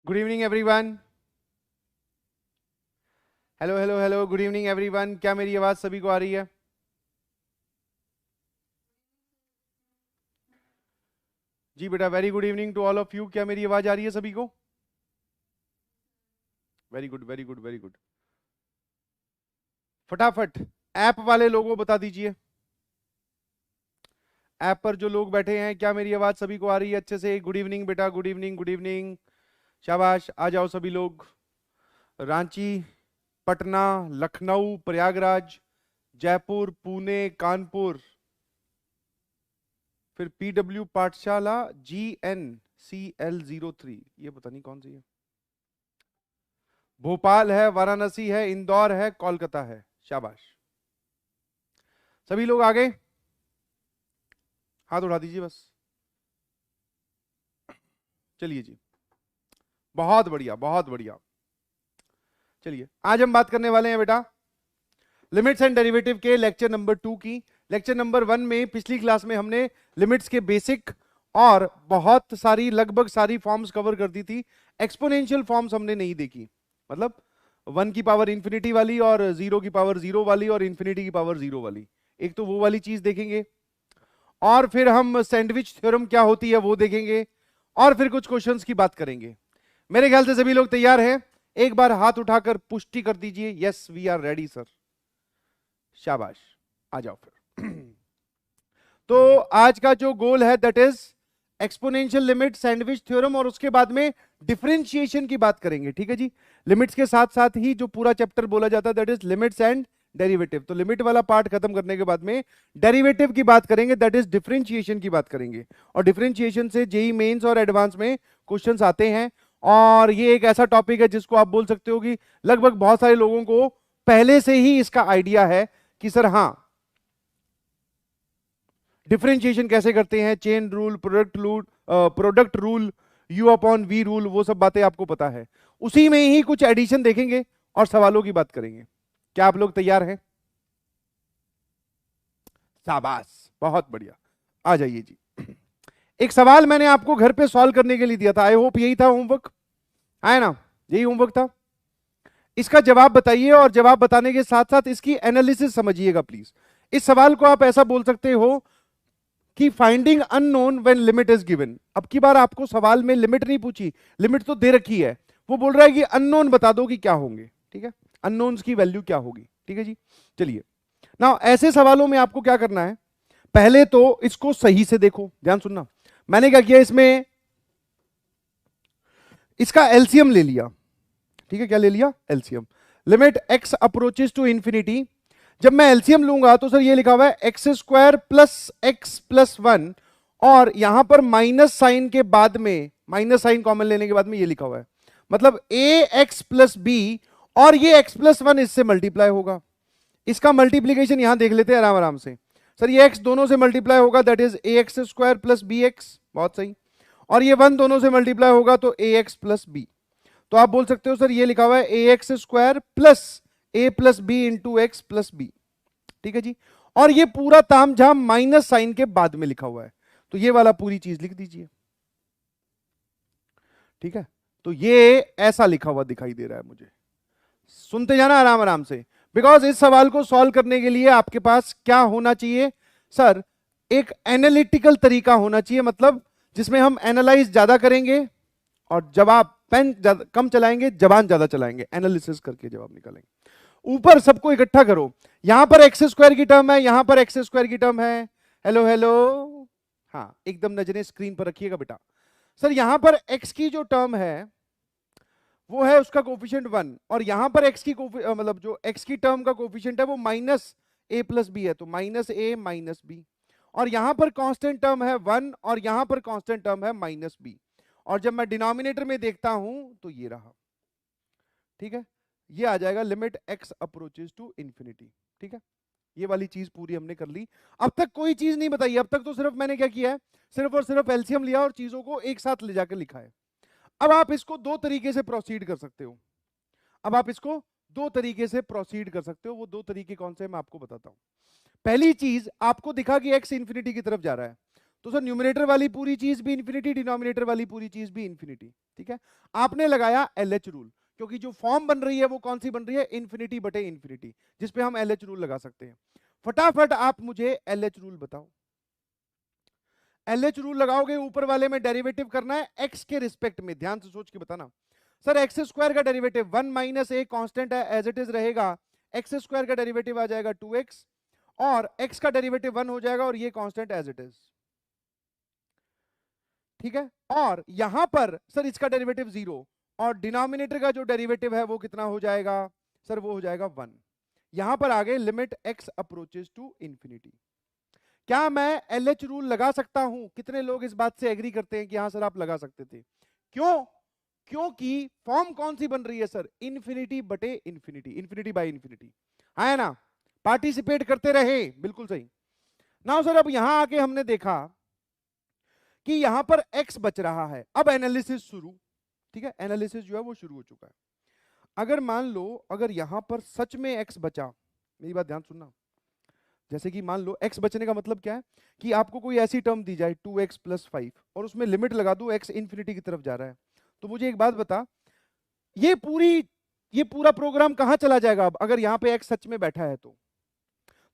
Good evening everyone. Hello hello hello, good evening everyone. क्या मेरी आवाज सभी को आ रही है? जी बेटा, very good evening to all of you. क्या मेरी आवाज आ रही है सभी को? Very good very good very good. फटाफट ऐप वाले लोगों को बता दीजिए, ऐप पर जो लोग बैठे हैं, क्या मेरी आवाज सभी को आ रही है अच्छे से? गुड इवनिंग बेटा, गुड इवनिंग गुड इवनिंग। शाबाश, आ जाओ सभी लोग। रांची, पटना, लखनऊ, प्रयागराज, जयपुर, पुणे, कानपुर, फिर पीडब्ल्यू पाठशाला, GNCL03, ये पता नहीं कौन सी है। भोपाल है, वाराणसी है, इंदौर है, कोलकाता है। शाबाश, सभी लोग आ गए? हाथ उठा दीजिए बस। चलिए जी, बहुत बढ़िया बहुत बढ़िया। चलिए, आज हम बात करने वाले हैं बेटा लिमिट्स एंड डेरिवेटिव के लेक्चर नंबर 2 की। लेक्चर नंबर 1 में पिछली क्लास में हमने लिमिट्स के बेसिक और बहुत सारी, लगभग सारी फॉर्म्स कवर कर दी थी। एक्सपोनेंशियल फॉर्म्स हमने नहीं देखी, मतलब 1 की पावर इंफिनिटी वाली और 0 की पावर 0 वाली और इंफिनिटी की पावर 0 वाली। एक तो वो वाली चीज देखेंगे, और फिर हम सैंडविच थ्योरम क्या होती है वो देखेंगे, और फिर कुछ क्वेश्चंस की बात करेंगे। मेरे ख्याल से सभी लोग तैयार हैं? एक बार हाथ उठाकर पुष्टि कर दीजिए, yes we are ready sir. शाबाश, आ जाओ फिर। तो आज का जो गोल है that is exponential limit, sandwich theorem, और उसके बाद में डिफरेंशिएशन की बात करेंगे। ठीक है जी, लिमिट्स के साथ साथ ही जो पूरा चैप्टर बोला जाता है that is limits and derivative. तो लिमिट वाला पार्ट खत्म करने के बाद में डेरिवेटिव की बात करेंगे, दैट इज डिफरेंशिएशन की बात करेंगे। और डिफरेंशिएशन से जेई मेंस और एडवांस में क्वेश्चंस आते हैं, और ये एक ऐसा टॉपिक है जिसको आप बोल सकते हो कि लगभग बहुत सारे लोगों को पहले से ही इसका आइडिया है कि सर हाँ, डिफरेंशिएशन कैसे करते हैं, chain rule, product rule, u upon v rule, वो सब बातें आपको पता है। उसी में ही कुछ एडिशन देखेंगे और सवालों की बात करेंगे। क्या आप लोग तैयार हैं? शाबाश, बहुत बढ़िया, आ जाइए जी। एक सवाल मैंने आपको घर पे सॉल्व करने के लिए दिया था, आई होप यही था होमवर्क, है ना? यही होमवर्क था। इसका जवाब बताइए, और जवाब बताने के साथ साथ इसकी एनालिसिस समझिएगा प्लीज। इस सवाल को आप ऐसा बोल सकते हो कि finding unknown when limit is given. अब की बार आपको सवाल में लिमिट नहीं पूछी, लिमिट तो दे रखी है, वो बोल रहा है कि अननोन बता दो कि क्या होंगे। ठीक है, अननोन्स की वैल्यू क्या होगी। ठीक है जी, चलिए ना, ऐसे सवालों में आपको क्या करना है, पहले तो इसको सही से देखो, ध्यान सुनना। मैंने क्या किया, इसमें इसका एलसीएम ले लिया। ठीक है, क्या ले लिया? LCM. Limit x approaches to infinity, जब मैं एलसीएम लूंगा तो सर ये लिखा हुआ है x square plus x plus 1, और यहां पर माइनस साइन के बाद में, माइनस साइन कॉमन लेने के बाद में ये लिखा हुआ है, मतलब ए एक्स प्लस बी, और ये एक्स प्लस 1 इससे मल्टीप्लाई होगा। इसका मल्टीप्लीकेशन यहां देख लेते हैं आराम आराम से। सर ये एक्स दोनों से मल्टीप्लाई होगा, that is a x square plus b x, बहुत सही। और ये 1 दोनों से मल्टीप्लाई होगा तो ए एक्स प्लस बी। तो आप बोल सकते हो सर ये लिखा हुआ है a x square plus a plus b into x plus b. ठीक है जी, और ये पूरा तामझाम माइनस साइन के बाद में लिखा हुआ है, तो ये वाला पूरी चीज लिख दीजिए। ठीक है, तो ये ऐसा लिखा हुआ दिखाई दे रहा है मुझे, सुनते जाना आराम आराम से। बिकॉज इस सवाल को सॉल्व करने के लिए आपके पास क्या होना चाहिए सर, एक एनालिटिकल तरीका होना चाहिए, मतलब जिसमें हम एनालाइज ज्यादा करेंगे और जवाब पेन कम चलाएंगे, जबान ज्यादा चलाएंगे, एनालिसिस करके जवाब निकालेंगे। ऊपर सबको इकट्ठा करो, यहां पर एक्स स्क्वायर की टर्म है, यहां पर एक्स स्क्वायर की टर्म है। हेलो हेलो, हाँ एकदम नजरें स्क्रीन पर रखिएगा बेटा। सर यहां पर एक्स की जो टर्म है वो है उसका कोफिशिएंट 1, और यहां पर एक्स की मतलब जो एक्स की टर्म का कोफिशिएंट है वो माइनस ए प्लस बी है, तो माइनस ए माइनस बी। और यहां पर कांस्टेंट टर्म है 1, और यहां पर कांस्टेंट टर्म है माइनस बी। और जब मैं डिनोमिनेटर में देखता हूं तो ये रहा। ठीक है, ये आ जाएगा limit x approaches to infinity. ठीक है, ये वाली चीज पूरी हमने कर ली। अब तक कोई चीज नहीं बताई, अब तक तो सिर्फ मैंने क्या किया है, सिर्फ और सिर्फ एलसीएम लिया और चीजों को एक साथ ले जाकर लिखा है। अब आप इसको दो तरीके से प्रोसीड कर सकते हो, अब आप इसको दो तरीके से प्रोसीड कर सकते हो। वो दो तरीके कौन से मैं आपको बताता हूं। पहली चीज, आपको दिखा कि एक्स इंफिनिटी की तरफ जा रहा है, तो सर न्यूमरेटर वाली पूरी चीज भी इन्फिनिटी, डिनोमिनेटर वाली पूरी चीज भी इन्फिनिटी। ठीक है, आपने लगाया LH रूल, क्योंकि जो फॉर्म बन रही है वो कौन सी बन रही है, इन्फिनिटी बटे इन्फिनिटी, जिसपे हम LH रूल लगा सकते हैं। फटाफट आप मुझे LH रूल बताओ। LH रूल लगाओगे, ऊपर वाले में डेरिवेटिव करना है x के रिस्पेक्ट में, ध्यान से सोच के बताना। सर एक्स स्क्वायर का डेरिवेटिव 1 माइनस ए कांस्टेंट है, एज इट इज रहेगा, एक्स स्क्वायर का डेरिवेटिव आ जाएगा 2x, और x का डेरिवेटिव 1 हो जाएगा, और ये कांस्टेंट एज इट इज। ठीक है, और यहां पर सर इसका डेरिवेटिव 0, और डिनोमिनेटर का जो डेरिवेटिव है वो कितना हो जाएगा सर, वो हो जाएगा 1। यहां पर आगे limit x approaches to infinity. क्या मैं LH रूल लगा सकता हूं? कितने लोग इस बात से एग्री करते हैं कि हाँ सर आप लगा सकते थे? क्यों? क्योंकि फॉर्म कौन सी बन रही है सर, इन्फिनिटी बटे इन्फिनिटी, इन्फिनिटी बाय इन्फिनिटी, है ना? पार्टिसिपेट करते रहे, बिल्कुल सही। नाउ सर अब यहां आके हमने देखा कि यहां पर x बच रहा है, अब एनालिसिस शुरू। ठीक है, एनालिसिस जो है वो शुरू हो चुका है। अगर मान लो अगर यहां पर सच में x बचा, मेरी बात ध्यान सुनना, जैसे कि मान लो x बचने का मतलब क्या है कि आपको कोई ऐसी टर्म दी जाए 2x + 5 और उसमें लिमिट लगा दूं x इन्फिनिटी की तरफ जा रहा है, तो मुझे एक बात बता, ये पूरा प्रोग्राम कहां चला जाएगा अब, अगर यहां पे x सच में बैठा है तो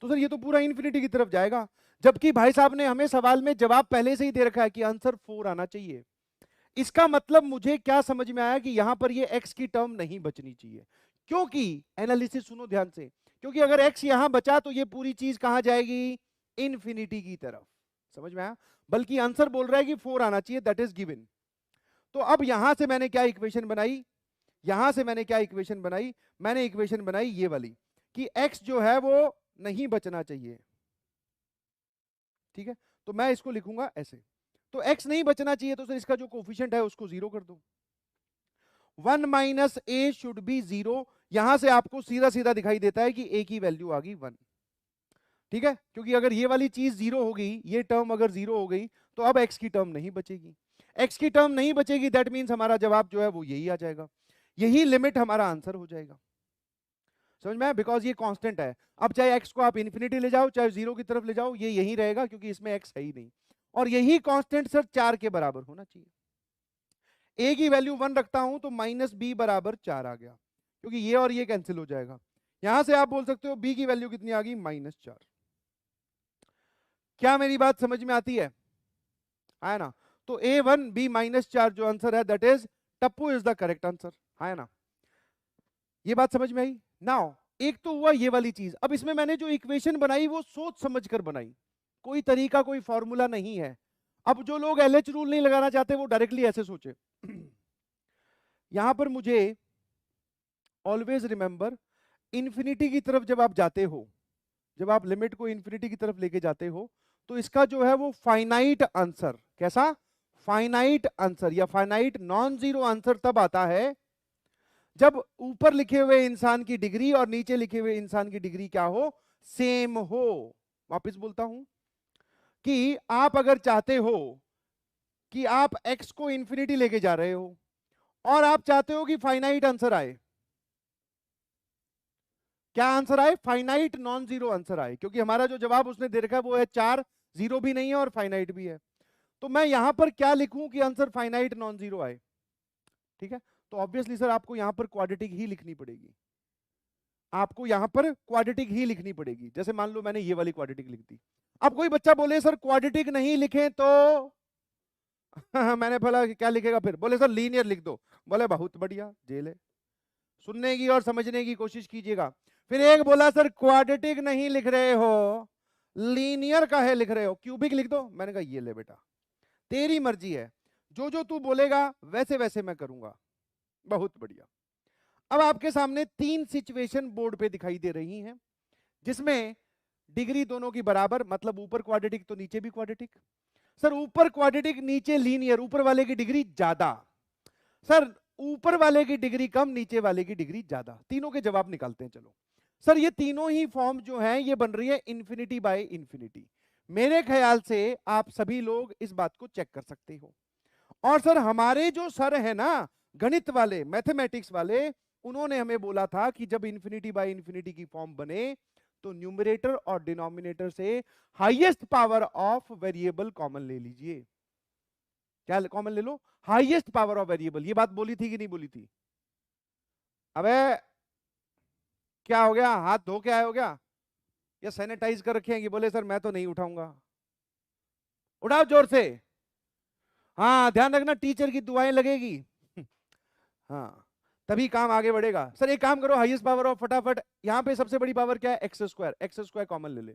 सर ये तो पूरा इन्फिनिटी की तरफ जाएगा। जबकि भाई साहब ने हमें सवाल में जवाब पहले से ही दे रखा है कि आंसर 4 आना चाहिए। इसका मतलब मुझे क्या समझ में आया कि यहां पर ये x की टर्म नहीं बचनी चाहिए, क्योंकि एनालिसिस सुनो ध्यान से, क्योंकि अगर x यहां बचा तो ये पूरी चीज कहां जाएगी, इन्फिनिटी की तरफ। समझ में आया? बल्कि आंसर बोल रहा है कि 4 आना चाहिए, दैट इज गिवन। तो अब यहां से मैंने क्या इक्वेशन बनाई, यहां से मैंने क्या इक्वेशन बनाई, मैंने इक्वेशन बनाई ये वाली कि x जो है वो नहीं बचना चाहिए। ठीक है, तो मैं इसको लिखूंगा ऐसे, तो x नहीं बचना चाहिए तो सर इसका जो कोफिशिएंट है उसको 0 कर दो। 1 माइनस ए शुड बी 0, यहां से आपको सीधा सीधा दिखाई देता है कि a की वैल्यू आ गई 1। ठीक है, क्योंकि अगर ये वाली चीज 0 हो गई, ये टर्म अगर 0 हो गई तो अब x की टर्म नहीं बचेगी, x की टर्म नहीं बचेगी, दैट मीन्स हमारा जवाब जो है वो यही आ जाएगा, यही लिमिट हमारा आंसर हो जाएगा। समझ में आया? बिकॉज ये कांस्टेंट है, अब चाहे x को आप इन्फिनिटी ले जाओ चाहे 0 की तरफ ले जाओ, ये यही रहेगा क्योंकि इसमें x है ही नहीं, और यही कांस्टेंट सर 4 के बराबर होना चाहिए। a की वैल्यू 1 रखता हूं तो माइनस b बराबर 4 आ गया, क्योंकि ये और ये कैंसिल हो जाएगा। यहां से आप बोल सकते हो b की वैल्यू कितनी आ गई, -4। क्या मेरी बात समझ में आती है ना? तो a1 b -4 जो आंसर है that is Tappu is the correct answer, है ना? ये बात समझ में आई? नाउ एक तो हुआ ये वाली चीज, अब इसमें मैंने जो इक्वेशन बनाई वो सोच समझकर बनाई, कोई तरीका कोई फॉर्मूला नहीं है। अब जो लोग LH रूल नहीं लगाना चाहते वो डायरेक्टली ऐसे सोचे यहां पर मुझे ऑलवेज रिमेंबर, इन्फिनिटी की तरफ जब आप जाते हो, जब आप लिमिट को इन्फिनिटी की तरफ लेके जाते हो तो इसका जो है वो फाइनाइट आंसर, कैसा फाइनाइट आंसर या फाइनाइट नॉन जीरो आंसर तब आता है जब ऊपर लिखे हुए इंसान की डिग्री और नीचे लिखे हुए इंसान की डिग्री क्या हो, सेम हो। वापस बोलता हूं कि आप अगर चाहते हो कि आप x को इंफिनिटी लेके जा रहे हो और आप चाहते हो कि फाइनाइट आंसर आए, क्या आंसर आए, फाइनाइट नॉन जीरो आंसर आए, क्योंकि हमारा जो जवाब उसने दे रखा है वो है 4, 0 भी नहीं है और फाइनाइट भी है। तो मैं यहां पर क्या लिखूं कि आंसर फाइनाइट नॉन जीरो आए? ठीक है, तो ऑब्वियसली सर आपको यहां पर क्वाड्रेटिक ही लिखनी पड़ेगी, आपको यहां पर क्वाड्रेटिक ही लिखनी पड़ेगी। जैसे मान लो मैंने ये वाली क्वाड्रेटिक लिख दी, अब कोई बच्चा बोले सर क्वाड्रेटिक नहीं लिखे तो मैंने बोला क्या लिखेगा फिर, बोले सर लीनियर लिख दो, बोले बहुत बढ़िया, जेल है, सुनने की और समझने की कोशिश कीजिएगा। फिर एक बोला सर क्वाड्रेटिक नहीं लिख रहे हो, लीनियर का है लिख रहे हो, क्यूबिक लिख दो। मैंने कहा ये ले बेटा तेरी मर्जी है, जो जो तू बोलेगा वैसे वैसे मैं करूंगा। बहुत बढ़िया। अब आपके सामने 3 सिचुएशन बोर्ड पे दिखाई दे रही हैं जिसमें डिग्री दोनों की बराबर, मतलब ऊपर क्वाड्रेटिक तो नीचे भी क्वाड्रेटिक। सर ऊपर क्वाड्रेटिक नीचे लीनियर, ऊपर वाले की डिग्री ज्यादा, सर ऊपर वाले की डिग्री कम नीचे वाले की डिग्री ज्यादा। तीनों के जवाब निकालते हैं। चलो सर ये तीनों ही फॉर्म जो है ये बन रही है इन्फिनिटी बाय इन्फिनिटी। मेरे ख्याल से आप सभी लोग इस बात को चेक कर सकते हो। और सर हमारे जो सर है ना गणित वाले, मैथमेटिक्स वाले, उन्होंने हमें बोला था कि जब इन्फिनिटी बाय इन्फिनिटी की फॉर्म बने तो न्यूमरेटर और डिनोमिनेटर से highest power of variable common ले लीजिए। क्या कॉमन ले लो? Highest power of variable. ये बात बोली थी कि नहीं बोली थी? अबे क्या हो गया? हाथ धो के आए हो क्या, या सैनिटाइज कर रखे हैं कि बोले सर मैं तो नहीं उठाऊंगा? उठाओ जोर से। हाँ ध्यान रखना, टीचर की दुआएं लगेगी। हाँ तभी काम आगे बढ़ेगा। सर एक काम करो, हाईएस्ट पावर ऑफ, फटाफट यहां पे सबसे बड़ी पावर क्या है? X square. X square common ले ले,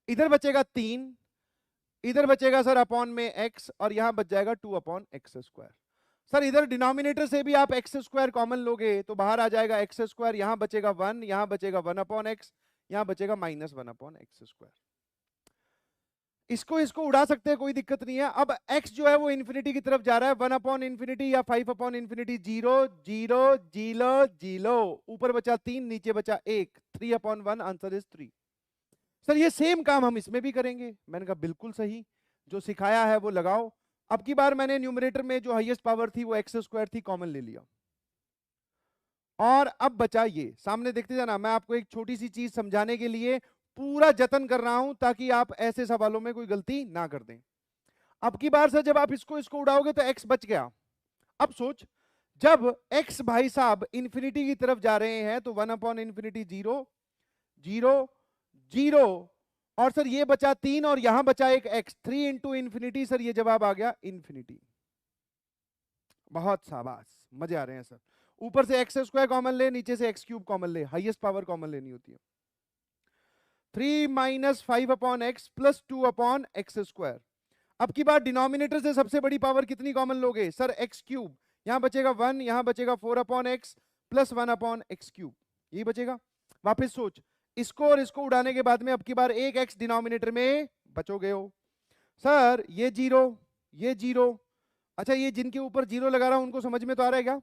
इधर बचेगा 3, इधर बचेगा सर अपॉन में एक्स, और यहां बच जाएगा 2 अपॉन एक्स स्क्वायर। सर इधर डिनोमिनेटर से भी आप एक्स स्क्वायर कॉमन लोगे तो बाहर आ जाएगा एक्स स्क्वायर, यहां बचेगा 1, यहां बचेगा 1 अपॉन एक्स, यहां बचेगा -1 अपॉन एक्स स्क्वायर। इसको उड़ा सकते हैं, कोई दिक्कत नहीं है। अब x जो है वो इंफिनिटी की तरफ जा रहा है, 1 अपॉन इंफिनिटी या 5 अपॉन इंफिनिटी, 0 0 0 0, ऊपर बचा 3 नीचे बचा 1, 3 अपॉन 1, आंसर इज 3। सर ये सेम काम हम इसमें भी करेंगे। मैंने कहा बिल्कुल सही, जो सिखाया है वो लगाओ। अब की बार मैंने न्यूमरेटर में जो हाईएस्ट पावर थी वो एक्स स्क्वायर थी, कॉमन ले लिया। और अब बचा ये, सामने देखते जाना, मैं आपको एक छोटी सी चीज समझाने के लिए पूरा जतन कर रहा हूं ताकि आप ऐसे सवालों में कोई गलती ना कर दें। अब की बार से जब आप इसको उड़ाओगे तो x बच गया। अब सोच, जब x भाई साहब इंफिनिटी की तरफ जा रहे हैं तो 1 अपॉन इंफिनिटी 0 0 0, और सर ये बचा 3 और यहां बचा एक x, 3 इंटू इंफिनिटी। सर ये जवाब आ गया इंफिनिटी। बहुत शाबाश, मजे आ रहे हैं सर। ऊपर से एक्स स्क्वायर कॉमन ले, नीचे से एक्स क्यूब कॉमन ले, हाईएस्ट पावर कॉमन लेनी होती है। 3 minus 5 upon x plus 2 upon x square. अब की बार डिनोमिनेटर से सबसे बड़ी पावर कितनी कॉमन लोगे? सर एक्स क्यूब, यहां बचेगा 1, यहां बचेगा 4 upon x plus 1 upon x cube, यही बचेगा। वापस सोच, इसको और इसको उड़ाने के बाद में अब की बार एक एक्स डिनोमिनेटर में बचोगे हो। सर ये 0 ये 0, अच्छा ये जिनके ऊपर 0 लगा रहा हूं उनको समझ में तो आ रहा है क्या?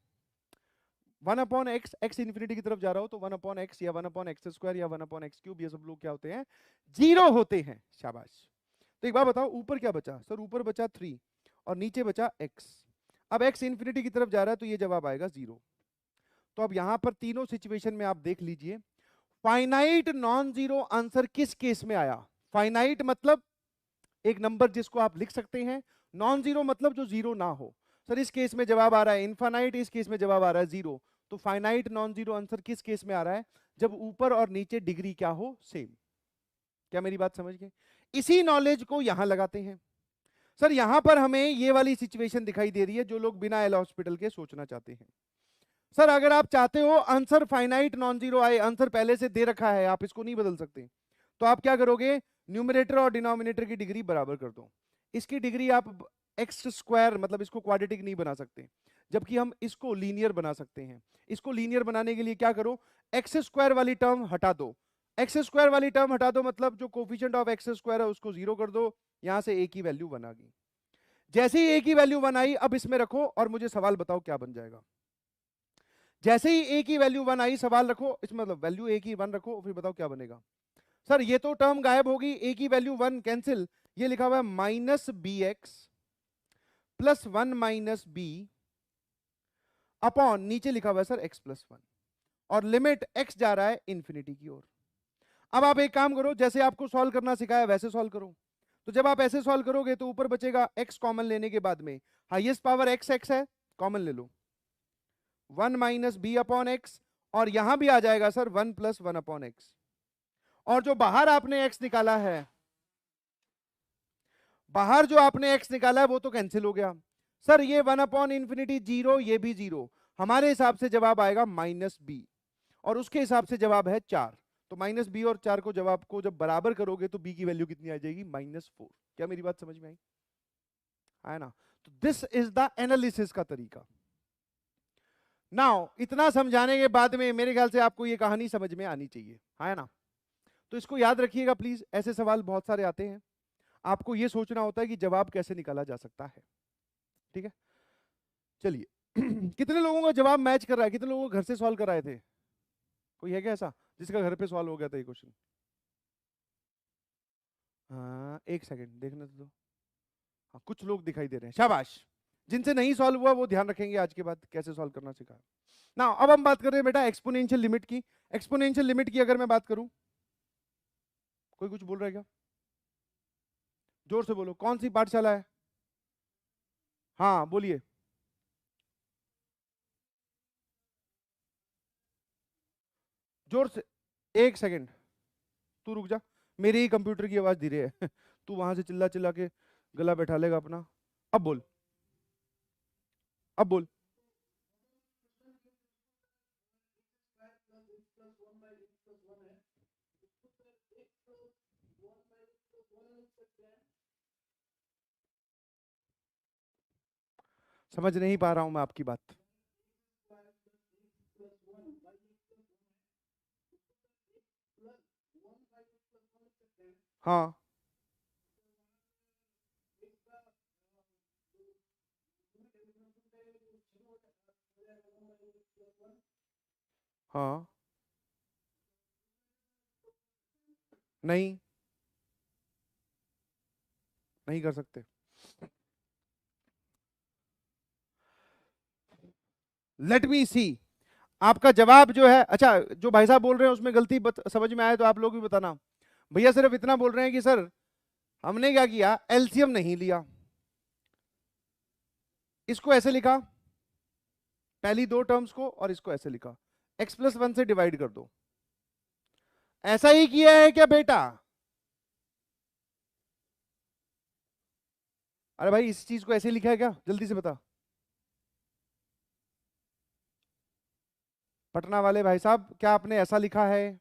1 अपॉन एक्स, एक्स इंफिनिटी की तरफ जा रहा हो तो 1 अपॉन एक्स या 1 अपॉन एक्स स्क्वायर या 1 अपॉन एक्स क्यूब, ये सब लोग क्या होते हैं? 0 होते हैं। शाबाश। तो एक बात बताओ, ऊपर क्या बचा? सर ऊपर बचा 3 और नीचे बचा x। अब x इंफिनिटी की तरफ जा रहा है तो ये जवाब आएगा 0। तो अब यहां पर तीनों सिचुएशन में आप देख लीजिए, फाइनाइट नॉन जीरो आंसर किस केस में आया? फाइनाइट मतलब एक नंबर जिसको आप लिख सकते हैं, नॉन जीरो मतलब जो जीरो ना हो। सर इस केस में जवाब आ रहा है इनफाइनाइट, इस केस में जवाब आ रहा है 0। तो फाइनाइट नॉन जीरो आंसर किस केस में आ रहा है? जब ऊपर और नीचे डिग्री क्या हो? सेम। क्या मेरी बात समझ गए? इसी नॉलेज को यहां लगाते हैं। सर यहां पर हमें ये वाली सिचुएशन दिखाई दे रही है जो लोग बिना एल हॉस्पिटल के सोचना चाहते हैं। सर अगर आप चाहते हो आंसर फाइनाइट नॉन जीरो आए, आंसर पहले से दे रखा है, आप इसको नहीं बदल सकते, तो आप क्या करोगे? न्यूमरेटर और डिनोमिनेटर की डिग्री बराबर कर दो। इसकी डिग्री आप एक्स स्क्वायर मतलब इसको क्वाड्रेटिक नहीं बना सकते, जबकि हम इसको लीनियर बना सकते हैं। इसको लीनियर बनाने के लिए क्या करो? एक्स स्क्वायर वाली टर्म हटा दो। एक्स स्क्वायर वाली टर्म हटा दो मतलब जो कोफिशिएंट ऑफ एक्स स्क्वायर है उसको 0 कर दो, यहां से ए की वैल्यू 1 आ गई। जैसे ही ए की वैल्यू 1 आई, अब इसमें रखो और मुझे सवाल बताओ क्या बन जाएगा। जैसे ही ए की वैल्यू 1 आई, सवाल रखो, इसमें मतलब वैल्यू ए की 1 रखो, फिर बताओ क्या बनेगा। सर ये तो टर्म गायब होगी, ए की वैल्यू 1 कैंसिल, ये लिखा हुआ है minus b x plus 1 minus b upon, नीचे लिखा हुआ है सर एक्स प्लस 1, और लिमिट एक्स जा रहा है इंफिनिटी की ओर। अब आप एक काम करो, जैसे आपको सॉल्व करना सिखाया वैसे सॉल्व करो। तो जब आप ऐसे सॉल्व करोगे तो ऊपर बचेगा x कॉमन लेने के बाद में, हाईएस्ट पावर x x है, कॉमन ले लो, 1 माइनस बी अपॉन एक्स, और यहां भी आ जाएगा सर 1 प्लस 1 अपॉन एक्स। और जो बाहर आपने x निकाला है, बाहर जो आपने x निकाला है वो तो कैंसिल हो गया। सर ये 1 अपॉन इंफिनिटी 0, ये भी 0, हमारे हिसाब से जवाब आएगा माइनस बी, और उसके हिसाब से जवाब है 4। तो माइनस बी और 4 को जवाब को जब बराबर करोगे तो बी की वैल्यू कितनी आ जाएगी? -4। क्या मेरी बात समझ में आई? है ना? तो दिस इज द एनालिसिस का तरीका। नाउ इतना समझाने के बाद में मेरे ख्याल से आपको ये कहानी समझ में आनी चाहिए, है ना? तो इसको याद रखिएगा प्लीज, ऐसे सवाल बहुत सारे आते हैं, आपको ये सोचना होता है कि जवाब कैसे निकाला जा सकता है। ठीक है, चलिए कितने लोगों का जवाब मैच कर रहा है? कितने लोगों को घर से सॉल्व कराए थे? कोई है क्या ऐसा जिसका घर पे सॉल्व हो गया था ये क्वेश्चन? हाँ एक सेकंड देखने तो दो। हाँ कुछ लोग दिखाई दे रहे हैं, शाबाश। जिनसे नहीं सॉल्व हुआ वो ध्यान रखेंगे आज के बाद कैसे सॉल्व करना सिखाया ना। अब हम बात कर रहे हैं बेटा एक्सपोनेंशियल लिमिट की। एक्सपोनेंशियल लिमिट की अगर मैं बात करूं, कोई कुछ बोल रहा है क्या? जोर से बोलो, कौन सी पाठशाला है? हाँ बोलिए। जोर से, एक सेकंड, तू रुक जा, मेरी ही कंप्यूटर की आवाज धीरे है तू वहां से चिल्ला चिल्ला के गला बैठा लेगा अपना। अब बोल, अब बोल। समझ नहीं पा रहा हूं मैं आपकी बात। हाँ हाँ। नहीं, नहीं कर सकते। लेट मी सी, आपका जवाब जो है, अच्छा जो भाई साहब बोल रहे हैं उसमें गलती समझ में आए तो आप लोग भी बताना। भैया सिर्फ इतना बोल रहे हैं कि सर हमने क्या किया, एलसीएम नहीं लिया, इसको ऐसे लिखा, पहली दो टर्म्स को, और इसको ऐसे लिखा, x+1 से डिवाइड कर दो। ऐसा ही किया है क्या बेटा? अरे भाई इस चीज को ऐसे लिखा है क्या, जल्दी से बता। पटना वाले भाई साहब, क्या आपने ऐसा लिखा है?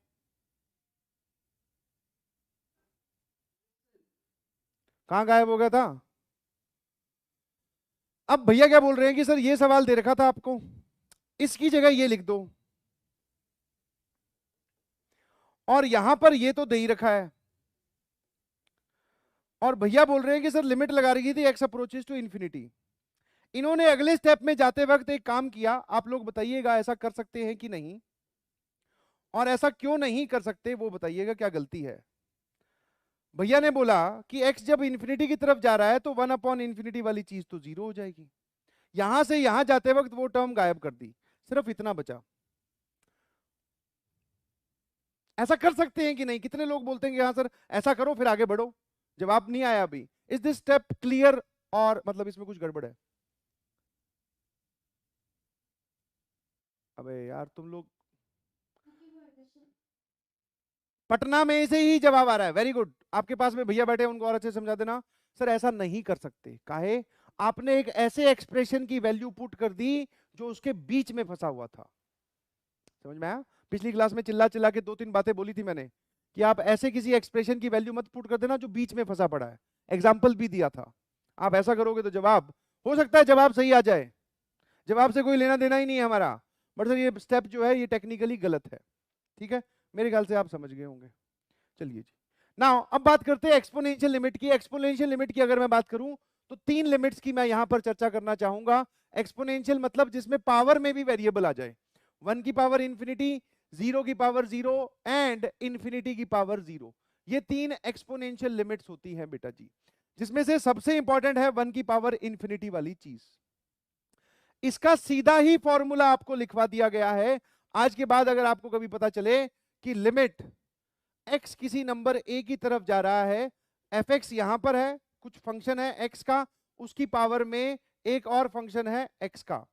कहां गायब हो गया था? अब भैया क्या बोल रहे हैं कि सर ये सवाल दे रखा था आपको, इसकी जगह ये लिख दो, और यहां पर ये तो दे ही रखा है, और भैया बोल रहे हैं कि सर लिमिट लगा रखी थी x अप्रोचेस टू इंफिनिटी। इन्होंने अगले स्टेप में जाते वक्त एक काम किया, आप लोग बताइएगा ऐसा कर सकते हैं कि नहीं, और ऐसा क्यों नहीं कर सकते वो बताइएगा, क्या गलती है। भैया ने बोला कि x जब इंफिनिटी की तरफ जा रहा है तो 1/इंफिनिटी वाली चीज तो जीरो हो जाएगी, यहां से यहां जाते वक्त वो टर्म गायब कर दी, सिर्फ इतना बचा। ऐसा कर सकते हैं कि नहीं? कितने लोग बोलते हैं कि हाँ सर ऐसा करो फिर आगे बढ़ो? जवाब नहीं आया अभी। इज दिस स्टेप क्लियर, और मतलब इसमें कुछ गड़बड़ है? अबे यार तुम लोग, पटना में से ही जवाब आ रहा है, वेरी गुड। आपके पास में भैया बैठे हैं, उनको और अच्छे से समझा देना। सर ऐसा नहीं कर सकते, काहे? आपने एक ऐसे एक्सप्रेशन की वैल्यू पुट कर दी जो उसके बीच में फंसा हुआ था। समझ में आया? पिछली क्लास में चिल्ला चिल्ला के दो तीन बातें बोली थी मैंने कि आप ऐसे किसी एक्सप्रेशन की वैल्यू मत पुट कर देना जो बीच में फंसा पड़ा है। एग्जाम्पल भी दिया था, आप ऐसा करोगे तो जवाब, हो सकता है जवाब सही आ जाए, जवाब से कोई लेना देना ही नहीं है हमारा, बट सर ये स्टेप जो है ये टेक्निकली गलत है। ठीक है, मेरे ख्याल से आप समझ गए होंगे। चलिए जी, नाउ अब बात करते हैं एक्सपोनेंशियल लिमिट की। एक्सपोनेंशियल लिमिट की अगर मैं बात करूं तो तीन लिमिट्स की मैं यहां पर चर्चा करना चाहूंगा। एक्सपोनेंशियल मतलब जिसमें पावर में भी वेरिएबल आ जाए, 1 की पावर इंफिनिटी, 0 की पावर 0 एंड इंफिनिटी की पावर 0। ये तीन एक्सपोनेंशियल लिमिट्स होती हैं बेटा जी, जिसमें से सबसे इंपॉर्टेंट है 1 की पावर इंफिनिटी वाली चीज। इसका सीधा ही फॉर्मूला आपको लिखवा दिया गया है। आज के बाद अगर आपको कभी पता चले कि लिमिट x किसी नंबर a की तरफ जा रहा है, fx यहां पर है, कुछ फंक्शन है x का, उसकी पावर में एक और फंक्शन है x का,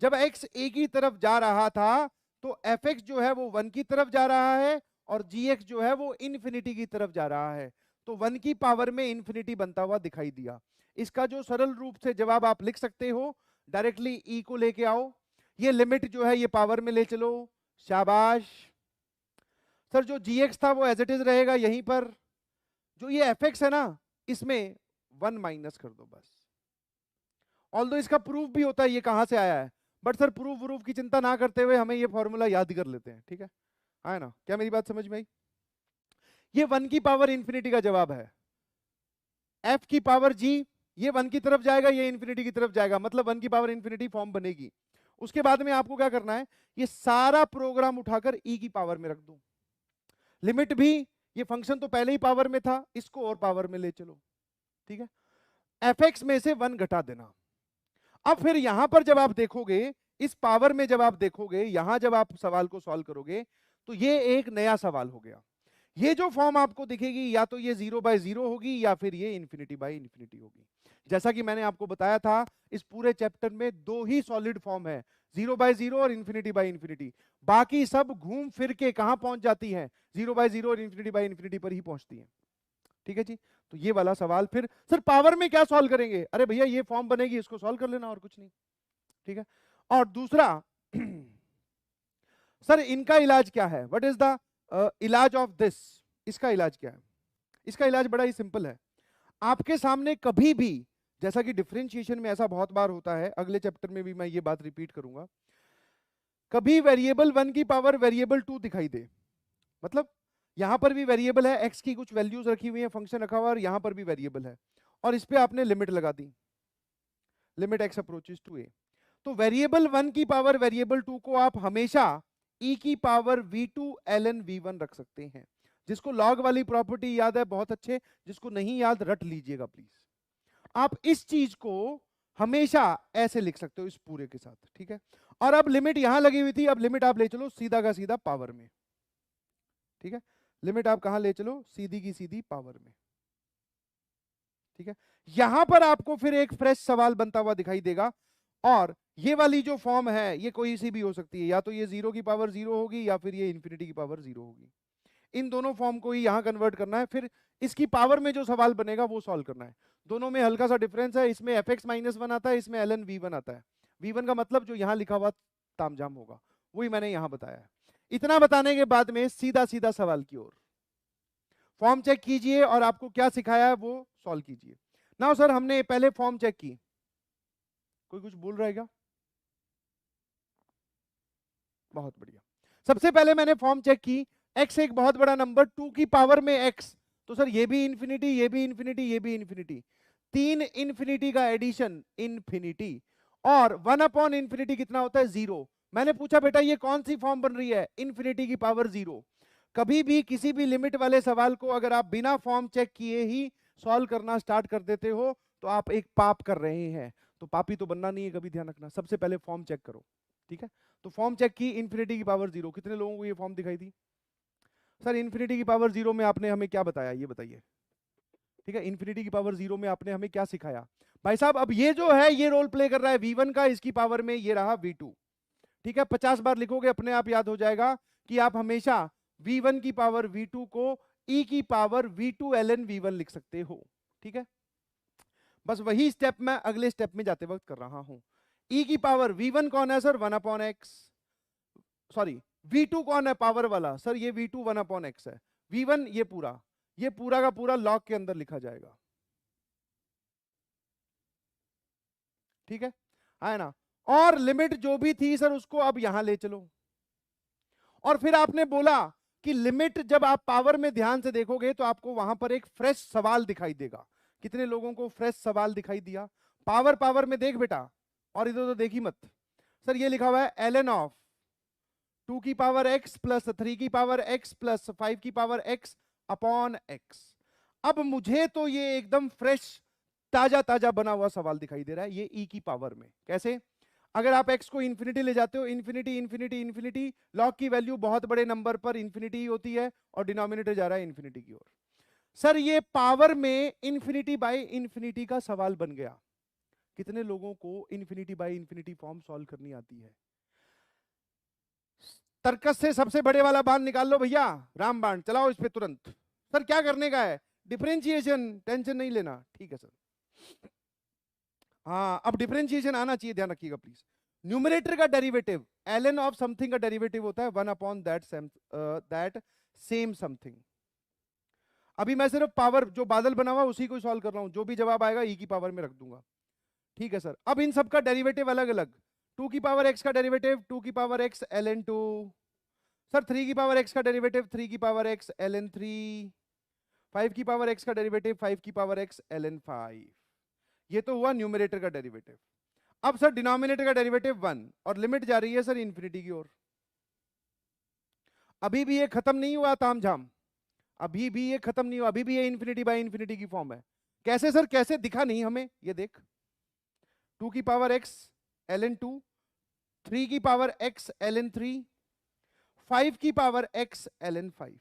जब x a की तरफ जा रहा था तो fx जो है वो 1 की तरफ जा रहा है, और gx जो है वो इंफिनिटी की तरफ जा रहा है, तो 1 की पावर में इंफिनिटी बनता हुआ दिखाई दिया। इसका जो सरल रूप से जवाब आप लिख सकते हो, डायरेक्टली e को लेके आओ, ये लिमिट जो है ये पावर में ले चलो, शाबाश। सर जो gx था वो एज इट इज रहेगा यहीं पर, जो ये fx है ना इसमें 1 माइनस कर दो बस। ऑल्दो इसका प्रूफ भी होता है ये कहां से आया है, बट सर प्रूफ व्रूफ की चिंता ना करते हुए हमें ये फॉर्मूला याद कर लेते हैं, ठीक है? आया ना, क्या मेरी बात समझ में आई? ये 1 की पावर इंफिनिटी का जवाब है। f की पावर g, ये 1 की तरफ जाएगा, ये इंफिनिटी की तरफ जाएगा, मतलब 1 की पावर इंफिनिटी फॉर्म बनेगी। उसके बाद में आपको क्या करना है, ये सारा प्रोग्राम उठाकर e की पावर में रख दो। लिमिट भी, ये फंक्शन तो पहले ही पावर में था, इसको और पावर में ले चलो, ठीक है? fx में से 1 घटा देना। अब फिर यहां पर जब आप देखोगे, इस पावर में जब आप देखोगे, यहां जब आप सवाल को सॉल्व करोगे तो ये एक नया सवाल हो गया। ये जो फॉर्म आपको दिखेगी या तो ये 0/0 होगी या फिर ये ∞/∞ होगी। जैसा कि मैंने आपको बताया था, इस पूरे चैप्टर में दो ही सॉलिड फॉर्म है, 0/0 और ∞/∞। बाकी सब घूम फिर के कहां पहुंच जाती है, 0/0 और ∞/∞ पर ही पहुंचती है। ठीक है जी। तो ये वाला सवाल फिर सर पावर में क्या सॉल्व करेंगे, अरे भैया ये फॉर्म बनेगी इसको सॉल्व कर लेना और कुछ नहीं। ठीक है। और दूसरा सर इनका इलाज क्या है, व्हाट इज द इलाज ऑफ दिस, इसका इलाज क्या है? इसका इलाज बड़ा ही सिंपल है। आपके सामने कभी भी, जैसा कि डिफरेंशिएशन में ऐसा बहुत बार होता है, अगले चैप्टर में भी मैं ये बात रिपीट करूंगा, कभी वेरिएबल 1 की पावर वेरिएबल 2 दिखाई दे, मतलब यहां पर भी वेरिएबल है, x की कुछ वैल्यूज रखी हुई है, फंक्शन रखा हुआ है, और यहां पर भी वेरिएबल है, और इस पे आपने लिमिट लगा दी, limit x approaches to a, तो वेरिएबल 1 की पावर वेरिएबल 2 को आप हमेशा e की पावर v2 ln v1 रख सकते हैं। जिसको लॉग वाली प्रॉपर्टी याद है बहुत अच्छे, जिसको नहीं याद रट लीजिएगा प्लीज। आप इस चीज को हमेशा ऐसे लिख सकते हो इस पूरे के साथ। ठीक है। और अब लिमिट यहां लगी हुई थी, अब लिमिट आप ले चलो सीधा का सीधा पावर में। ठीक है। लिमिट आप कहां ले चलो, सीधी की सीधी पावर में। ठीक है। यहां पर आपको फिर एक फ्रेश सवाल बनता हुआ दिखाई देगा, और ये वाली जो फॉर्म है ये कोई सी भी हो सकती है, या तो ये 0 की पावर 0 होगी या फिर ये इंफिनिटी की पावर 0 होगी। इन दोनों फॉर्म को ही यहां कन्वर्ट करना है, फिर इसकी पावर में जो सवाल बनेगा वो सॉल्व करना है। दोनों में हल्का सा डिफरेंस है, इसमें fx-1 आता है, इसमें ln v1 आता है। v1 का मतलब जो यहां लिखा हुआ तामझाम होगा वही मैंने यहां बताया है। इतना बताने के बाद में सीधा सीधा सवाल की ओर, फॉर्म चेक कीजिए और आपको क्या सिखाया है वो सॉल्व कीजिए। ना सर हमने पहले फॉर्म चेक की, कोई कुछ बोल रहा है क्या? बहुत बढ़िया। सबसे पहले मैंने फॉर्म चेक की, x एक बहुत बड़ा नंबर, 2 की पावर में x, तो सर ये भी इंफिनिटी, ये भी इंफिनिटी, ये भी इंफिनिटी, तीन इंफिनिटी का एडिशन इंफिनिटी, और 1/∞ कितना होता है, 0। मैंने पूछा बेटा ये कौन सी फॉर्म बन रही है, इंफिनिटी की पावर 0। कभी भी किसी भी लिमिट वाले सवाल को अगर आप बिना फॉर्म चेक किए ही सॉल्व करना स्टार्ट कर देते हो तो आप एक पाप कर रहे हैं। तो पापी तो बनना नहीं है, कभी ध्यान रखना, सबसे पहले फॉर्म चेक करो। ठीक है। तो फॉर्म चेक की, इंफिनिटी की पावर 0, कितने लोगों को ये फॉर्म दिखाई दी? सर इंफिनिटी की पावर 0 में आपने हमें क्या बताया ये बताइए। ठीक है। इंफिनिटी की पावर 0 में आपने हमें क्या सिखाया? भाई साहब अब ये जो है ये रोल प्ले कर रहा है v1 का, इसकी पावर में ये रहा v2। ठीक है। 50 बार लिखोगे अपने आप याद हो जाएगा कि आप हमेशा v1 की पावर v2 को e की पावर v2 ln v1 लिख सकते हो। ठीक है। बस वही स्टेप मैं अगले स्टेप में जाते वक्त कर रहा हूं। e की पावर v1 कौन है सर, 1/x, सॉरी v2 कौन है पावर वाला, सर ये v2 1/x है, v1 ये पूरा का पूरा लॉग के अंदर लिखा जाएगा। ठीक है ना। और लिमिट जो भी थी सर उसको अब यहां ले चलो, और फिर आपने बोला कि लिमिट जब आप पावर में ध्यान से देखोगे तो आपको वहां पर एक फ्रेश सवाल दिखाई देगा। कितने लोगों को फ्रेश सवाल दिखाई दिया? पावर पावर में देख बेटा, और इधर तो देखी मत। सर ये लिखा हुआ है ln ऑफ 2 की पावर x प्लस 3 की पावर x प्लस 5 की पावर x अपॉन x। अब मुझे तो ये एकदम फ्रेश ताजा ताजा बना हुआ सवाल दिखाई दे रहा है, ये e की पावर में। कैसे? अगर आप x को इंफिनिटी ले जाते हो, इंफिनिटी इंफिनिटी इंफिनिटी, लॉग की वैल्यू बहुत बड़े नंबर पर इंफिनिटी होती है और डिनोमिनेटर जा रहा है इंफिनिटी की ओर। सर ये पावर में इंफिनिटी बाय इंफिनिटी का सवाल बन गया। कितने लोगों को infinity by infinity form solve करनी आती है? तर्कस से सबसे बड़े वाला बाण निकाल लो भैया, रामबाण चलाओ इस पे तुरंत। सर क्या करने का है? डिफरेंशिएशन, टेंशन नहीं लेना। ठीक है सर। हाँ अब डिफरेंशिएशन आना चाहिए, ध्यान रखिएगा प्लीज। न्यूमरेटर का डेरिवेटिव, ln ऑफ समथिंग का डेरिवेटिव होता है 1/that सेम समथिंग। अभी मैं सिर्फ पावर जो बादल बना हुआ उसी को सॉल्व कर रहा हूं, जो भी जवाब आएगा e की पावर में रख दूंगा। ठीक है सर। अब इन सब का डेरिवेटिव अलग अलग, 2 की पावर x का डेरिवेटिव 2 की पावर x ln 2, सर 3 की पावर x का डेरिवेटिव 3 की पावर x ln 3, 5 की पावर x का डेरिवेटिव 5 की पावर x ln 5। ये तो हुआ न्यूमरेटर का डेरिवेटिव। अब सर डिनोमिनेटर का डेरिवेटिव 1, और लिमिट जा रही है सर इंफिनिटी की ओर। अभी भी ये खत्म नहीं हुआ तामझाम, अभी भी ये खत्म नहीं हुआ, अभी भी ये इंफिनिटी बाय इंफिनिटी की फॉर्म है। कैसे सर, कैसे दिखा नहीं हमें, ये देख 2 की पावर x ln 2, 3 की पावर x ln 3, 5 की पावर x ln 5।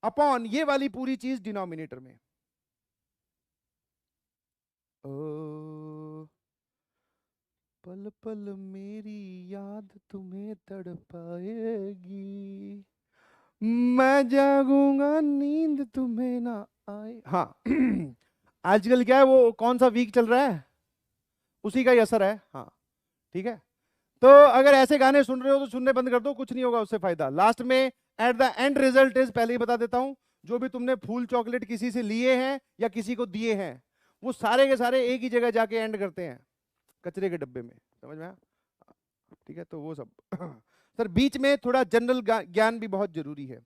अपॉन ये वाली पूरी चीज डिनोमिनेटर में। पल पल मेरी याद तुम्हें तड़पाएगी, मैं जागूंगा नींद तुम्हें ना आए। हाँ आजकल क्या है, वो कौन सा वीक चल रहा है, उसी का ही असर है। हाँ ठीक है, तो अगर ऐसे गाने सुन रहे हो तो सुनने बंद कर दो, कुछ नहीं होगा उससे फायदा। लास्ट में at the end result is, पहले ही बता देता हूं, जो भी तुमने फूल चॉकलेट किसी से लिए हैं या किसी को दिए हैं, वो सारे के सारे एक ही जगह जाके एंड करते हैं, कचरे के डब्बे में। समझ में आया? ठीक है, तो वो सब सर बीच में थोड़ा जनरल ज्ञान भी बहुत जरूरी है।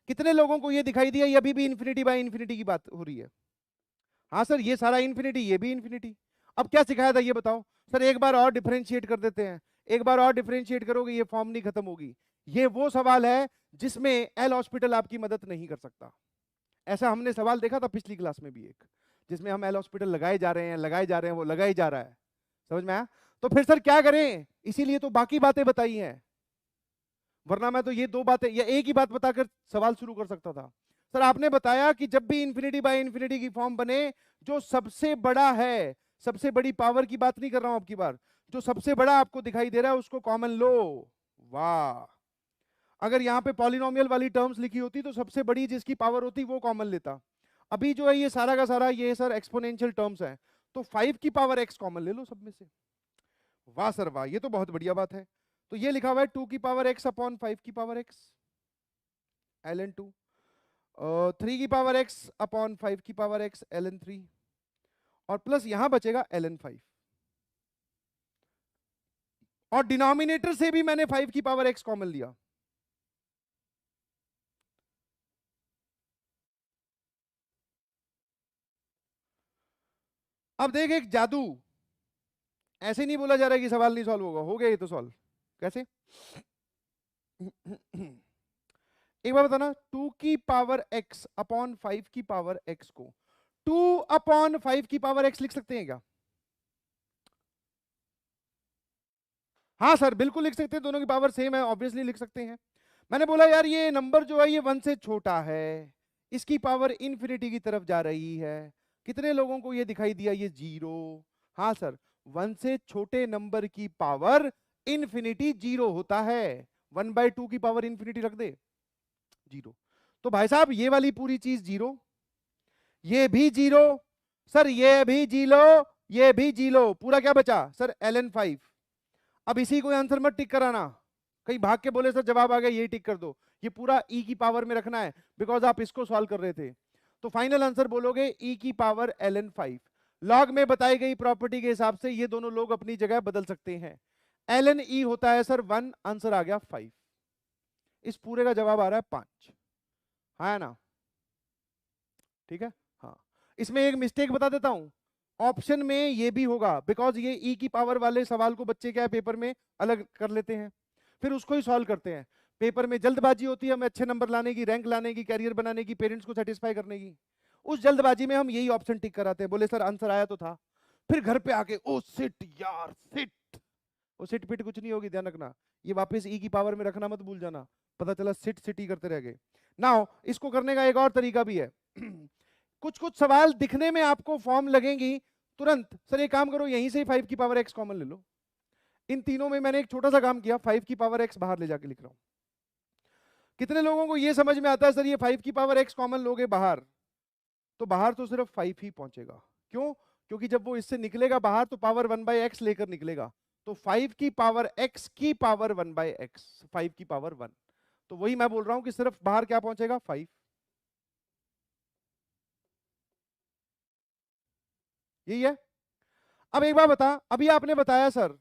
कितने लोगों को ये दिखाई दिया ये अभी भी इन्फिनिटी बाय इन्फिनिटी की बात हो रही है? हाँ सर, ये सारा इन्फिनिटी, ये भी इन्फिनिटी। अब क्या सिखाया था ये बताओ सर, एक बार और डिफरेंशिएट कर देते हैं। एक बार और डिफरेंशिएट करोगे ये फॉर्म नहीं खत्म होगी। ये वो सवाल है जिसमें एल हॉस्पिटल आपकी मदद नहीं कर सकता। ऐसा हमने सवाल देखा था पिछली क्लास में भी एक, जिसमें हम एल हॉस्पिटल लगाए जा रहे हैं, लगाए जा रहे हैं, वो लगा ही जा रहा है। समझ में आया? तो फिर सर क्या करें, इसीलिए तो बाकी बातें बताई हैं, वरना मैं तो ये दो बातें या एक ही बात बताकर सवाल शुरू कर सकता था। सर आपने बताया कि जब भी इन्फिनिटी बाय इन्फिनिटी की फॉर्म बने, जो सबसे बड़ा है, सबसे बड़ी पावर की बात नहीं कर रहा हूं आपकी बार, जो सबसे बड़ा आपको दिखाई दे रहा है उसको कॉमन लो। वाह, अगर यहां पे पॉलिनोमियल वाली टर्म्स लिखी होती तो सबसे बड़ी जिसकी पावर होती वो कॉमन लेता। अभी जो है ये सारा का सारा ये सर एक्सपोनेंशियल टर्म्स है, तो 5 की पावर x कॉमन ले लो सब में से। वाह सर वाह, ये तो बहुत बढ़िया बात है। तो ये लिखा हुआ है 2 की पावर x अपॉन 5 की पावर x ln 2, 3 की पावर x अपॉन 5 की पावर x ln 3, और प्लस यहां बचेगा ln 5, और डिनोमिनेटर से भी मैंने 5 की पावर x कॉमन लिया। अब देख एक जादू, ऐसे नहीं बोला जा रहा है कि सवाल नहीं सॉल्व होगा, हो गया ये तो सॉल्व। कैसे? एक बार बताना, 2 की पावर x अपॉन 5 की पावर x को 2 अपॉन 5 की पावर x लिख सकते हैं क्या? हाँ सर बिल्कुल लिख सकते हैं, दोनों की पावर सेम है, ऑब्वियसली लिख सकते हैं। मैंने बोला यार ये नंबर जो है ये 1 से छोटा है, इसकी पावर इन्फिनिटी की तरफ जा रही है। कितने लोगों को ये दिखाई दिया ये 0? हाँ सर, 1 से छोटे नंबर की पावर इन्फिनिटी 0 होता है। 1/2 की पावर इन्फिनिटी रख दे 0, तो भाई साहब ये वाली पूरी चीज 0, ये भी 0, सर ये भी 0, ये भी 0, पूरा क्या बचा सर ln 5। अब इसी को आंसर मत टिक कराना, कहीं भाग के बोले सर जवाब आ गया ये टिक कर दो, ये पूरा e की पावर में रखना है, बिकॉज आप इसको सॉल्व कर रहे थे। तो फाइनल आंसर बोलोगे e की पावर ln 5। लॉग में बताई गई प्रॉपर्टी के हिसाब से ये दोनों लोग अपनी जगह बदल सकते हैं। ln e होता है सर 1, आंसर आ गया 5। इस पूरे का जवाब आ रहा है 5, हाँ ना? ठीक है, हाँ। इसमें एक मिस्टेक बता देता हूं, ऑप्शन में ये भी होगा, बिकॉज ये ई की पावर वाले सवाल को बच्चे क्या है पेपर में अलग कर लेते हैं, फिर उसको ही सॉल्व करते हैं। पेपर में जल्दबाजी होती है हमें अच्छे नंबर लाने की, रैंक लाने की, कैरियर बनाने की, पेरेंट्स को सेटिस्फाई करने की, उस जल्दबाजी में हम यही ऑप्शन टिक कराते हैं। बोले सर आंसर आया तो था, फिर घर पे आके ओ सिट यार सिट, वो सिट पिट कुछ नहीं होगी, ध्यान रखना, ये वापस ई की पावर में रखना मत भूल जाना, पता चला सिट सिटी करते रह गए। नाउ इसको करने का एक और तरीका भी है कुछ कुछ सवाल दिखने में आपको फॉर्म लगेंगी तुरंत, सर एक काम करो यहीं से 5 की पावर x कॉमन ले लो। इन तीनों में मैंने एक छोटा सा काम किया, 5 की पावर x बाहर ले जाके लिख रहा हूं। कितने लोगों को यह समझ में आता है सर ये 5 की पावर x कॉमन लोगे बाहर, तो बाहर तो सिर्फ 5 ही पहुंचेगा। क्यों? क्योंकि जब वो इससे निकलेगा बाहर तो पावर 1/x लेकर निकलेगा, तो 5 की पावर x की पावर 1/x, 5 की पावर 1, तो वही मैं बोल रहा हूं कि सिर्फ बाहर क्या पहुंचेगा 5। यही है। अब एक बार बता, अभी आपने बताया सर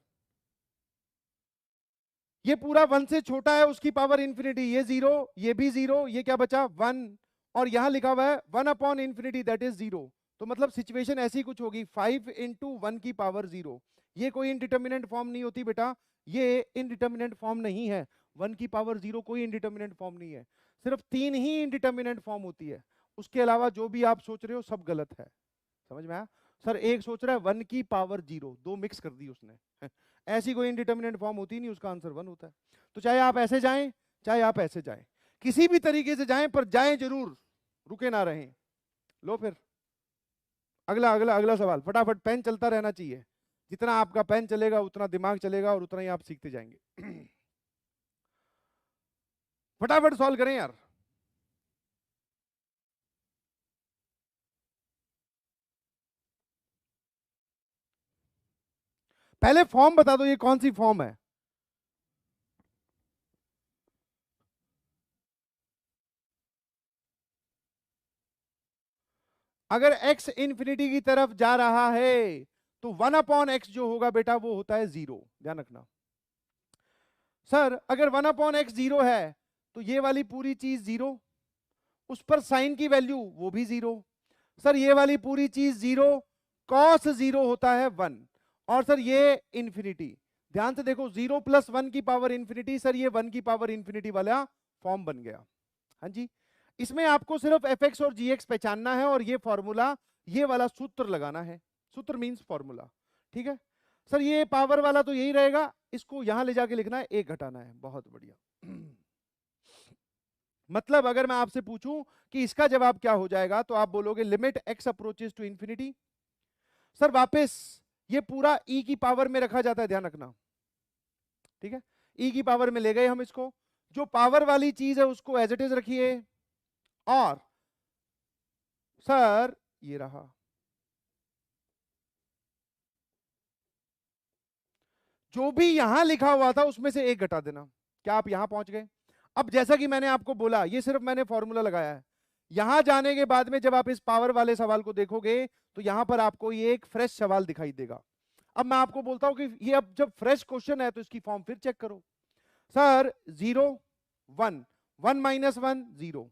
ये पूरा 1 से छोटा है उसकी पावर इंफिनिटी, ये 0, ये भी 0, ये क्या बचा 1, और यहां लिखा हुआ है 1 अपॉन इंफिनिटी दैट इज 0, तो मतलब सिचुएशन ऐसी कुछ होगी 5 इंटू 1 की पावर 0। ये कोई इनडिटर्मिनेंट फॉर्म नहीं होती बेटा, ये इनडिटर्मिनेंट फॉर्म नहीं है, 1 की पावर 0 कोई इनडिटर्मिनेंट फॉर्म नहीं है, सिर्फ 3 ही इनडिटर्मिनेंट फॉर्म होती है, उसके अलावा जो भी आप सोच रहे हो सब गलत है। समझ में आया? सर एक सोच रहा है 1 की पावर 0, दो मिक्स कर दी उसने ऐसी कोई इंडिटर्मिनेंट फॉर्म होती नहीं, उसका आंसर 1 होता है। तो चाहे आप ऐसे जाएं चाहे आप ऐसे जाएं, किसी भी तरीके से जाएं पर जाएं जरूर, रुके ना रहें। लो फिर अगला अगला अगला सवाल, फटाफट पेन चलता रहना चाहिए। जितना आपका पेन चलेगा उतना दिमाग चलेगा और उतना ही आप सीखते जाएंगे। फटाफट सॉल्व करें यार। पहले फॉर्म बता दो, ये कौन सी फॉर्म है? अगर x इंफिनिटी की तरफ जा रहा है तो 1/x जो होगा बेटा वो होता है 0, ध्यान रखना। सर अगर 1/x 0 है तो ये वाली पूरी चीज 0, उस पर साइन की वैल्यू वो भी 0। सर ये वाली पूरी चीज 0, कॉस 0 होता है 1, और सर ये इंफिनिटी। ध्यान से देखो, 0 + 1 की पावर इंफिनिटी, सर ये 1 की पावर इंफिनिटी वाला फॉर्म बन गया। हाँ जी, इसमें आपको सिर्फ fx और gx पहचानना है और ये फॉर्मूला, ये वाला सूत्र लगाना है। सूत्र मींस फॉर्मूला, ठीक है। सर ये पावर वाला तो यही रहेगा, इसको यहां ले जाके लिखना है, एक घटाना है। बहुत बढ़िया। मतलब अगर मैं आपसे पूछूं कि इसका जवाब क्या हो जाएगा तो आप बोलोगे limit x approaches to infinity. Sir वापस ये पूरा e की पावर में रखा जाता है, ध्यान रखना, ठीक है। e की पावर में ले गए हम इसको, जो पावर वाली चीज है उसको एज इट इज रखिए, और सर ये रहा, जो भी यहां लिखा हुआ था उसमें से एक घटा देना। क्या आप यहां पहुंच गए? अब जैसा कि मैंने आपको बोला, ये सिर्फ मैंने फॉर्मूला लगाया है। यहां जाने के बाद में जब आप इस पावर वाले सवाल को देखोगे तो यहां पर आपको ये एक फ्रेश सवाल दिखाई देगा। अब मैं आपको बोलता हूं कि ये अब जब फ्रेश क्वेश्चन है तो इसकी फॉर्म फिर चेक करो। सर 0 1, 1 - 1 0।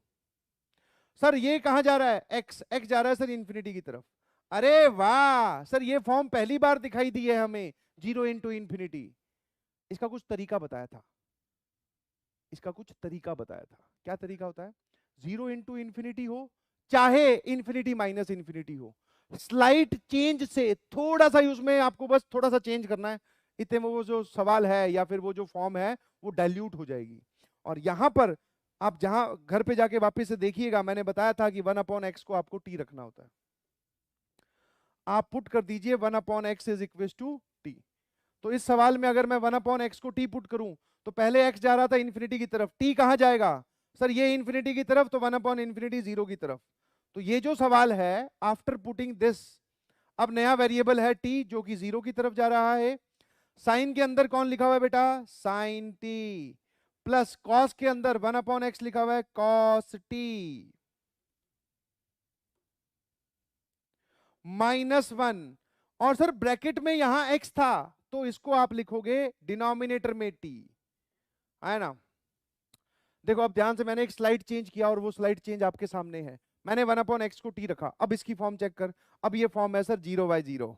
सर ये कहां जा रहा है? एक्स, एक्स जा रहा है सर इंफिनिटी की तरफ। अरे वाह सर, ये फॉर्म पहली बार दिखाई दी है हमें, 0 × इंफिनिटी। इसका कुछ तरीका बताया था, इसका कुछ तरीका बताया था। क्या तरीका होता है? 0 × इंफिनिटी हो चाहे इंफिनिटी माइनस इंफिनिटी हो, स्लाइट चेंज से थोड़ा सा ही उसमें आपको बस थोड़ा सा चेंज करना है, इतने में वो जो सवाल है या फिर वो जो फॉर्म है वो डाइल्यूट हो जाएगी। और यहां पर आप जहां घर पे जाके वापस से देखिएगा, मैंने बताया था कि 1/x को आपको t रखना होता है। आप पुट कर दीजिए 1/x is equal to t। तो इस सवाल में अगर मैं 1/x को t पुट करूं तो पहले x जा रहा था इंफिनिटी की तरफ, t कहां जाएगा? सर ये इंफिनिटी की तरफ, तो 1/∞ 0 की तरफ। तो ये जो सवाल है आफ्टर पुटिंग दिस, अब नया वेरिएबल है t जो कि 0 की तरफ जा रहा है। साइन के अंदर कौन लिखा हुआ है बेटा? साइन t, प्लस कॉस के अंदर 1/x लिखा हुआ है कॉस t, -1। और सर ब्रैकेट में यहां x था तो इसको आप लिखोगे डिनोमिनेटर में t, है ना। देखो अब ध्यान से, मैंने एक स्लाइड चेंज किया और वो स्लाइड चेंज आपके सामने है। मैंने 1/x को t रखा, अब इसकी फॉर्म चेक कर। अब ये फॉर्म है सर 0/0,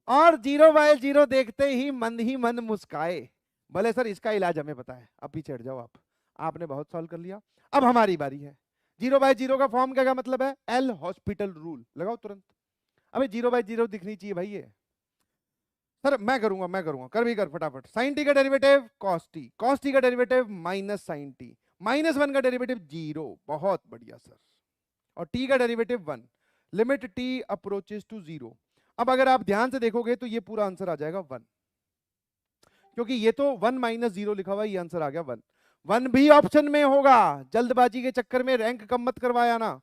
और 0/0 देखते ही मन मुस्काए। भले सर इसका इलाज हमें पता है, अब पीछे हट जाओ आप, आपने बहुत सॉल्व कर लिया, अब हमारी बारी है। 0/0 का फॉर्म क्या मतलब है? एल हॉस्पिटल रूल लगाओ तुरंत। अबे 0/0 दिखनी चाहिए भाई ये। सर मैं करूंगा, कर भी कर फटाफट। साइन टी का derivative cos T, cos T का डेरिवेटिव माइनस साइन टी, -1 का डेरिवेटिव 0, बहुत बढ़िया सर, और t का derivative 1, limit t approaches to 0। अब अगर आप ध्यान से देखोगे तो ये पूरा आंसर आ जाएगा 1, क्योंकि ये तो 1 - 0 लिखा हुआ है, ये आंसर आ गया 1। 1 भी ऑप्शन में होगा, जल्दबाजी के चक्कर में रैंक कम मत करवाया ना।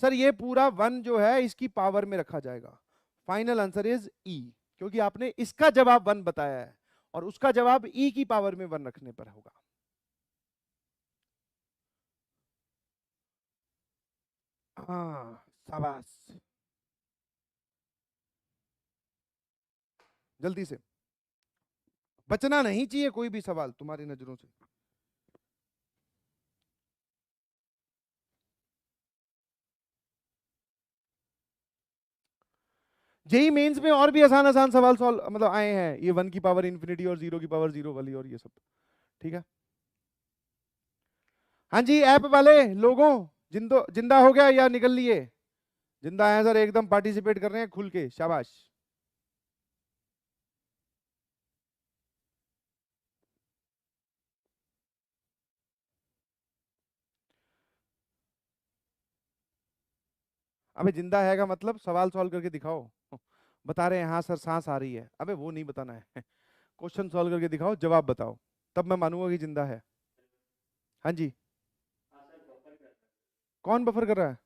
सर ये पूरा 1 जो है इसकी पावर में रखा जाएगा। फाइनल आंसर इज ई, क्योंकि आपने इसका जवाब 1 बताया है और उसका जवाब ई की पावर में 1 रखने पर होगा। हाँ शाबाश, जल्दी से, बचना नहीं चाहिए कोई भी सवाल तुम्हारी नजरों से। जेई मेंस में और भी आसान आसान सवाल सॉल्व मतलब आए हैं, ये 1 की पावर इंफिनिटी और 0 की पावर 0 वाली और ये सब, ठीक है। हाँ जी ऐप वाले लोगों, जिंदा हो गया या निकल लिए? जिंदा है सर, एकदम पार्टिसिपेट कर रहे हैं खुल के, शाबाश। अबे जिंदा है का मतलब सवाल सॉल्व करके दिखाओ। बता रहे हैं हाँ सर सांस आ रही है, अबे वो नहीं बताना है। क्वेश्चन सॉल्व करके दिखाओ, जवाब बताओ, तब मैं मानूंगा कि जिंदा है। हाँ जी। कौन बफर कर रहा है?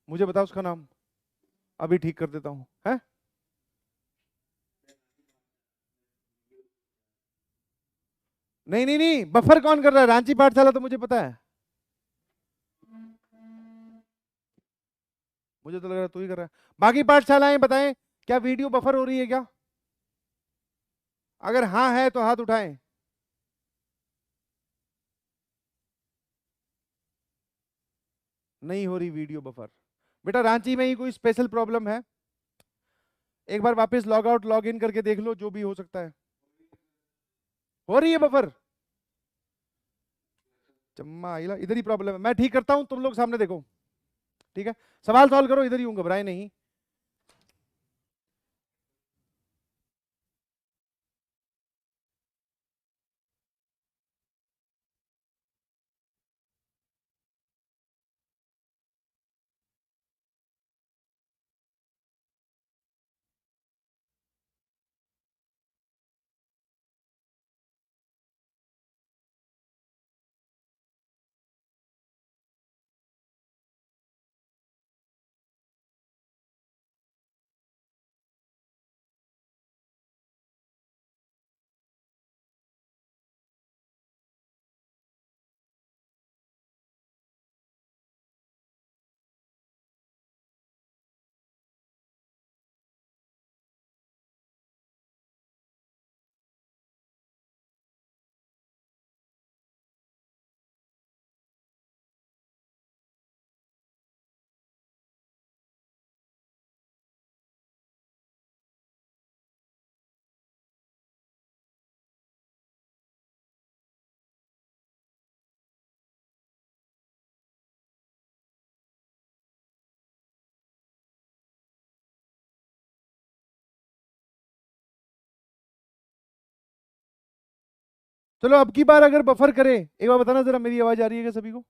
मुझे बताओ उसका नाम, अभी ठीक कर देता हूँ है। नहीं नहीं नहीं, बफर कौन कर रहा है? रांची पाठशाला तो मुझे पता है, मुझे तो लग रहा है तू ही कर रहा है। बाकी पाठशालाएं बताएं, क्या वीडियो बफर हो रही है क्या? अगर हाँ है तो हाथ उठाएं। नहीं हो रही वीडियो बफर। बेटा रांची में ही कोई स्पेशल प्रॉब्लम है? एक बार वापस लॉग आउट लॉग इन करके देख लो, जो भी हो सकता है। हो रही है बफर? चम्मा आइला, इधर ही प्रॉब्लम है, मैं ठीक करता हूं, तुम लोग सामने देखो। ठीक है, सवाल सॉल्व करो, इधर ही हूं, घबराए नहीं। चलो अब की बार अगर बफर करे, एक बार बताना जरा, मेरी आवाज आ रही है क्या सभी को?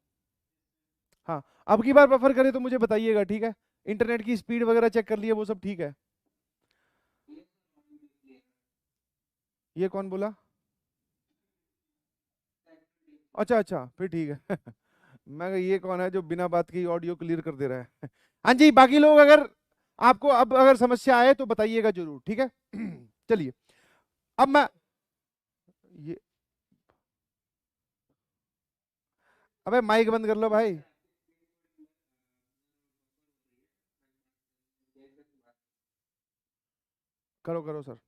हाँ, अब की बार बफर करे तो मुझे बताइएगा, ठीक है? इंटरनेट की स्पीड वगैरह चेक कर लिए, वो सब ठीक है? ये कौन बोला? अच्छा अच्छा, फिर ठीक है। मैं कहा, ये कौन है जो बिना बात की ऑडियो क्लियर कर दे रहा है? हाँ जी, बाकी लोग अगर आपको अब अगर समस्या आए तो बताइएगा जरूर, ठीक है? चलिए, अब मैं ये, अबे माइक बंद कर लो भाई। करो करो सर।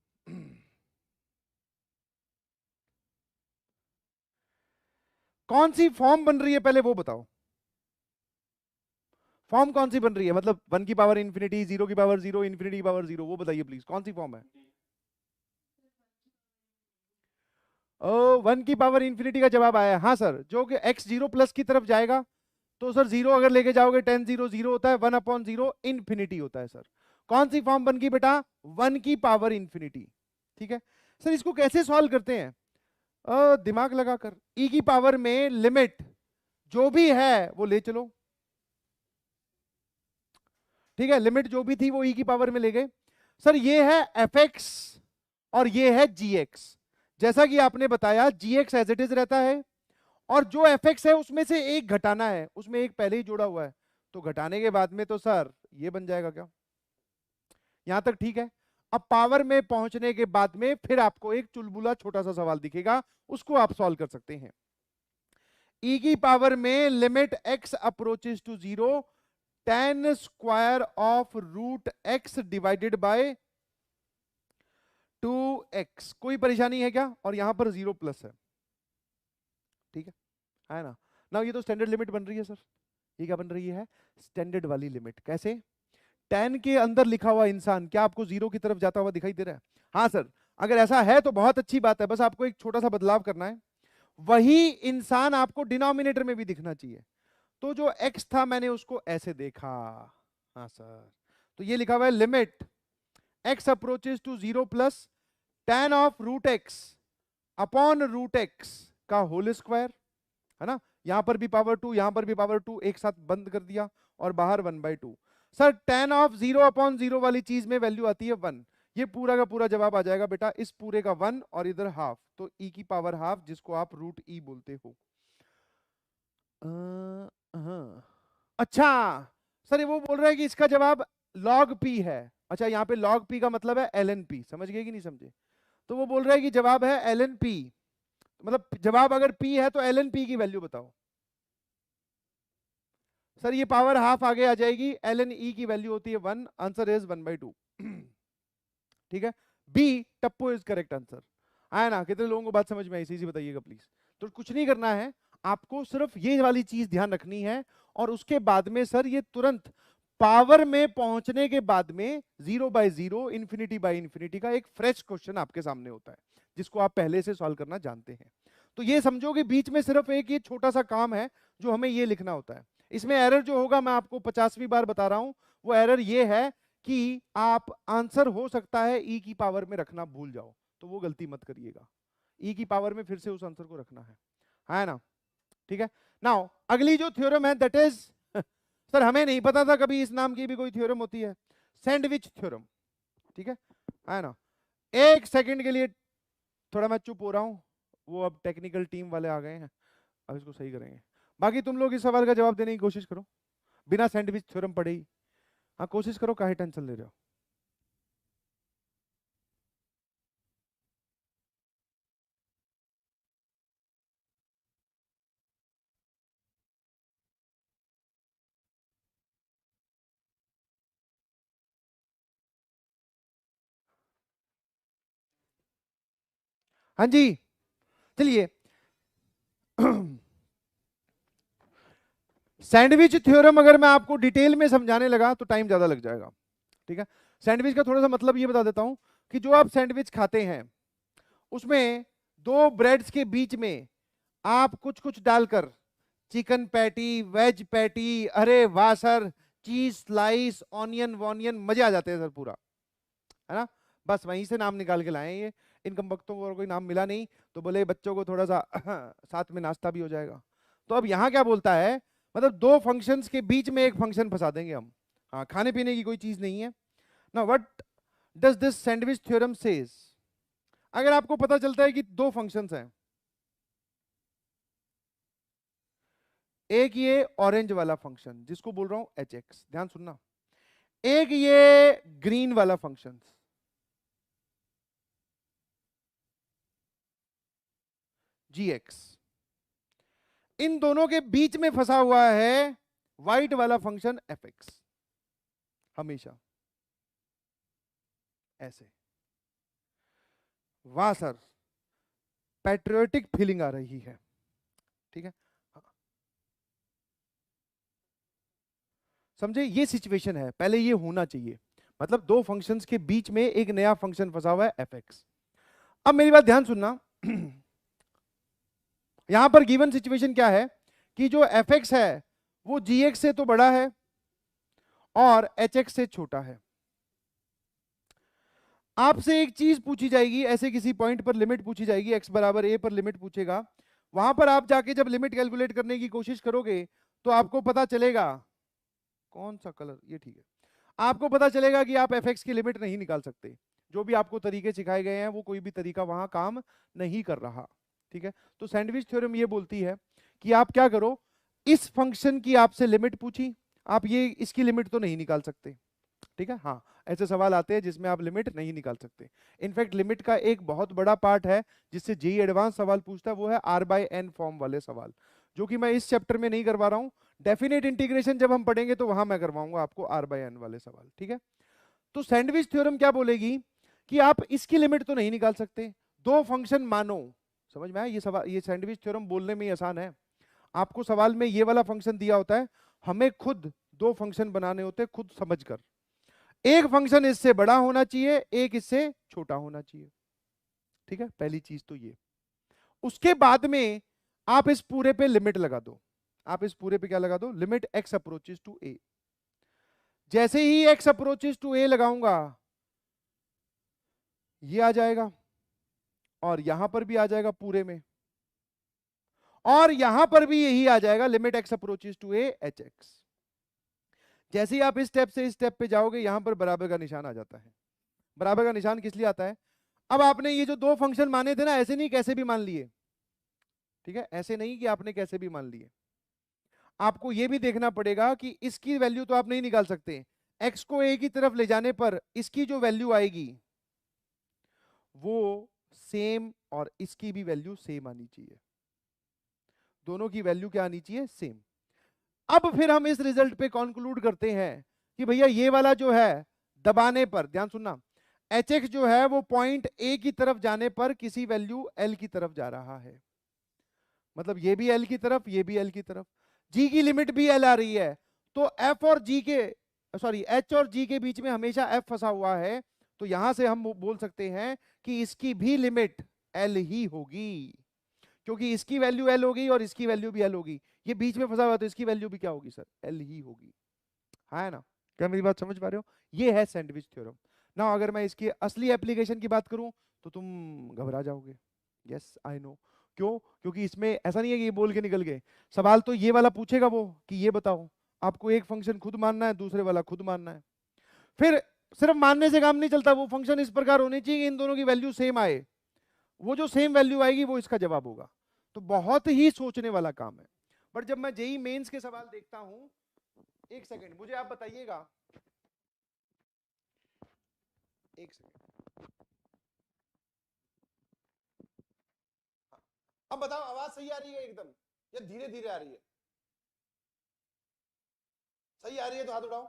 कौन सी फॉर्म बन रही है पहले वो बताओ। फॉर्म कौन सी बन रही है, मतलब 1 की पावर इंफिनिटी, 0 की पावर 0, इंफिनिटी की पावर 0, वो बताइए प्लीज, कौन सी फॉर्म है? ओ, 1 की पावर इंफिनिटी का जवाब आया है। हाँ सर, जो कि x जीरो प्लस की तरफ जाएगा, तो सर जीरो अगर लेके जाओगे, 10 0 0 होता है, 1/0 इंफिनिटी होता है सर। कौन सी फॉर्म बन गई बेटा? 1 की पावर इंफिनिटी। ठीक है सर, इसको कैसे सॉल्व करते हैं? दिमाग लगाकर, e की पावर में लिमिट जो भी है वो ले चलो। ठीक है, लिमिट जो भी थी वो e की पावर में ले गए। सर ये है fx और ये है gx। जैसा कि आपने बताया, gx एज इट इज रहता है, और जो fx है उसमें से एक घटाना है, उसमें एक पहले ही जोड़ा हुआ है, तो घटाने के बाद में तो सर ये बन जाएगा क्या? यहां तक ठीक है? अब पावर में पहुंचने के बाद में फिर आपको एक चुलबुला छोटा सा सवाल दिखेगा, उसको आप सॉल्व कर सकते हैं। e की पावर में limit x approaches to 0, tan square of root x divided by 2x। कोई परेशानी है क्या? और यहां पर 0 प्लस ठीक है ना? ना ये तो स्टैंडर्ड लिमिट बन रही है सर। ये क्या बन रही है? स्टैंडर्ड वाली लिमिट। कैसे? tan के अंदर लिखा हुआ इंसान क्या आपको 0 की तरफ जाता हुआ दिखाई दे रहा है? हाँ सर, अगर ऐसा है तो बहुत अच्छी बात है, बस आपको एक छोटा सा बदलाव करना है। वही इंसान आपको डिनोमिनेटर में भी दिखना चाहिए। तो जो x था मैंने उसको ऐसे देखा। हाँ सर, तो ये लिखा हुआ है limit x approaches to 0 plus tan of root x upon root x का होल स्क्वायर, है ना? यहां पर भी पावर 2, यहां पर भी पावर 2, एक साथ बंद कर दिया, और बाहर 1/2। सर tan ऑफ 0/0 वाली चीज में वैल्यू आती है 1। ये पूरा का पूरा जवाब आ जाएगा बेटा इस पूरे का 1 और इधर हाफ, तो e की पावर हाफ जिसको आप रूट e बोलते हो। हाँ अच्छा सर ये वो बोल रहा है कि इसका जवाब log p है। अच्छा यहाँ पे log p का मतलब है ln p, समझ गए कि नहीं समझे? तो वो बोल रहा है कि जवाब है ln p, मतलब जवाब अगर p है तो ln p की वैल्यू बताओ। सर ये पावर हाफ आगे आ जाएगी, ln e की वैल्यू होती है 1, आंसर इज 1/2। ठीक है, बी टप्पो इज करेक्ट आंसर। आया ना? कितने लोगों को बात समझ में आई? इसी बताइएगा प्लीज। तो कुछ नहीं करना है, आपको सिर्फ ये वाली चीज ध्यान रखनी है, और उसके बाद में सर ये तुरंत पावर में पहुंचने के बाद में 0/0 इंफिनिटी का एक फ्रेश क्वेश्चन आपके सामने होता है, जिसको आप पहले से सॉल्व करना जानते हैं। तो ये समझो कि बीच में सिर्फ एक ये छोटा सा काम है जो हमें ये लिखना होता है। इसमें एरर जो होगा मैं आपको 50वीं बार बता रहा हूं, वो एरर ये है कि आप आंसर हो सकता है ई की पावर में रखना भूल जाओ, तो वो गलती मत करिएगा। ई की पावर में फिर से उस आंसर को रखना है ना? ठीक है। नाउ अगली जो थ्योरम है दैट इज सर हमें नहीं पता था कभी इस नाम की भी कोई थ्योरम होती है, सैंडविच थ्योरम। ठीक है ना? एक सेकंड के लिए थोड़ा मैं चुप हो रहा हूं, वो अब टेक्निकल टीम वाले आ गए हैं, अब इसको सही करेंगे। बाकी तुम लोग इस सवाल का जवाब देने की कोशिश करो बिना सैंडविच थ्योरम पढ़े ही। हाँ कोशिश करो, काहे टेंशन ले रहे हो? हाँ जी चलिए। सैंडविच थ्योरम अगर मैं आपको डिटेल में समझाने लगा तो टाइम ज्यादा लग जाएगा। ठीक है, सैंडविच का थोड़ा सा मतलब ये बता देता हूं कि जो आप सैंडविच खाते हैं उसमें दो ब्रेड्स के बीच में आप कुछ कुछ डालकर, चिकन पैटी, वेज पैटी, अरे वाह सर, चीज स्लाइस, ऑनियन वॉनियन, मजे आ जाते हैं सर पूरा, है ना? बस वहीं से नाम निकाल के लाए ये। इन कमबख्तों को और कोई नाम मिला नहीं तो बोले बच्चों को थोड़ा सा साथ में नाश्ता भी हो जाएगा। तो अब यहाँ क्या बोलता है, मतलब दो फंक्शंस के बीच में एक फंक्शन फंसा देंगे हम। हाँ, खाने पीने की कोई चीज नहीं है ना। What does this sandwich theorem says? अगर आपको पता चलता है कि दो फंक्शंस हैं, एक ये ऑरेंज वाला फंक्शन जिसको बोल रहा हूं एच एक्स, ध्यान सुनना, एक ये ग्रीन वाला फंक्शन जी एक्स, इन दोनों के बीच में फंसा हुआ है व्हाइट वाला फंक्शन एफ एक्स। हमेशा ऐसे। वाह सर, पैट्रियोटिक फीलिंग आ रही है। ठीक है, समझे? ये सिचुएशन है, पहले ये होना चाहिए, मतलब दो फंक्शंस के बीच में एक नया फंक्शन फंसा हुआ है एफ एक्स। अब मेरी बात ध्यान सुनना, यहां पर गिवन सिचुएशन क्या है कि जो एफ एक्स है वो जी एक्स से तो बड़ा है और एच एक्स से छोटा है। आपसे एक चीज पूछी जाएगी, ऐसे किसी पॉइंट पर लिमिट पूछी जाएगी, x बराबर a पर लिमिट पूछेगा, वहां पर आप जाके जब लिमिट कैलकुलेट करने की कोशिश करोगे तो आपको पता चलेगा, कौन सा कलर, ये ठीक है, आपको पता चलेगा कि आप fx की लिमिट नहीं निकाल सकते। जो भी आपको तरीके सिखाए गए हैं वो कोई भी तरीका वहां काम नहीं कर रहा। ठीक है, तो सैंडविच थ्योरम ये बोलती है कि आप क्या करो, इस फंक्शन की आपसे लिमिट पूछी, आप ये इसकी लिमिट तो नहीं निकाल सकते। ठीक है, हाँ ऐसे सवाल आते हैं जिसमें आप लिमिट नहीं निकाल सकते। इनफैक्ट लिमिट का एक बहुत बड़ा पार्ट है जिससे जेई एडवांस सवाल पूछता है, वो है r/n फॉर्म वाले सवाल, जो कि मैं इस चैप्टर में नहीं करवा रहा हूं। डेफिनेट इंटीग्रेशन जब हम पढ़ेंगे तो वहां मैं करवाऊंगा आपको r/n वाले सवाल। ठीक है, तो सैंडविच थ्योरम क्या बोलेगी कि आप इसकी लिमिट तो नहीं निकाल सकते, दो फंक्शन मानो। समझ में आया? ये सवाल, ये सैंडविच थ्योरम बोलने में ही आसान है। आपको सवाल में ये वाला फंक्शन दिया होता है, हमें खुद दो फंक्शन बनाने होते हैं खुद समझकर। एक फंक्शन इससे बड़ा होना चाहिए, एक इससे छोटा होना चाहिए। ठीक है, पहली चीज तो ये। उसके बाद में आप इस पूरे पे लिमिट लगा दो, आप इस पूरे पे क्या लगा दो, limit x approaches to a। जैसे ही x अप्रोचेस टू a लगाऊंगा ये आ जाएगा, और यहां पर भी आ जाएगा पूरे में, और यहां पर भी यही आ जाएगा, limit x approaches to a h x। जैसे ही आप इस स्टेप से इस स्टेप पे जाओगे यहां पर बराबर का निशान आ जाता है। बराबर का निशान किस लिए आता है? अब आपने ये जो दो फंक्शन माने थे ना, ऐसे नहीं कैसे भी मान लिए, ठीक है, ऐसे नहीं कि आपने कैसे भी मान लिए, आपको ये भी देखना पड़ेगा कि इसकी वैल्यू तो आप नहीं निकाल सकते, x को a की तरफ ले जाने पर इसकी जो वैल्यू आएगी वो सेम और इसकी भी वैल्यू सेम आनी चाहिए, दोनों की वैल्यू क्या आनी चाहिए? सेम। अब फिर हम इस रिजल्ट पे कंक्लूड करते हैं कि भैया ये वाला जो है दबाने पर, ध्यान सुनना, hx जो है वो पॉइंट a की तरफ जाने पर किसी वैल्यू l की तरफ जा रहा है, मतलब ये भी l की तरफ, ये भी l की तरफ, g की लिमिट भी l आ रही है, तो f और g के सॉरी h और g के बीच में हमेशा f फंसा हुआ है, तो यहां से हम बोल सकते हैं कि इसकी भी लिमिट l ही होगी, क्योंकि इसकी वैल्यू l होगी और इसकी वैल्यू भी l होगी, ये बीच में फंसा हुआ तो इसकी वैल्यू भी क्या होगी सर? l ही होगी, है ना? क्या मेरी बात समझ पा रहे हो? ये है सैंडविच थ्योरम। ना अगर मैं इसकी असली एप्लीकेशन की बात करूं तो तुम घबरा जाओगे। यस आई नो, क्यों? क्योंकि इसमें ऐसा नहीं है कि ये बोल के निकल गए, सवाल तो ये वाला पूछेगा वो कि ये बताओ, आपको एक फंक्शन खुद मानना है, दूसरे वाला खुद मानना है, फिर सिर्फ मानने से काम नहीं चलता, वो फंक्शन इस प्रकार होने चाहिए कि इन दोनों की वैल्यू सेम आए, वो जो सेम वैल्यू आएगी वो इसका जवाब होगा, तो बहुत ही सोचने वाला काम है। बट जब मैं जेई मेंस के सवाल देखता हूं, एक सेकंड मुझे आप बताइएगा, एक सेकंड, अब बताओ आवाज सही आ रही है एकदम या धीरे धीरे आ रही है? सही आ रही है तो हाथ उठाओ।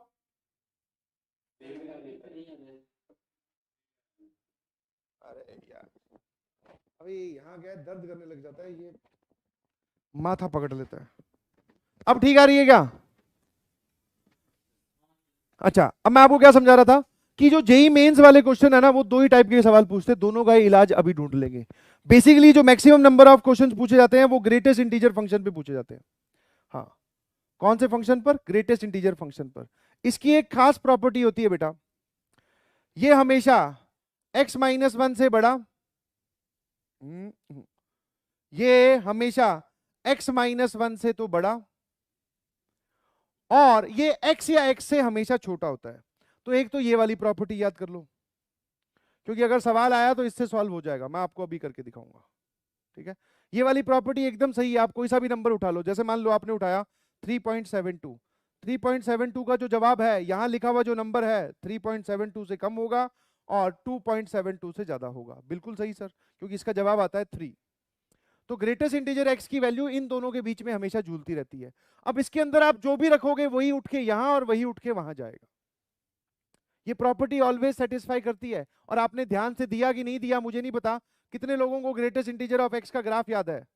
अरे यार अभी यहाँ गया दर्द करने लग जाता है, ये माथा पकड़ लेता है। अब ठीक आ रही है क्या? अच्छा, अब मैं आपको क्या समझा रहा था कि जो जेई मेंस वाले क्वेश्चन है ना, वो दो ही टाइप के सवाल पूछते हैं, दोनों का इलाज अभी ढूंढ लेंगे। बेसिकली जो मैक्सिमम नंबर ऑफ क्वेश्चन पूछे जाते हैं वो ग्रेटेस्ट इंटीजर फंक्शन पे पूछे जाते हैं। हाँ, कौन से फंक्शन पर? ग्रेटेस्ट इंटीजर फंक्शन पर। इसकी एक खास प्रॉपर्टी होती है बेटा, ये हमेशा x माइनस वन से बड़ा, ये हमेशा x माइनस वन से तो बड़ा, और ये x या x से हमेशा छोटा होता है। तो एक तो ये वाली प्रॉपर्टी याद कर लो, क्योंकि अगर सवाल आया तो इससे सॉल्व हो जाएगा, मैं आपको अभी करके दिखाऊंगा, ठीक है? ये वाली प्रॉपर्टी एकदम सही है, आप कोई सा भी नंबर उठा लो, जैसे मान लो आपने उठाया 3.72, 3.72 का जो जवाब है, यहां लिखा हुआ जो नंबर है 3.72 से कम होगा और 2.72 से ज्यादा होगा। बिल्कुल सही सर, क्योंकि इसका जवाब आता है 3। तो ग्रेटेस्ट इंटीजर x की वैल्यू इन दोनों के बीच में हमेशा झूलती रहती है। अब इसके अंदर आप जो भी रखोगे वही उठ के यहां और वही उठ के वहां जाएगा, ये प्रॉपर्टी ऑलवेज सेटिस्फाई करती है। और आपने ध्यान से दिया कि नहीं दिया मुझे नहीं पता, कितने लोगों को ग्रेटेस्ट इंटीजर ऑफ x का ग्राफ याद है?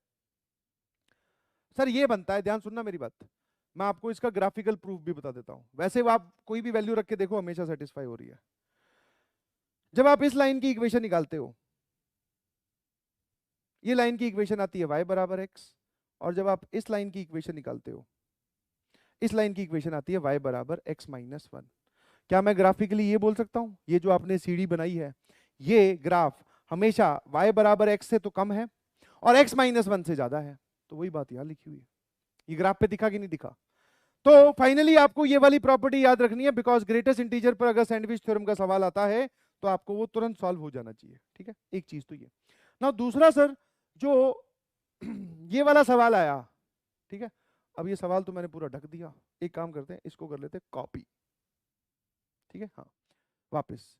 सर ये बनता है, ध्यान सुनना मेरी बात, मैं आपको इसका ग्राफिकल प्रूफ भी बता देता हूं। वैसे आप कोई भी वैल्यू रख के देखो हमेशा सेटिस्फाई हो रही है। जब आप इस लाइन की इक्वेशन निकालते हो, ये लाइन की इक्वेशन आती है y बराबर x, और जब आप इस लाइन की इक्वेशन निकालते हो, इस लाइन की इक्वेशन आती है y बराबर x माइनस वन। क्या मैं ग्राफिकली ये बोल सकता हूं, ये जो आपने सीढ़ी बनाई है, ये ग्राफ हमेशा y बराबर x से तो कम है और x माइनस वन से ज्यादा है? तो वही बात यहां लिखी हुई है, ये ग्राफ पे दिखा कि नहीं दिखा? तो फाइनली आपको ये वाली प्रॉपर्टी याद रखनी है, बिकॉज ग्रेटेस्ट इंटीजर पर अगर सैंडविच थ्योरम का सवाल आता है तो आपको वो तुरंत सॉल्व हो जाना चाहिए, ठीक है? एक चीज तो ये ना। दूसरा सर, जो ये वाला सवाल आया, ठीक है, अब ये सवाल तो मैंने पूरा ढक दिया, एक काम करते हैं इसको कर लेते हैं कॉपी, ठीक है? हाँ वापस,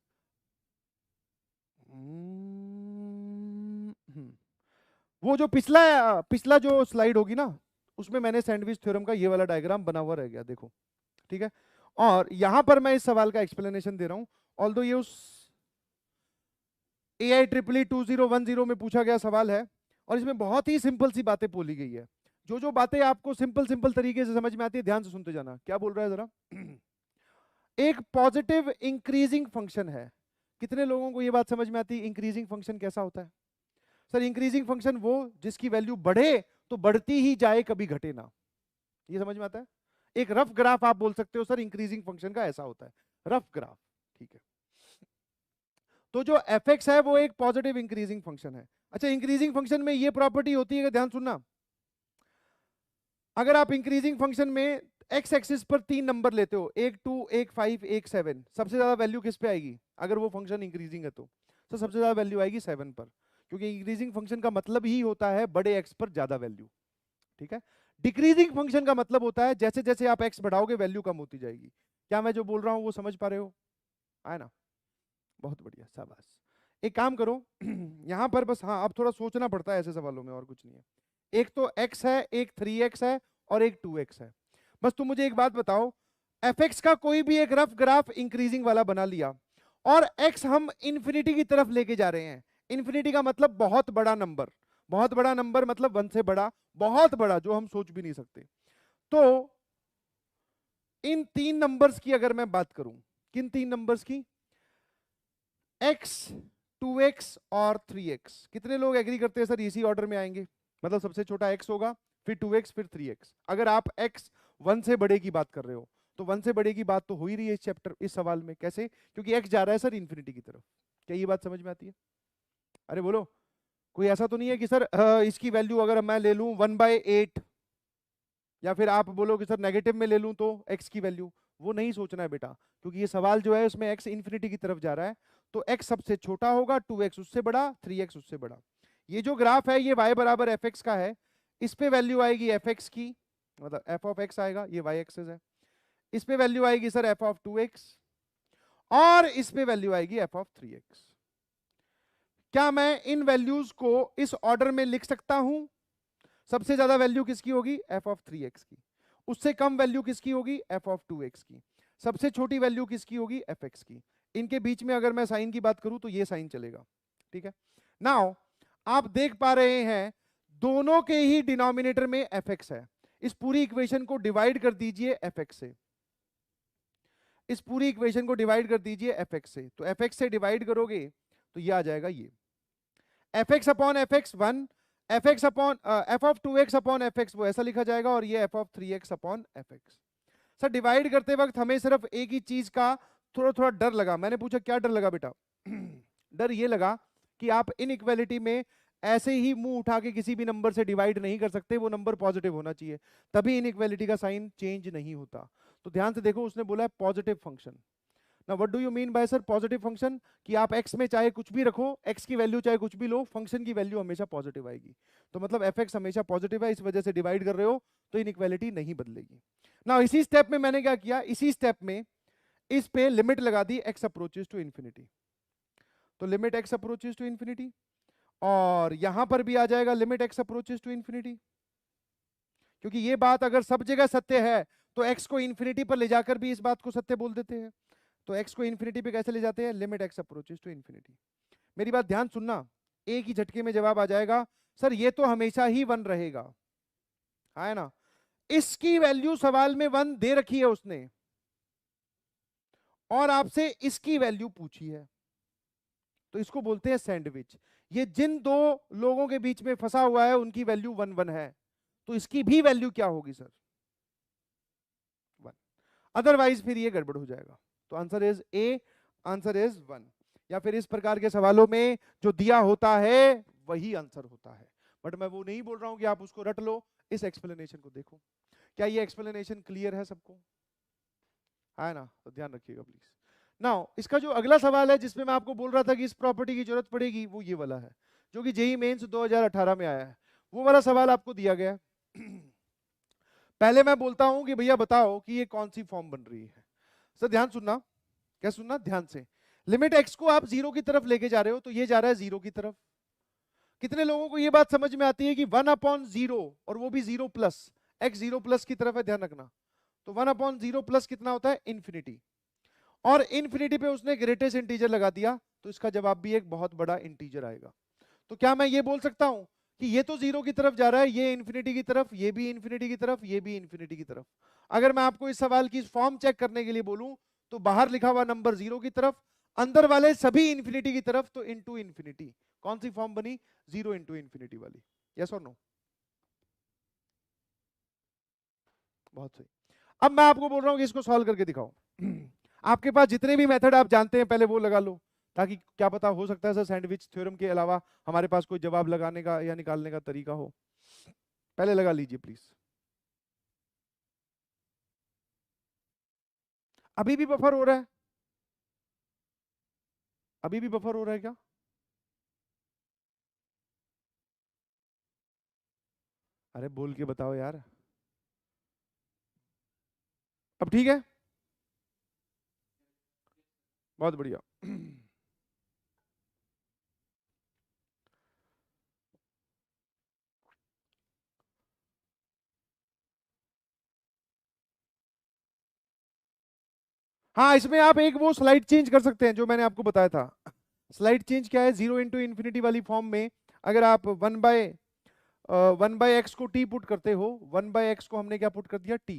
वो जो पिछला जो स्लाइड होगी ना, उसमें मैंने सैंडविच थ्योरम का ये वाला डायग्राम बना हुआ रह गया, देखो, ठीक है? और यहां पर मैं इस सवाल का एक्सप्लेनेशन दे रहा हूं, ऑल्दो ये उस AIEEE 2010 में पूछा गया सवाल है, और इसमें बहुत ही सिंपल सी बातें बोली गई है। जो जो बातें आपको सिंपल तरीके से समझ में आती है, ध्यान से सुनते जाना। क्या बोल रहा है जरा? एक पॉजिटिव इंक्रीजिंग फंक्शन है, कितने लोगों को ये बात समझ में आती है? इंक्रीजिंग फंक्शन कैसा होता है सर? इंक्रीजिंग फंक्शन वो जिसकी वैल्यू बढ़े तो बढ़ती ही जाए, कभी घटे ना, ये समझ में आता है? एक रफ ग्राफ आप बोल सकते हो सर इंक्रीजिंग फंक्शन का ऐसा होता है, रफ ग्राफ, ठीक है? तो जो fx है वो एक पॉजिटिव इंक्रीजिंग फंक्शन है। अच्छा, इंक्रीजिंग फंक्शन में ये प्रॉपर्टी होती है कि, ध्यान सुनना, अगर आप इंक्रीजिंग फंक्शन में एक्स एक्सिस पर 3 नंबर लेते हो, 1 2 1 5 1 7, सबसे ज्यादा वैल्यू किस पे आएगी अगर वो फंक्शन इंक्रीजिंग है तो सबसे ज्यादा वैल्यू आएगी 7 पर, क्योंकि इंक्रीजिंग फंक्शन का मतलब ही होता है बड़े एक्स पर ज्यादा वैल्यू। ठीक है। डिक्रीजिंग फंक्शन का मतलब होता है जैसे जैसे आप एक्स बढ़ाओगे वैल्यू कम होती जाएगी। क्या मैं जो बोल रहा हूं वो समझ पा रहे हो? है ना? बहुत बढ़िया, शाबाश। एक काम करो यहां पर बस, हाँ अब थोड़ा सोचना पड़ता है ऐसे सवालों में, और कुछ नहीं है। एक तो x है, एक 3x है, और एक 2x है। बस तुम मुझे एक बात बताओ, fx का कोई भी एक रफ ग्राफ इंक्रीजिंग वाला बना लिया, और x हम इंफिनिटी की तरफ लेके जा रहे हैं। इंफिनिटी का मतलब बहुत बड़ा नंबर, बहुत बड़ा नंबर मतलब 1 से बड़ा, बहुत बड़ा जो हम सोच भी नहीं सकते। तो इन 3 नंबर्स की अगर मैं बात करूं, किन 3 नंबर्स की? x, 2x और 3x। कितने लोग एग्री करते हैं सर इसी ऑर्डर में आएंगे? मतलब सबसे छोटा x होगा, फिर 2x, फिर 3x। अगर आप x 1 से बड़े की बात कर रहे हो तो 1 से बड़े की बात तो हो ही रही है इस चैप्टर, इस सवाल में। कैसे? क्योंकि x जा रहा है सर इंफिनिटी की तरफ। क्या ये बात समझ में आती है? अरे बोलो। कोई ऐसा तो नहीं है कि सर इसकी वैल्यू अगर मैं ले लूं 1/8, या फिर आप बोलो कि सर नेगेटिव में ले लूं तो x की वैल्यू, वो नहीं सोचना है बेटा, क्योंकि ये सवाल जो है उसमें x इंफिनिटी की तरफ जा रहा है। तो x सबसे छोटा होगा, 2x उससे बड़ा, 3x उससे बड़ा। ये जो ग्राफ है ये y बराबर fx का है। इस पे वैल्यू आएगी fx की, मतलब f ऑफ x आएगा, ये y एक्सिस है। इस पे वैल्यू आएगी सर f ऑफ 2x, और इस पे वैल्यू आएगी f ऑफ 3x। क्या मैं इन वैल्यूज को इस ऑर्डर में लिख सकता हूं? सबसे ज्यादा वैल्यू किसकी होगी? f ऑफ 3x की। उससे कम वैल्यू किसकी होगी? f ऑफ 2x की। सबसे छोटी वैल्यू किसकी होगी? fx की। इनके बीच में अगर मैं साइन की बात करूं तो ये साइन चलेगा। ठीक है। नाउ आप देख पा रहे हैं दोनों के ही डिनोमिनेटर में fx है। इस पूरी इक्वेशन को डिवाइड कर दीजिए fx से, इस पूरी इक्वेशन को डिवाइड कर दीजिए fx से। तो fx से डिवाइड करोगे तो ये आ जाएगा, ये fx upon fx 1, fx upon f of 2x upon fx वो ऐसा लिखा जाएगा, और ये f of 3x upon fx। Sir divide करते वक्त हमें सिर्फ एक ही चीज का थोड़ा थोड़ा डर लगा। मैंने पूछा क्या डर लगा बेटा? डर ये लगा कि आप इनइक्वालिटी में ऐसे ही मुंह उठा के किसी भी नंबर से डिवाइड नहीं कर सकते, वो नंबर पॉजिटिव होना चाहिए, तभी इनइक्वालिटी का साइन चेंज नहीं होता। तो ध्यान से देखो, उसने बोला है पॉजिटिव फंक्शन। ना what do you mean by sir positive function? कि आप x में चाहे कुछ भी रखो, x की वैल्यू चाहे कुछ भी लो, फंक्शन की वैल्यू हमेशा पॉजिटिव आएगी। तो मतलब fx हमेशा पॉजिटिव है, इस वजह से डिवाइड कर रहे हो तो इनइक्वालिटी नहीं बदलेगी। ना इसी स्टेप में मैंने क्या किया, इसी स्टेप में इस पे लिमिट लगा दी x अप्रोचेस टू इंफिनिटी। तो limit x approaches to infinity, और यहां पर भी आ जाएगा limit x approaches to infinity. क्योंकि ये बात अगर सब जगह सत्य है तो x को इंफिनिटी पर ले जाकर भी इस बात को सत्य बोल देते हैं। तो x को इंफिनिटी पे कैसे ले जाते हैं? Limit x approaches to infinity. मेरी बात ध्यान सुनना, एक ही झटके में जवाब आ जाएगा। सर ये तो हमेशा ही 1 रहेगा, है ना? इसकी वैल्यू सवाल में 1 दे रखी है उसने, और आपसे इसकी वैल्यू पूछी है, तो इसको बोलते हैं सैंडविच। ये जिन दो लोगों के बीच में फंसा हुआ है उनकी वैल्यू 1 1 है, तो इसकी भी वैल्यू क्या होगी सर? 1। अदरवाइज फिर ये गड़बड़ हो जाएगा। तो answer is a, answer is 1। या फिर इस प्रकार के सवालों में जो दिया होता है वही आंसर होता है। बट मैं वो नहीं बोल रहा हूं कि आप उसको रट लो, इस एक्सप्लेनेशन को देखो। क्या ये एक्सप्लेनेशन क्लियर है सबको? है ना? तो ध्यान रखिएगा प्लीज। नाउ इसका जो अगला सवाल है जिसमें मैं आपको बोल रहा था कि इस प्रॉपर्टी की जरूरत पड़ेगी, वो ये वाला है जो कि जेईई मेंस 2018 में आया है। वो वाला सवाल आपको दिया गया है। पहले मैं बोलता हूं कि भैया बताओ कि ये कौन सी फॉर्म बन रही है। सर ध्यान सुनना, क्या सुनना ध्यान से। लिमिट x को आप 0 की तरफ लेके जा रहे हो, तो ये जा रहा है 0 की तरफ। कितने लोगों को ये बात समझ में आती है कि 1/0, और वो भी 0 प्लस, x 0 प्लस की तरफ है, ध्यान रखना। तो 1/0 प्लस कितना होता है? इंफिनिटी। और इंफिनिटी पे उसने ग्रेटेस्ट इंटीजर लगा दिया, तो इसका जवाब भी एक बहुत बड़ा इंटीजर आएगा। तो क्या मैं ये बोल सकता हूं कि ये तो 0 की तरफ जा रहा है, ये इंफिनिटी की तरफ, ये भी इंफिनिटी की तरफ, ये भी इंफिनिटी की तरफ। अगर मैं आपको इस सवाल की फॉर्म चेक करने के लिए बोलूं, तो बाहर लिखा हुआ नंबर 0 की तरफ, अंदर वाले सभी इंफिनिटी की तरफ, तो इनटू इंफिनिटी। कौन सी फॉर्म बनी? 0 इंटू इंफिनिटी वाली। यस और नो? बहुत सही। अब मैं आपको बोल रहा हूं कि इसको सॉल्व करके दिखाओ। आपके पास जितने भी मेथड आप जानते हैं पहले वो लगा लो, ताकि क्या पता हो सकता है सर सैंडविच थ्योरम के अलावा हमारे पास कोई जवाब लगाने का या निकालने का तरीका हो। पहले लगा लीजिए प्लीज। अभी भी बफर हो रहा है? अभी भी बफर हो रहा है क्या? अरे बोल के बताओ यार। अब ठीक है, बहुत बढ़िया। हाँ, इसमें आप एक वो स्लाइड चेंज कर सकते हैं जो मैंने आपको बताया था। स्लाइड चेंज क्या है? 0 × वाली फॉर्म में अगर आप 1/x को t पुट करते हो, 1/x को हमने क्या पुट कर दिया? t।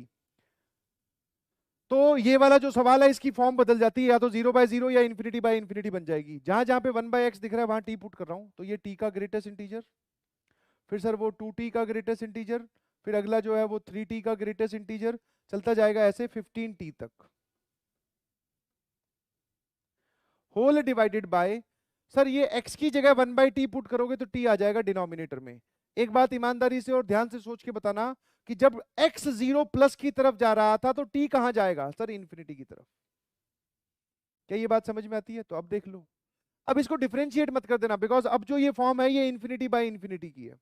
तो ये वाला जो सवाल है इसकी फॉर्म बदल जाती है, या तो 0/0 या ∞/∞ बन जाएगी। जहां जहां पे 1/x दिख रहा है वहां t पुट कर रहा हूं, तो ये t का ग्रेटेस्ट इंटीजर, फिर सर वो 2t का ग्रेटेस्ट इंटीजर, फिर अगला जो है वो 3t का ग्रेटेस्ट इंटीजर, चलता जाएगा ऐसे 15t तक, होल डिवाइडेड बाय। सर ये x की जगह 1/t पुट करोगे तो t आ जाएगा डिनोमिनेटर में। एक बात ईमानदारी से और ध्यान से सोच के बताना कि जब x 0+ की तरफ जा रहा था तो t कहां जाएगा? सर इन्फिनिटी की तरफ। क्या ये बात समझ में आती है? तो अब देख लो, अब इसको डिफरेंशिएट मत कर देना, बिकॉज अब जो ये फॉर्म है ये ∞/∞ की है।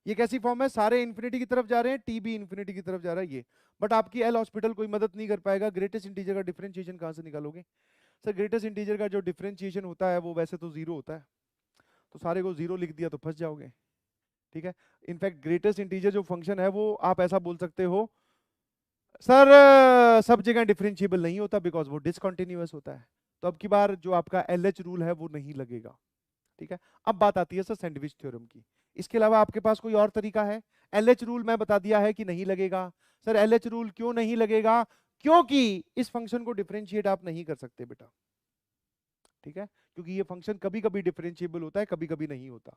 ये कैसी फॉर्म है? सारे इन्फिनिटी की तरफ जा रहे हैं, टी भी इन्फिनिटी की तरफ जा रहा है ये। बट आपकी एल हॉस्पिटल कोई मदद नहीं कर पाएगा। ग्रेटेस्ट इंटीजर का डिफरेंशिएशन कहां से निकालोगे? सर ग्रेटेस्ट इंटीजर का जो डिफरेंशिएशन होता है वो वैसे तो 0 होता है, तो सारे को 0 लिख दिया तो फंस जाओगे। ठीक है, इनफैक्ट ग्रेटेस्ट इंटीजर जो फंक्शन है वो आप ऐसा बोल सकते हो, सर सब जगह डिफरेंशिएबल नहीं होता बिकॉज वो डिसकंटिन्यूअस होता है। तो अब की बार जो आपका एलएच रूल है वो नहीं लगेगा। ठीक है, अब बात आती है सर सैंडविच थ्योरम की। इसके अलावा आपके पास कोई और तरीका है? एलएच रूल मैं बता दिया है कि नहीं लगेगा। सर एलएच रूल क्यों नहीं लगेगा? क्योंकि इस फंक्शन को डिफरेंशिएट आप नहीं कर सकते बेटा। ठीक है, क्योंकि ये फंक्शन कभी कभी डिफरेंशिएबल होता है, कभी कभी नहीं होता,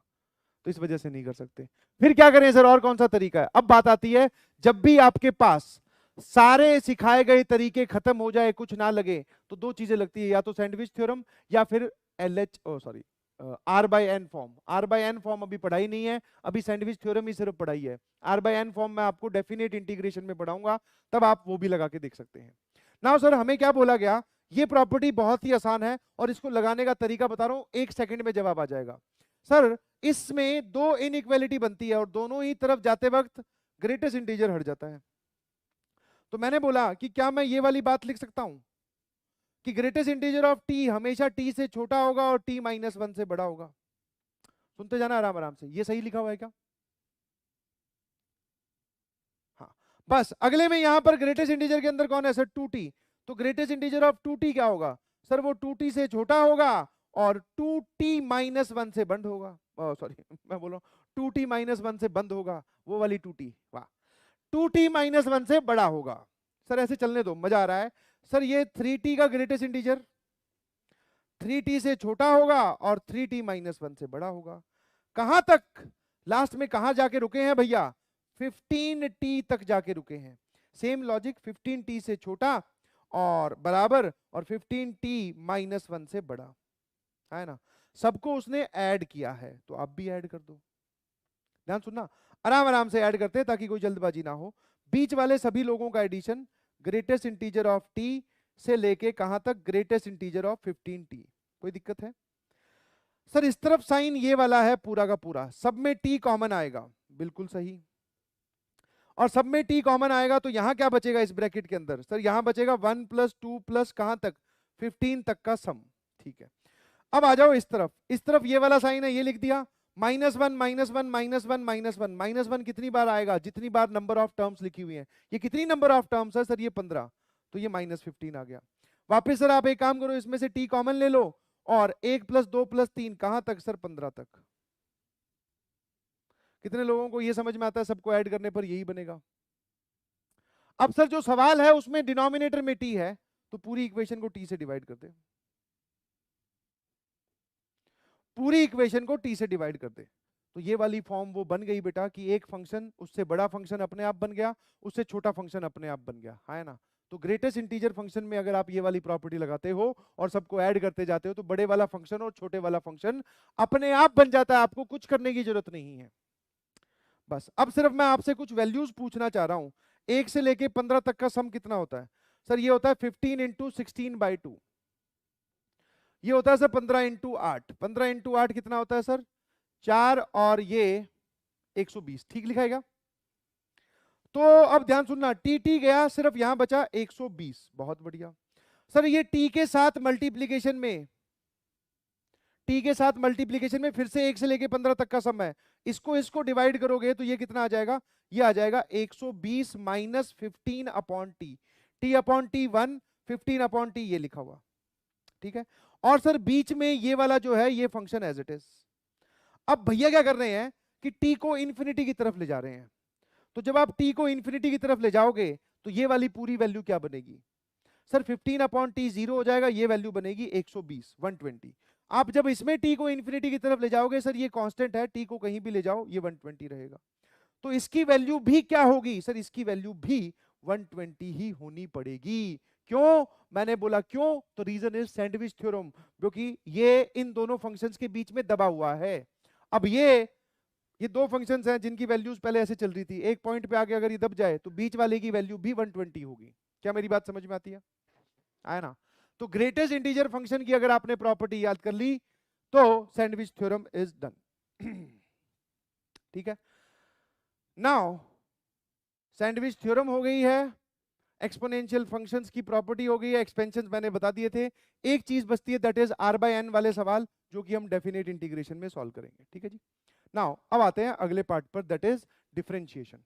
तो इस वजह से नहीं कर सकते। फिर क्या करें सर, और कौन सा तरीका है? अब बात आती है, जब भी आपके पास सारे सिखाए गए तरीके खत्म हो जाए, कुछ ना लगे, तो दो चीजें लगती है, या तो सैंडविच थ्योरम या फिर LH sorry R/n form. R/n form अभी पढ़ाई नहीं है, अभी सैंडविच थ्योरम ही सिर्फ पढ़ाई है। R/n फॉर्म मैं आपको डेफिनेट इंटीग्रेशन में पढ़ाऊंगा, तब आप वो भी लगा के देख सकते हैं। नाउ सर हमें क्या बोला गया? ये प्रॉपर्टी बहुत ही आसान है और इसको लगाने का तरीका बता रहा हूं, 1 सेकंड में जवाब आ जाएगा। सर इसमें दो इनइक्वालिटी बनती है और दोनों ही तरफ जाते वक्त ग्रेटेस्ट इंटीजर हट जाता है। तो मैंने बोला कि क्या मैं ये वाली बात लिख सकता हूं कि ग्रेटेस्ट इंटीजर ऑफ टी हमेशा टी से छोटा होगा और t-1 से बड़ा होगा? सुनते जाना आराम आराम से, ये सही लिखा हुआ है क्या? हाँ, बस अगले में यहां पर ग्रेटेस्ट इंटीजर के अंदर कौन है सर? 2t। तो ग्रेटेस्ट इंटीजर ऑफ 2t क्या होगा? सर वो 2t से छोटा होगा और 2t-1 से बंद होगा। सॉरी मैं बोल रहा हूं 2t-1 से बंद होगा, वो वाली 2t। वाह, 2t-1 से बड़ा होगा। सर ऐसे चलने दो, मजा आ रहा है। सर ये 3t का ग्रेटेस्ट इंटीजर 3t से छोटा होगा और 3t-1 से बड़ा होगा। कहां तक? लास्ट में कहां जाके रुके हैं भैया? 15t तक जाके रुके हैं। सेम लॉजिक, 15t से छोटा और बराबर और 15t-1 से बड़ा, है ना? सबको उसने ऐड किया है, तो आप भी ऐड कर दो। ध्यान सुनना, आराम आराम से ऐड करते हैं ताकि कोई जल्दबाजी ना हो। बीच वाले सभी लोगों का addition, greatest integer of t से लेके कहां तक? Greatest integer of 15t। कोई दिक्कत है? सर इस तरफ साइन ये वाला है पूरा का पूरा, सब में t कॉमन आएगा, बिल्कुल सही। और सब में t कॉमन आएगा तो यहां क्या बचेगा इस ब्रैकेट के अंदर? सर यहां बचेगा 1 + 2 + कहां तक? 15 तक का सम। ठीक है, अब आ जाओ इस तरफ। इस तरफ ये वाला साइन है, ये लिख दिया -1 -1 -1 -1 -1 कितनी बार आएगा? जितनी बार नंबर ऑफ टर्म्स लिखी हुई है। ये कितनी नंबर ऑफ टर्म्स है सर? ये 15, तो ये -15 आ गया। वापस सर आप एक काम करो, इसमें से t कॉमन ले लो और 1 + 2 + 3 कहां तक सर? 15 तक। कितने लोगों को ये समझ में आता है? सबको ऐड करने पर यही बनेगा। अब सर जो सवाल है उसमें डिनोमिनेटर में t है, तो पूरी इक्वेशन को t से डिवाइड कर दे, पूरी इक्वेशन को t से डिवाइड कर दे। तो ये वाली फॉर्म वो बन गई बेटा कि एक फंक्शन उससे बड़ा फंक्शन अपने आप बन गया, उससे छोटा फंक्शन अपने आप बन गया, है ना? तो ग्रेटेस्ट इंटीजर फंक्शन में अगर आप ये वाली प्रॉपर्टी लगाते हो और सबको ऐड करते जाते हो तो बड़े वाला फंक्शन और छोटे वाला फंक्शन अपने आप बन जाता है, आपको कुछ करने की जरूरत नहीं है। बस अब सिर्फ मैं आपसे कुछ वैल्यूज पूछना चाह रहा हूं। 1 से लेके 15 तक का सम कितना होता है? सर ये होता है 15 इंटू 16/2, ये होता है सर 15 इंटू 8, 15 इंटू 8 कितना होता है सर 4, और ये 120, ठीक लिखाएगा। तो अब ध्यान सुनना, टी टी गया, सिर्फ यहां बचा 120, बहुत बढ़िया। सर ये टी के साथ मल्टीप्लीकेशन में, टी के साथ मल्टीप्लीकेशन में फिर से 1 से लेके 15 तक का समय, इसको डिवाइड करोगे तो ये कितना आ जाएगा, ये आ जाएगा 120 minus 15 upon T, T upon T 1, 15 upon T ये लिखा हुआ, ठीक है। और सर बीच में ये वाला जो है ये फंक्शन एज इट इज। अब भैया क्या कर रहे हैं कि टी को इंफिनिटी की तरफ ले जा रहे हैं, तो जब आप टी को इंफिनिटी की तरफ ले जाओगे तो ये वाली पूरी वैल्यू क्या बनेगी सर, 15 अपॉन टी 0 हो जाएगा, ये वैल्यू बनेगी 120, 120। आप जब इसमें टी को इंफिनिटी की तरफ ले जाओगे सर, ये कांस्टेंट है, टी को कहीं भी ले जाओ ये 120 रहेगा, तो इसकी वैल्यू भी क्या होगी सर, इसकी वैल्यू भी 120 ही होनी पड़ेगी। क्यों, मैंने बोला क्यों, तो रीजन इज सैंडविच थ्योरम, क्योंकि ये इन दोनों फंक्शंस के बीच में दबा हुआ है। अब ये दो फंक्शंस हैं जिनकी वैल्यूज पहले ऐसे चल रही थी, एक पॉइंट पे आके अगर ये दब जाए तो बीच वाले की वैल्यू भी 120 होगी। क्या मेरी बात समझ में आती है, आया ना। तो ग्रेटेस्ट इंटीजर फंक्शन की अगर आपने प्रॉपर्टी याद कर ली तो सैंडविच थ्योरम इज डन। ठीक है, नाउ सैंडविच थ्योरम हो गई है, एक्सपोनेंशियल फंक्शंस की प्रॉपर्टी हो गई है, एक्सपेंशंस मैंने बता दिए थे, एक चीज बचती है दैट इज r/n वाले सवाल जो कि हम डेफिनेट इंटीग्रेशन में सॉल्व करेंगे। ठीक है जी, नाउ अब आते हैं अगले पार्ट पर, दैट इज डिफरेंशिएशन।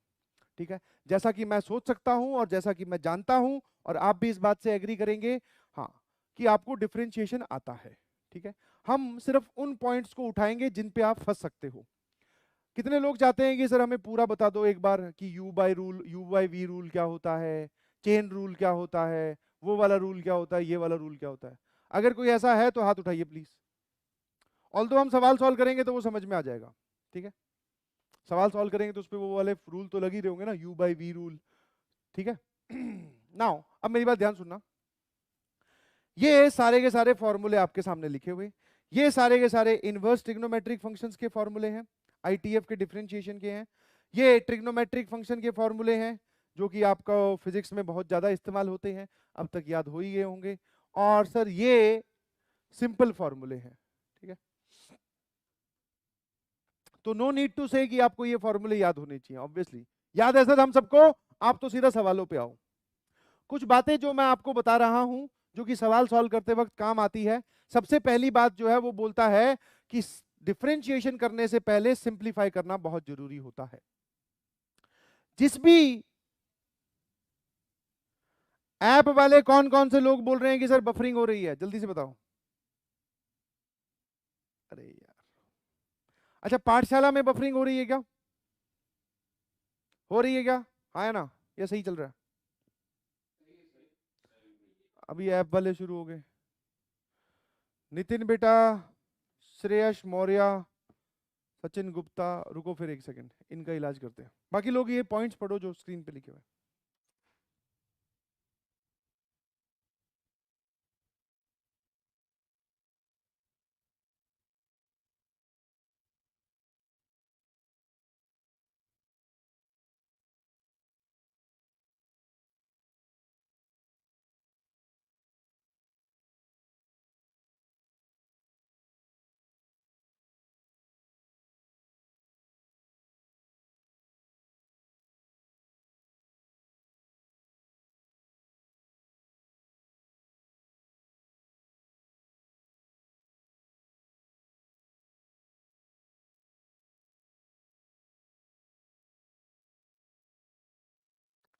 ठीक है, जैसा कि मैं सोच सकता हूं और जैसा कि मैं जानता हूं और आप भी इस बात से एग्री करेंगे, हाँ, कि आपको डिफरेंशिएशन आता है। ठीक है, हम सिर्फ उन पॉइंट्स को उठाएंगे जिन पे आप फंस सकते हो। कितने लोग चाहते हैं कि सर हमें पूरा बता दो एक बार कि u बाई वी रूल क्या होता है, चेन रूल क्या होता है, वो वाला रूल क्या होता है, ये वाला रूल क्या होता है। अगर कोई ऐसा है तो हाथ उठाइए प्लीज। ऑल्दो हम सवाल सॉल्व करेंगे तो वो समझ में आ जाएगा। ठीक है, सवाल सॉल्व करेंगे तो उस पर वो वाले रूल तो लग ही रहे होंगे ना, u बाई वी रूल। ठीक है, नाउ अब मेरी बात ध्यान सुनना, ये सारे के सारे फॉर्मूले आपके सामने लिखे हुए, ये सारे के सारे इनवर्स ट्रिग्नोमेट्रिक फंक्शंस के फॉर्मूले हैं, आईटीएफ के डिफरेंशिएशन के हैं, ये ट्रिग्नोमेट्रिक फंक्शन के फॉर्मूले हैं जो कि आपका फिजिक्स में बहुत ज्यादा इस्तेमाल होते हैं, अब तक याद हो ही गए होंगे। और सर ये सिंपल फॉर्मूले हैं। ठीक है, तो नो नीड टू से कि आपको ये फॉर्मूले याद होने चाहिए, ऑब्वियसली याद है सर हम सबको, आप तो सीधा सवालों पे आओ। कुछ बातें जो मैं आपको बता रहा हूं जो कि सवाल सॉल्व करते वक्त काम आती है। सबसे पहली बात जो है वो बोलता है कि डिफरेंशिएशन करने से पहले सिंप्लीफाई करना बहुत जरूरी होता है। जिस भी ऐप वाले कौन कौन से लोग बोल रहे हैं कि सर बफरिंग हो रही है, जल्दी से बताओ। अरे यार, अच्छा पाठशाला में बफरिंग हो रही है क्या, हो रही है क्या, हाँ है ना, ये सही चल रहा है। अभी ऐप वाले शुरू हो गए, नितिन बेटा, श्रेयस मौर्य, सचिन गुप्ता, रुको फिर एक सेकंड, इनका इलाज करते हैं। बाकी लोग ये पॉइंट्स पढ़ो जो स्क्रीन पे लिखे हुए हैं।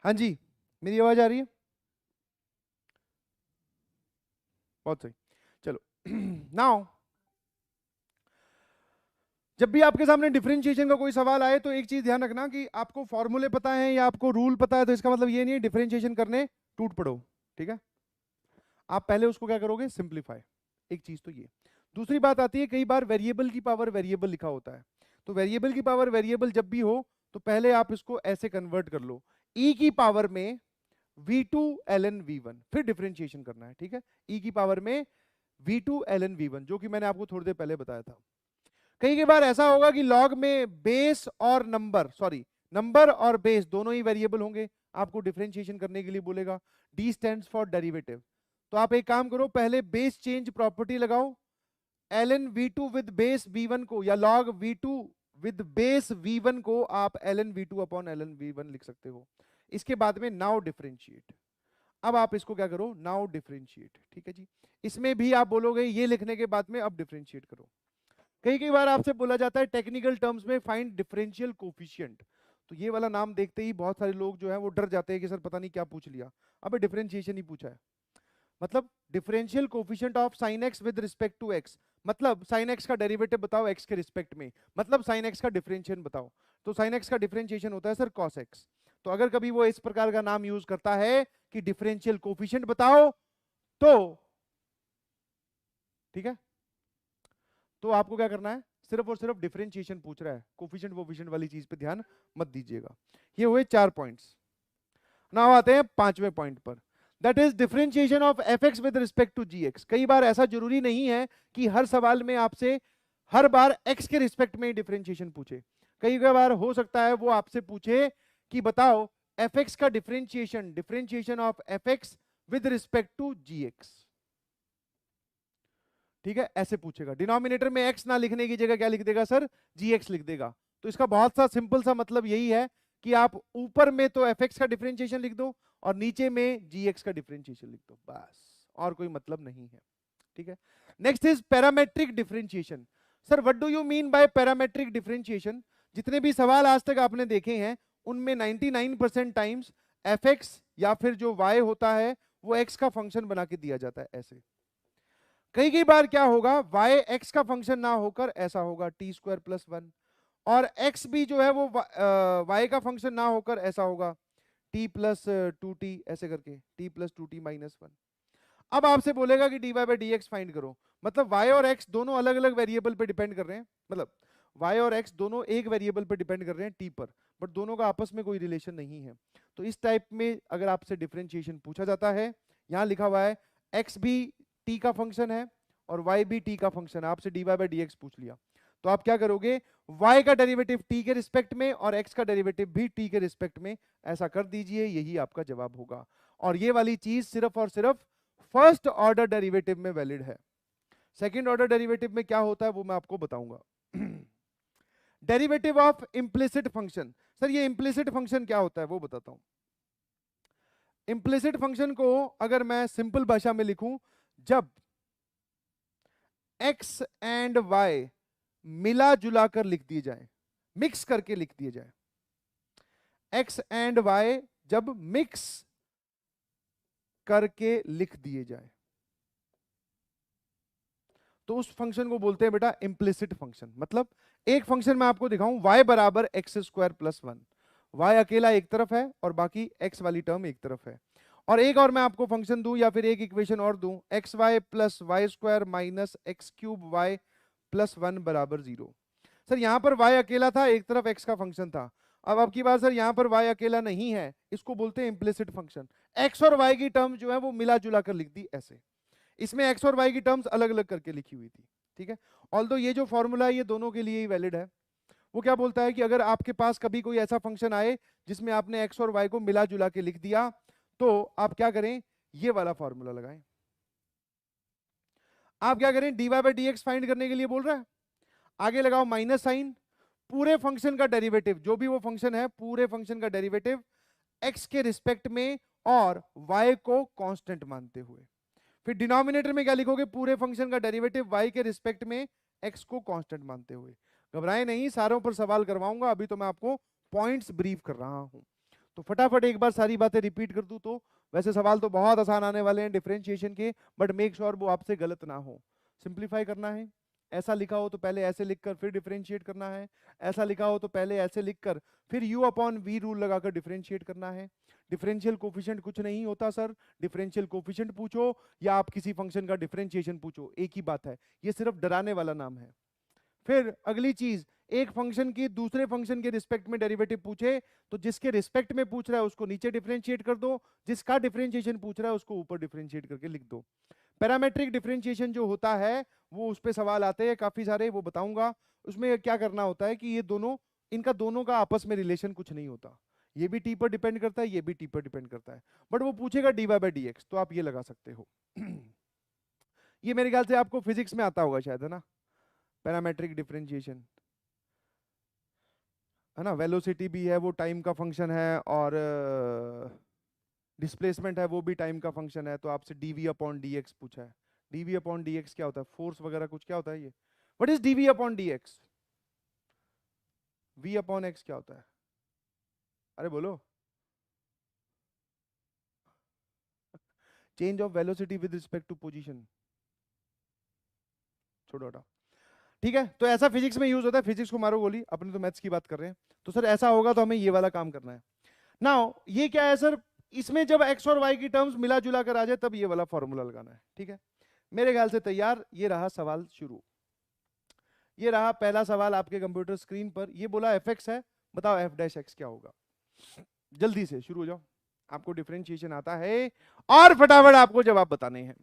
हाँ जी, मेरी आवाज आ रही है, बहुत सही। चलो नाउ जब भी आपके सामने डिफरेंशिएशन का कोई सवाल आए तो एक चीज ध्यान रखना कि आपको फॉर्मूले पता है या आपको रूल पता है तो इसका मतलब ये नहीं है डिफरेंशिएशन करने टूट पड़ो। ठीक है, आप पहले उसको क्या करोगे, सिंप्लीफाई, एक चीज तो ये। दूसरी बात आती है कई बार वेरिएबल की पावर वेरिएबल लिखा होता है, तो वेरिएबल की पावर वेरिएबल जब भी हो तो पहले आप इसको ऐसे कन्वर्ट कर लो, e की पावर में v2 ln v1, फिर डिफरेंशिएशन करना है। ठीक है, e की पावर में v2 ln v1 जो कि मैंने आपको थोड़ी देर पहले बताया था। कई बार ऐसा होगा कि लॉग में बेस और नंबर, सॉरी नंबर और बेस दोनों ही वेरिएबल होंगे, आपको डिफरेंशिएशन करने के लिए बोलेगा। D stands for derivative. तो आप एक काम करो, पहले बेस चेंज प्रॉपर्टी लगाओ, ln v2 with base v1 को, या log v2 with base v1 को आप ln v2 upon ln v1 लिख सकते हो। इसके बाद में नाउ डिफरेंशिएट। अब आप इसको क्या करो, नाउ डिफरेंशिएट, ठीक है जी। इसमें भी आप बोलोगे ये लिखने के बाद में अब डिफरेंशिएट करो। कई बार आपसे बोला जाता है टेक्निकल टर्म्स में फाइंड डिफरेंशियल कोफिशिएंट, तो ये वाला नाम देखते ही बहुत सारे लोग जो है वो डर जाते हैं कि सर पता नहीं क्या पूछ लिया। अबे डिफरेंशिएशन ही पूछा है, मतलब differential coefficient of sine x with respect to x, मतलब साइन एक्स का डेरिवेटिव बताओ एक्स के रिस्पेक्ट में, मतलब साइन एक्स का डिफरेंशिएशन बताओ। तो साइन एक्स का डिफरेंशिएशन होता है सर कॉस एक्स। तो अगर कभी वो इस प्रकार का नाम यूज करता है कि डिफरेंशियल कोफिशिएंट बताओ, तो ठीक है, तो आपको क्या करना है, सिर्फ और सिर्फ डिफरेंशिएशन पूछ रहा है, कोफिशिएंट वोफिशिएंट वाली चीज पे ध्यान मत दीजिएगा। ये हुए 4 पॉइंट्स। नाउ आते हैं 5वें पॉइंट पर, that is differentiation of f x with respect to g x. कई बार ऐसा जरूरी नहीं है कि हर सवाल में आपसे हर बार एक्स के रिस्पेक्ट में डिफरेंशिएशन पूछे। कई बार हो सकता है वो आपसे पूछे कि बताओ एफ एक्स का differentiation, differentiation of f x with respect to g x, ठीक है, ऐसे पूछेगा। डिनोमिनेटर में एक्स ना लिखने की जगह क्या लिख देगा सर, जी एक्स लिख देगा। तो इसका बहुत सा सिंपल सा मतलब यही है कि आप ऊपर में तो एफ एक्स का डिफरेंशिएशन लिख दो और नीचे में जी एक्स का डिफरेंशिएशन लिख दो, बस, और कोई मतलब नहीं है, ठीक है। Next is parametric differentiation. Sir what do you mean by parametric differentiation? जितने भी सवाल आज तक आपने देखे हैं उनमें 99% टाइम्स एफ एक्स या फिर जो वाई होता है वो एक्स का फंक्शन बना के दिया जाता है ऐसे। कई बार क्या होगा, y x का फंक्शन ना होकर ऐसा होगा टी स्क्वायर प्लस 1, और x भी जो है वो y का फंक्शन ना होकर ऐसा होगा t प्लस 2t, ऐसे करके t प्लस 2t माइनस 1। अब आपसे बोलेगा कि dy by d x find करो, मतलब y और x दोनों अलग अलग वेरिएबल पे डिपेंड कर रहे हैं, मतलब y और x दोनों एक वेरिएबल पे डिपेंड कर रहे हैं t पर, बट दोनों का आपस में कोई रिलेशन नहीं है। तो इस टाइप में अगर आपसे डिफरेंशिएशन पूछा जाता है, यहां लिखा हुआ है x भी t का फंक्शन है और y भी t का फंक्शन है, आपसे dy बाई डी एक्स पूछ लिया, तो आप क्या करोगे, y का डेरिवेटिव t के रिस्पेक्ट में और x का डेरिवेटिव भी t के रिस्पेक्ट में, ऐसा कर दीजिए, यही आपका जवाब होगा। और ये वाली चीज सिर्फ और सिर्फ फर्स्ट ऑर्डर डेरिवेटिव में वैलिड है। सेकंड ऑर्डर डेरिवेटिव में क्या होता है वो मैं आपको बताऊंगा। Derivative of implicit function. Sir ये इंप्लिसिट फंक्शन क्या होता है वो बताता हूं। इंप्लिसिट फंक्शन को अगर मैं सिंपल भाषा में लिखूं, जब x एंड y मिला जुला कर लिख दिए जाए, मिक्स करके लिख दिए जाए, x एंड y जब मिक्स करके लिख दिए जाए तो उस फंक्शन को बोलते हैं बेटा इंप्लिसिट फंक्शन। मतलब एक फंक्शन मैं आपको दिखाऊं, y बराबर एक्स स्क्वायर प्लस 1, y अकेला एक तरफ है और बाकी x वाली टर्म एक तरफ है, और एक और मैं आपको फंक्शन दूं या फिर एक इक्वेशन और दूं, x y plus y square minus x cube y plus 1 बराबर 0। सर यहां पर y अकेला था, एक तरफ x का फंक्शन था। अब आपकी बात सर यहां पर y अकेला नहीं है, इसको बोलते हैं इंप्लिसिट फंक्शन। x और y की टर्म जो है वो मिला जुला कर लिख दी ऐसे, इसमें x और y की टर्म्स अलग अलग करके लिखी हुई थी, ठीक है। ऑल्दो ये जो फॉर्मूला है ये दोनों के लिए ही वैलिड है। वो क्या बोलता है कि अगर आपके पास कभी कोई ऐसा फंक्शन आए जिसमें आपने x और y को मिला जुला के लिख दिया, तो आप क्या करें, ये वाला फॉर्मूला लगाएं। आप क्या करें, dy by d x find करने के लिए बोल रहा है, आगे लगाओ माइनस साइन, पूरे फंक्शन का डेरिवेटिव, जो भी वो फंक्शन है पूरे फंक्शन का डेरिवेटिव x के रिस्पेक्ट में और y को कांस्टेंट मानते हुए। फिर डिनोमिनेटर में क्या लिखोगे, पूरे फंक्शन का डेरिवेटिव y के रिस्पेक्ट में x को कांस्टेंट मानते हुए। घबराए नहीं, सारों पर सवाल करवाऊंगा, अभी तो मैं आपको पॉइंट्स ब्रीफ कर रहा हूं। तो फटाफट एक बार सारी बातें रिपीट कर दूं तो वैसे सवाल तो बहुत आसान आने वाले हैं डिफरेंशिएशन के, बट मेक श्योर वो आपसे गलत ना हो। सिंप्लीफाई करना है, ऐसा लिखा हो तो पहले ऐसे लिखकर फिर डिफरेंशिएट करना है, ऐसा लिखा हो तो पहले ऐसे लिखकर फिर u अपॉन वी रूल लगाकर डिफरेंशिएट करना है। डिफरेंशियल कोफिशिएंट कुछ नहीं होता सर, डिफरेंशियल कोफिशिएंट पूछो या आप किसी फंक्शन का डिफरेंशिएशन पूछो, एक ही बात है, ये सिर्फ डराने वाला नाम है। फिर अगली चीज, एक फंक्शन की दूसरे फंक्शन के रिस्पेक्ट में डेरिवेटिव पूछे तो जिसके रिस्पेक्ट में पूछ रहा है उसको नीचे डिफरेंशिएट कर दो, जिसका डिफरेंशिएशन पूछ रहा है उसको ऊपर डिफरेंशिएट करके लिख दो। पैरामेट्रिक डिफरेंशिएशन जो होता है वो उस पे सवाल आते हैं काफी सारे, वो बताऊंगा। उसमें क्या करना होता है कि ये दोनों, इनका दोनों का आपस में रिलेशन कुछ नहीं होता, ये भी टी पर डिपेंड करता है, ये भी टी पर डिपेंड करता है, बट वो पूछेगा dy बाई डी एक्स, तो आप ये लगा सकते हो। ये मेरे ख्याल से आपको फिजिक्स में आता होगा शायद, है ना, पैरामेट्रिक डिफरेंशिएशन, है ना। वेलोसिटी भी है, वो टाइम का फंक्शन है, और डिस्प्लेसमेंट है, वो भी टाइम का फंक्शन है। तो आपसे डीवी अपॉन डी एक्स पूछा है। डीवी अपॉन डी एक्स क्या होता है, फोर्स वगैरह कुछ, क्या होता है ये, what is dv upon d x, v upon x क्या होता है, अरे बोलो। Change of velocity with respect to position, छोड़ो हटा। ठीक है, तो ऐसा फिजिक्स में यूज होता है। फिजिक्स को मारो गोली, अपने तो मैथ्स की बात कर रहे हैं। तो सर ऐसा होगा तो हमें ये वाला काम करना है। नाउ ये क्या है सर, इसमें जब एक्स और वाई की टर्म्स मिला जुला कर आ जाए तब ये वाला फॉर्मूला लगाना है। ठीक है, मेरे ख्याल से तैयार। ये रहा सवाल शुरू, ये रहा पहला सवाल आपके कंप्यूटर स्क्रीन पर। ये बोला एफ एक्स है, बताओ एफ डैश एक्स क्या होगा। जल्दी से शुरू हो जाओ, आपको डिफरेंशिएशन आता है और फटाफट आपको जवाब बताने हैं।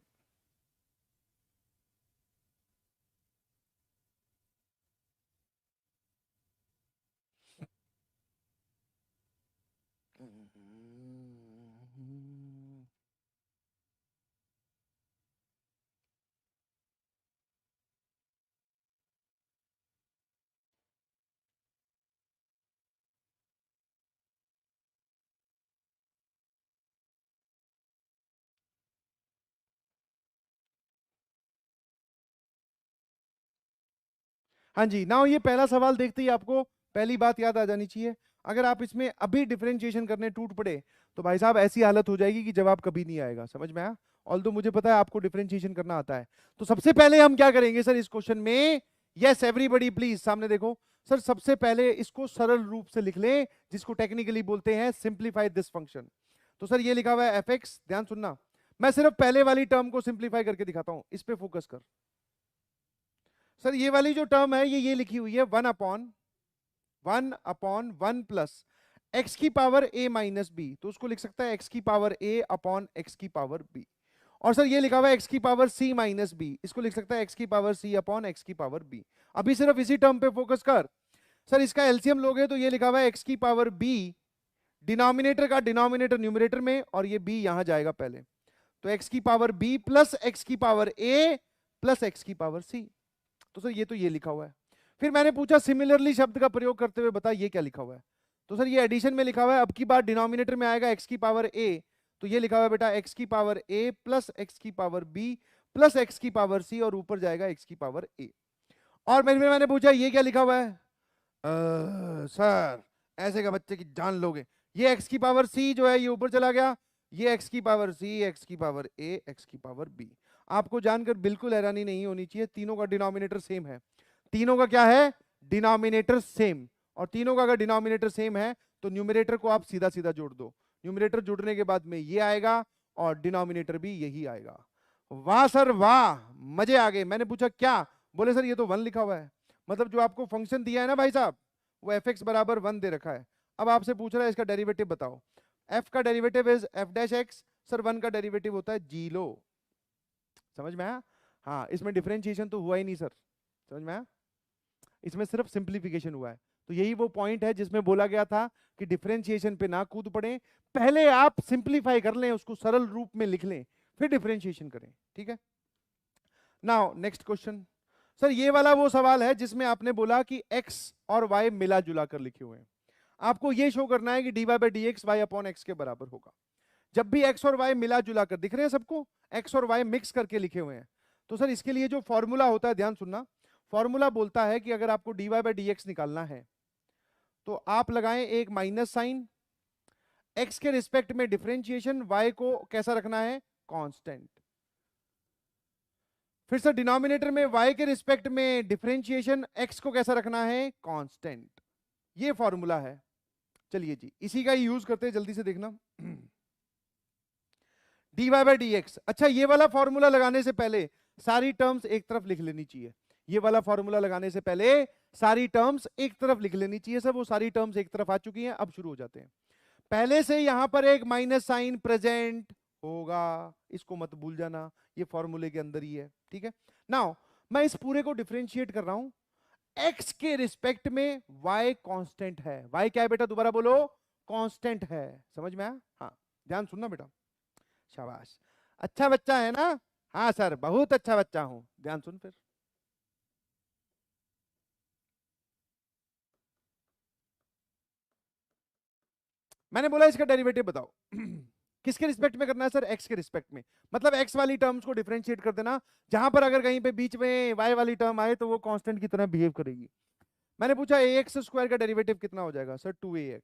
हाँ जी, नाउ ये पहला सवाल देखते ही आपको पहली बात याद आ जानी चाहिए। अगर आप इसमें अभी डिफरेंशिएशन करने टूट पड़े तो भाई साहब ऐसी हालत हो जाएगी कि जवाब कभी नहीं आएगा। समझ में आया? ऑल्दो मुझे पता है आपको डिफरेंशिएशन करना आता है। तो सबसे पहले हम क्या करेंगे सर इस क्वेश्चन में, यस एवरीबॉडी प्लीज सामने देखो सर। सबसे पहले इसको सरल रूप से लिख लें, जिसको टेक्निकली बोलते हैं सिंप्लीफाई दिस फंक्शन। तो सर ये लिखा हुआ है एफ एक्स, ध्यान सुनना, मैं सिर्फ पहले वाली टर्म को सिंप्लीफाई करके दिखाता हूं, इस पे फोकस कर। सर ये वाली जो टर्म है ये लिखी हुई है 1/1 प्लस एक्स की पावर a माइनस बी, तो उसको लिख सकता है एक्स की पावर a अपॉन एक्स की पावर b। और सर ये लिखा हुआ है एक्स की पावर c माइनस बी, इसको लिख सकता है एक्स की पावर c अपॉन एक्स की पावर b। अभी सिर्फ इसी टर्म पे फोकस कर। सर इसका एलसीएम लोगे तो ये लिखा हुआ है एक्स की पावर b, डिनोमिनेटर का डिनोमिनेटर न्यूमरेटर में, और ये b यहां जाएगा पहले, तो एक्स की पावर b प्लस एक्स की पावर a प्लस एक्स की पावर c। तो सर ये तो ये लिखा हुआ है। फिर मैंने पूछा सिमिलरली शब्द का प्रयोग करते हुए बता ये क्या लिखा हुआ है। तो सर ये एडिशन में लिखा हुआ है, अब की बार डिनोमिनेटर में आएगा एक्स की पावर a, तो ये लिखा हुआ है बेटा एक्स की पावर a प्लस एक्स की पावर b प्लस एक्स की पावर c, और ऊपर जाएगा एक्स की पावर a। और मैंने पूछा ये क्या लिखा हुआ है। सर ऐसे का बच्चे की जान लोगे, ये एक्स की पावर c जो है ये ऊपर चला गया, ये एक्स की पावर c, एक्स की पावर a, एक्स की पावर b। आपको जानकर बिल्कुल हैरानी नहीं होनी चाहिए, तीनों का डिनोमिनेटर सेम है। तीनों का क्या है, डिनोमिनेटर सेम। और तीनों का अगर डिनोमिनेटर सेम है तो न्यूमरेटर को आप सीधा सीधा जोड़ दो, न्यूमरेटर जुड़ने के बाद में ये आएगा और डिनोमिनेटर भी यही आएगा। वाह सर वाह, मजे आ गए। मैंने पूछा क्या, बोले सर ये तो 1 लिखा हुआ है, मतलब जो आपको फंक्शन दिया है ना भाई साहब वो एफ एक्स बराबर 1 दे रखा है। अब आपसे पूछ रहा है इसका डेरिवेटिव बताओ। एफ का derivative is F dash x, sir 1 का डेरिवेटिव होता है जी लो। समझ में आया? हाँ, इसमें डिफरेंशिएशन तो हुआ ही नहीं सर, समझ में आया? इसमें सिर्फ सिंप्लीफिकेशन हुआ है। तो यही वो पॉइंट है जिसमें बोला गया था कि डिफरेंशिएशन पे ना कूद पड़े, पहले आप सिंप्लीफाई कर लें, उसको सरल रूप में लिख लें, फिर डिफरेंशिएशन करें। ठीक है, नाउ नेक्स्ट क्वेश्चन। सर ये वाला वो सवाल है जिसमें आपने बोला कि x और y मिला जुला कर लिखे हुए हैं। आपको ये शो करना है कि dy by d x y upon x के बराबर होगा। जब भी x और y मिला जुला कर दिख रहे हैं सबको, x और y मिक्स करके लिखे हुए हैं, तो सर इसके लिए जो फॉर्मूला होता है, ध्यान सुनना, फॉर्मूला बोलता है कि अगर आपको dy बाई डी एक्स निकालना है तो आप लगाएं एक माइनस साइन, x के रिस्पेक्ट में डिफरेंशिएशन, y को कैसा रखना है, कांस्टेंट। फिर सर डिनोमिनेटर में y के रिस्पेक्ट में डिफरेंशिएशन, x को कैसा रखना है, कांस्टेंट। ये फॉर्मूला है। चलिए जी इसी का यूज करते हैं, जल्दी से देखना। dy बाई डी एक्स, अच्छा ये वाला फॉर्मूला लगाने से पहले सारी टर्म्स एक तरफ लिख लेनी चाहिए। ये वाला फॉर्मूला लगाने से पहले सारी टर्म्स एक तरफ लिख लेनी चाहिए। सब वो सारी टर्म्स एक तरफ आ चुकी हैं, अब शुरू हो जाते हैं। पहले से यहां पर एक माइनस साइन प्रेजेंट होगा, इसको मत भूल जाना, ये फॉर्मूले के अंदर ही है। ठीक है, नाउ मैं इस पूरे को डिफरेंशिएट कर रहा हूं, x के रिस्पेक्ट में y कांस्टेंट है। y क्या है बेटा, दोबारा बोलो, कांस्टेंट है। समझ में आया? हाँ, ध्यान सुनना बेटा, शाबाश, अच्छा बच्चा है ना? हाँ सर, बहुत अच्छा बच्चा हूं, ध्यान सुन फिर। मैंने बोला इसका डेरिवेटिव बताओ। किसके रिस्पेक्ट में करना है सर? एक्स के रिस्पेक्ट में। मतलब एक्स वाली टर्म्स को डिफरेंशिएट कर देना, जहां पर अगर कहीं पे बीच में वाई वाली टर्म आए तो वो कांस्टेंट की तरह बिहेव करेगी। मैंने पूछा ए एक्स स्क्वायर का डेरिवेटिव कितना हो जाएगा? Sir 2ax।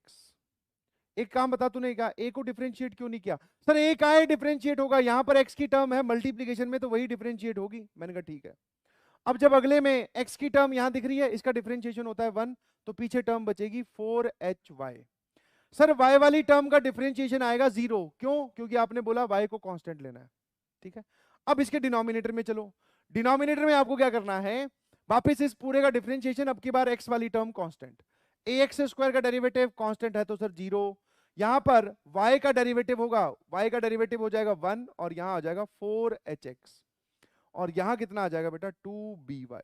एक काम बता, तूने कहा ए को डिफरेंशिएट क्यों नहीं किया? सर ए का है डिफरेंशिएट होगा, यहां पर एक्स की टर्म है मल्टीप्लीकेशन में तो वही डिफरेंशिएट होगी। मैंने कहा ठीक है। अब जब अगले में एक्स की टर्म यहां दिख रही है, इसका डिफरेंशिएशन होता है 1, तो पीछे टर्म बचेगी 4hy। सर y वाली टर्म का डिफरेंशिएशन आएगा 0, क्यों? क्योंकि आपने बोला y को कांस्टेंट लेना है, ठीक है। अब इसके डिनोमिनेटर में चलो, डिनोमिनेटर में आपको क्या करना है? वापस इस पूरे का डिफरेंशिएशन, अब की बार x वाली टर्म कांस्टेंट, ax स्क्वायर का डेरिवेटिव कांस्टेंट है तो सर 0। यहां पर y का डेरिवेटिव होगा, y का डेरिवेटिव हो जाएगा 1 और यहां आ जाएगा 4hx, और यहां कितना आ जाएगा बेटा? 2by,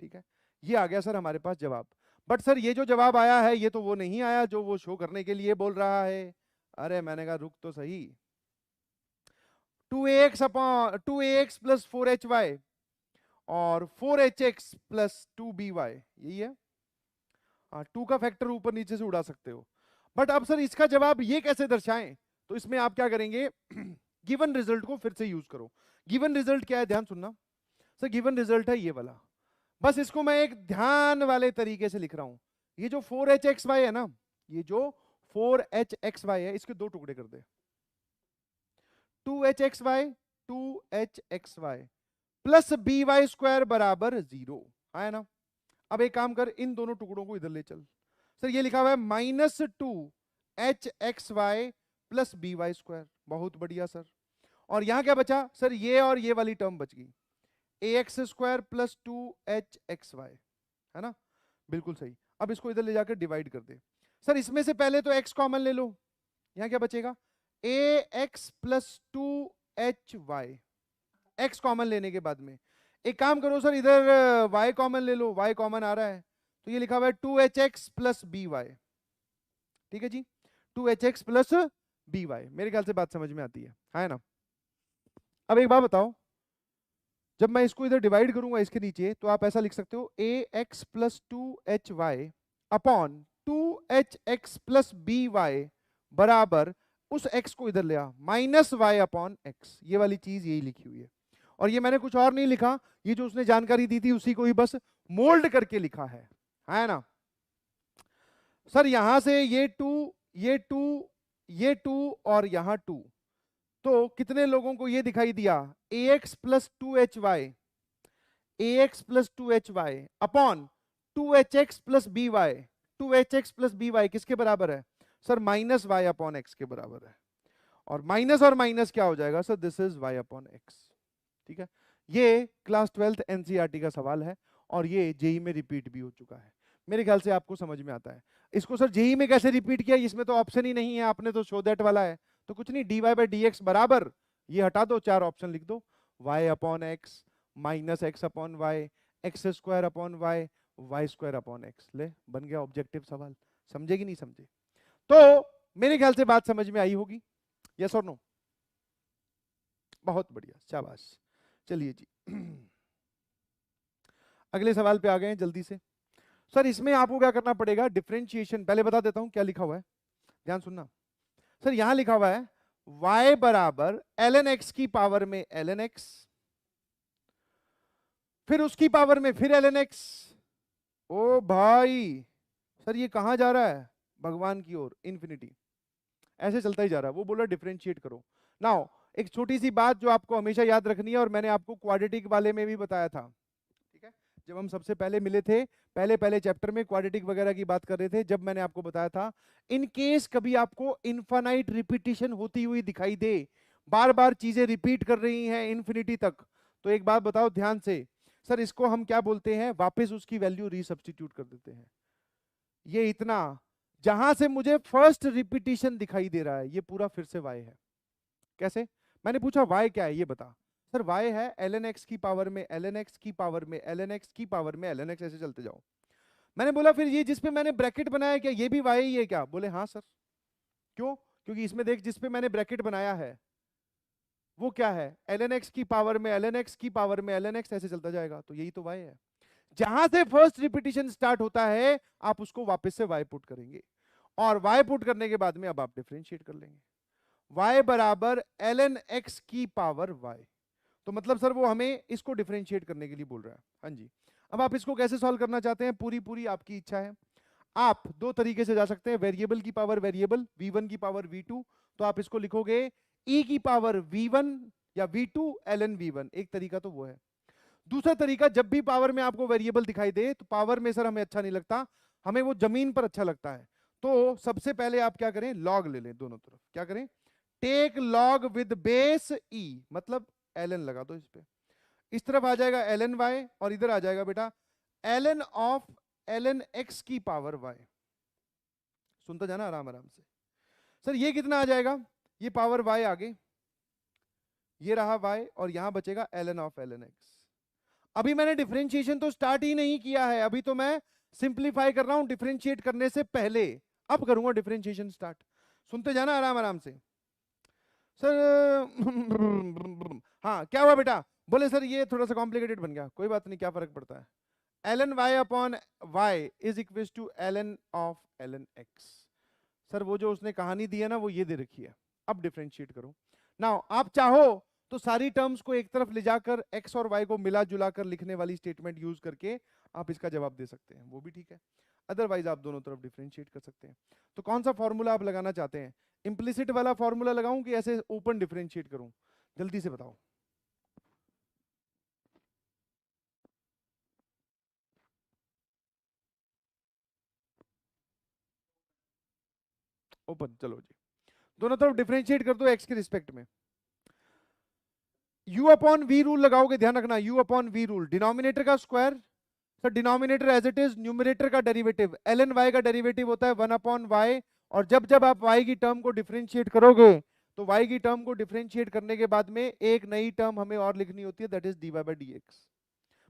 ठीक है। ये आ गया सर हमारे पास जवाब। बट सर ये जो जवाब आया है ये तो वो नहीं आया जो वो शो करने के लिए बोल रहा है। अरे मैंने कहा रुक तो सही, 2ax प्लस 4hy और 4hx प्लस 2by, यही है। हाँ, 2 का फैक्टर ऊपर नीचे से उड़ा सकते हो। बट अब सर इसका जवाब ये कैसे दर्शाएं? तो इसमें आप क्या करेंगे? गिवन रिजल्ट को फिर से यूज करो। गिवन रिजल्ट क्या है? ध्यान सुनना सर, गिवन रिजल्ट है ये वाला। बस इसको मैं एक ध्यान वाले तरीके से लिख रहा हूं। ये जो 4hxy है ना, ये जो 4hxy है, इसके दो टुकड़े कर दे, 2hxy 2hxy plus by square बराबर 0, है ना। अब एक काम कर, इन दोनों टुकड़ों को इधर ले चल। सर ये लिखा हुआ है -2hxy प्लस by स्क्वायर, बहुत बढ़िया सर। और यहां क्या बचा? सर ये और ये वाली टर्म बच गई, ax स्क्वायर प्लस 2hxy, है ना, बिल्कुल सही। अब इसको इधर ले जाकर डिवाइड कर दे। सर इसमें से पहले तो x कॉमन ले लो, यहां क्या बचेगा? ax plus 2hy, x common लेने के बाद में एक काम करो सर, इधर y कॉमन ले लो, y कॉमन आ रहा है तो ये लिखा हुआ है 2hx प्लस by, ठीक है जी, 2hx प्लस by। मेरे ख्याल से बात समझ में आती है ना। अब एक बात बताओ, जब मैं इसको इधर डिवाइड करूंगा इसके नीचे, तो आप ऐसा लिख सकते हो ax plus 2hy upon 2hx plus by बराबर, उस x को इधर ले आ, माइनस y अपॉन x। ये वाली चीज यही लिखी हुई है, और ये मैंने कुछ और नहीं लिखा, ये जो उसने जानकारी दी थी उसी को ही बस मोल्ड करके लिखा है ना। सर यहां से ये 2 ये 2 ये 2 और यहां 2, तो कितने लोगों को ये दिखाई दिया? ax plus 2hy, ax plus 2hy upon 2hx plus by, 2hx plus by किसके बराबर है? Sir minus y upon x के बराबर है। और माइनस क्या हो जाएगा sir? This is y upon x, ठीक है। ये क्लास 12th एनसीईआरटी का सवाल है और ये जेई में रिपीट भी हो चुका है। मेरे ख्याल से आपको समझ में आता है। इसको सर जेई में कैसे रिपीट किया? इसमें तो ऑप्शन ही नहीं है, आपने तो शो दैट वाला है, तो कुछ नहीं, dy बाई डी एक्स बराबर, ये हटा दो, 4 ऑप्शन लिख दो, y upon x minus x upon y, x square upon y, y square upon x. ले, बन गया ऑब्जेक्टिव सवाल। समझे कि नहीं समझे? तो मेरे ख्याल से बात समझ में आई होगी, यस और नो? बहुत बढ़िया, शाबाश। चलिए जी, अगले सवाल पे आ गए हैं जल्दी से। सर इसमें आपको क्या करना पड़ेगा? डिफरेंशिएशन पहले बता देता हूं क्या लिखा हुआ है, ध्यान सुनना। सर यहां लिखा हुआ है y बराबर ln x की पावर में ln x, फिर उसकी पावर में फिर ln x। ओ भाई, सर ये कहां जा रहा है? भगवान की ओर, इन्फिनिटी, ऐसे चलता ही जा रहा है। वो बोला डिफरेंशिएट करो। नाउ एक छोटी सी बात जो आपको हमेशा याद रखनी है, और मैंने आपको क्वाड्रेटिक वाले में भी बताया था, ठीक है, जब हम सबसे पहले मिले थे, पहले चैप्टर में क्वाड्रेटिक वगैरह की बात कर रहे थे, जब मैंने आपको बताया था, इन केस कभी आपको इनफाइनाइट रिपीटिशन होती हुई दिखाई दे, बार बार चीजें रिपीट कर रही हैं इन्फिनिटी तक, तो एक बात बताओ ध्यान से, सर इसको हम क्या बोलते हैं? वापस उसकी वैल्यू रीसब्स्टिट्यूट कर देते हैं। ये इतना, जहां से मुझे फर्स्ट रिपीटिशन दिखाई दे रहा है, ये पूरा फिर से y है। कैसे? मैंने पूछा y क्या है, ये बता। सर y है ln x की पावर में ln x की पावर में ln x की पावर में ln x, ऐसे चलते जाओ। मैंने बोला फिर ये जिसपे मैंने ब्रैकेट बनाया क्या ये भी y ही है क्या? बोले हाँ सर। क्यों? क्योंकि इसमें देख, जिसपे मैंने ब्रैकेट बनाया है वो क्या है, ln x की पावर में ln x की पावर में ln x, ऐसे चलता जाएगा, तो यही तो y है। जहां से फर्स्ट रिपीटिशन स्टार्ट होता है आप उसको वापस से y पुट करेंगे, और y पुट करने के बाद में अब आप डिफरेंशिएट कर लेंगे। y बराबर ln x की पावर y, तो मतलब सर वो हमें इसको डिफरेंशिएट करने के लिए बोल रहा है। हाँ जी। अब आप इसको कैसे सॉल्व करना चाहते हैं, पूरी पूरी आपकी इच्छा है। आप दो तरीके से जा सकते हैं, वेरिएबल की पावर वेरिएबल, v1 की पावर v2, तो आप इसको लिखोगे e की पावर v1 या v2 ln v1, एक तरीका तो वो है। दूसरा तरीका, जब भी पावर में आपको वेरिएबल दिखाई दे तो पावर में सर हमें अच्छा नहीं लगता, हमें वो जमीन पर अच्छा लगता है, तो सबसे पहले आप क्या करें, लॉग ले लें दोनों तरफ। क्या करें, take log with base e, मतलब ln लगा दो इस पे, इस तरफ आ जाएगा ln y, और इधर आ जाएगा बेटा ln ऑफ ln x की पावर y। सुनता जाना आराम आराम से। सर ये कितना आ जाएगा, ये पावर y आगे, ये रहा y, और यहां बचेगा ln ऑफ ln x। अभी मैंने डिफरेंशिएशन तो स्टार्ट ही नहीं किया है, अभी तो मैं सिंप्लीफाई कर रहा हूं डिफरेंशिएट करने से पहले, अब करूंगा डिफरेंशिएशन स्टार्ट। सुनते जाना आराम आराम से। सर हाँ क्या हुआ बेटा, बोले सर ये थोड़ा सा कॉम्प्लिकेटेड बन गया, कोई बात नहीं, क्या फर्क पड़ता है, ln y upon y is equal to ln of ln x। Sir वो जो उसने कहानी दी है ना, वो ये दे रखी है, अब डिफरेंशिएट करो। नाउ आप चाहो तो सारी टर्म्स को एक तरफ ले जाकर x और y को मिला जुला कर लिखने वाली स्टेटमेंट यूज करके आप इसका जवाब दे सकते हैं, वो भी ठीक है। अदरवाइज आप दोनों तरफ डिफरेंशिएट कर सकते हैं। तो कौन सा फॉर्मूला आप लगाना चाहते हैं, इंप्लिसिट वाला फॉर्मूला लगाऊं कि ऐसे ओपन डिफरेंशिएट करूं, जल्दी से बताओ। ओपन, चलो जी, दोनों तरफ डिफरेंशिएट कर दो एक्स के रिस्पेक्ट में। u अपॉन वी रूल लगाओगे, ध्यान रखना, u upon v rule, denominator का square, sir denominator as it is, numerator का डेरिवेटिव, ln y का डेरिवेटिव होता है 1 अपॉन y, और जब जब आप y की टर्म को डिफरेंशिएट करोगे तो y की टर्म को डिफरेंशिएट करने के बाद में एक नई टर्म हमें और लिखनी होती है, that is dy by dx।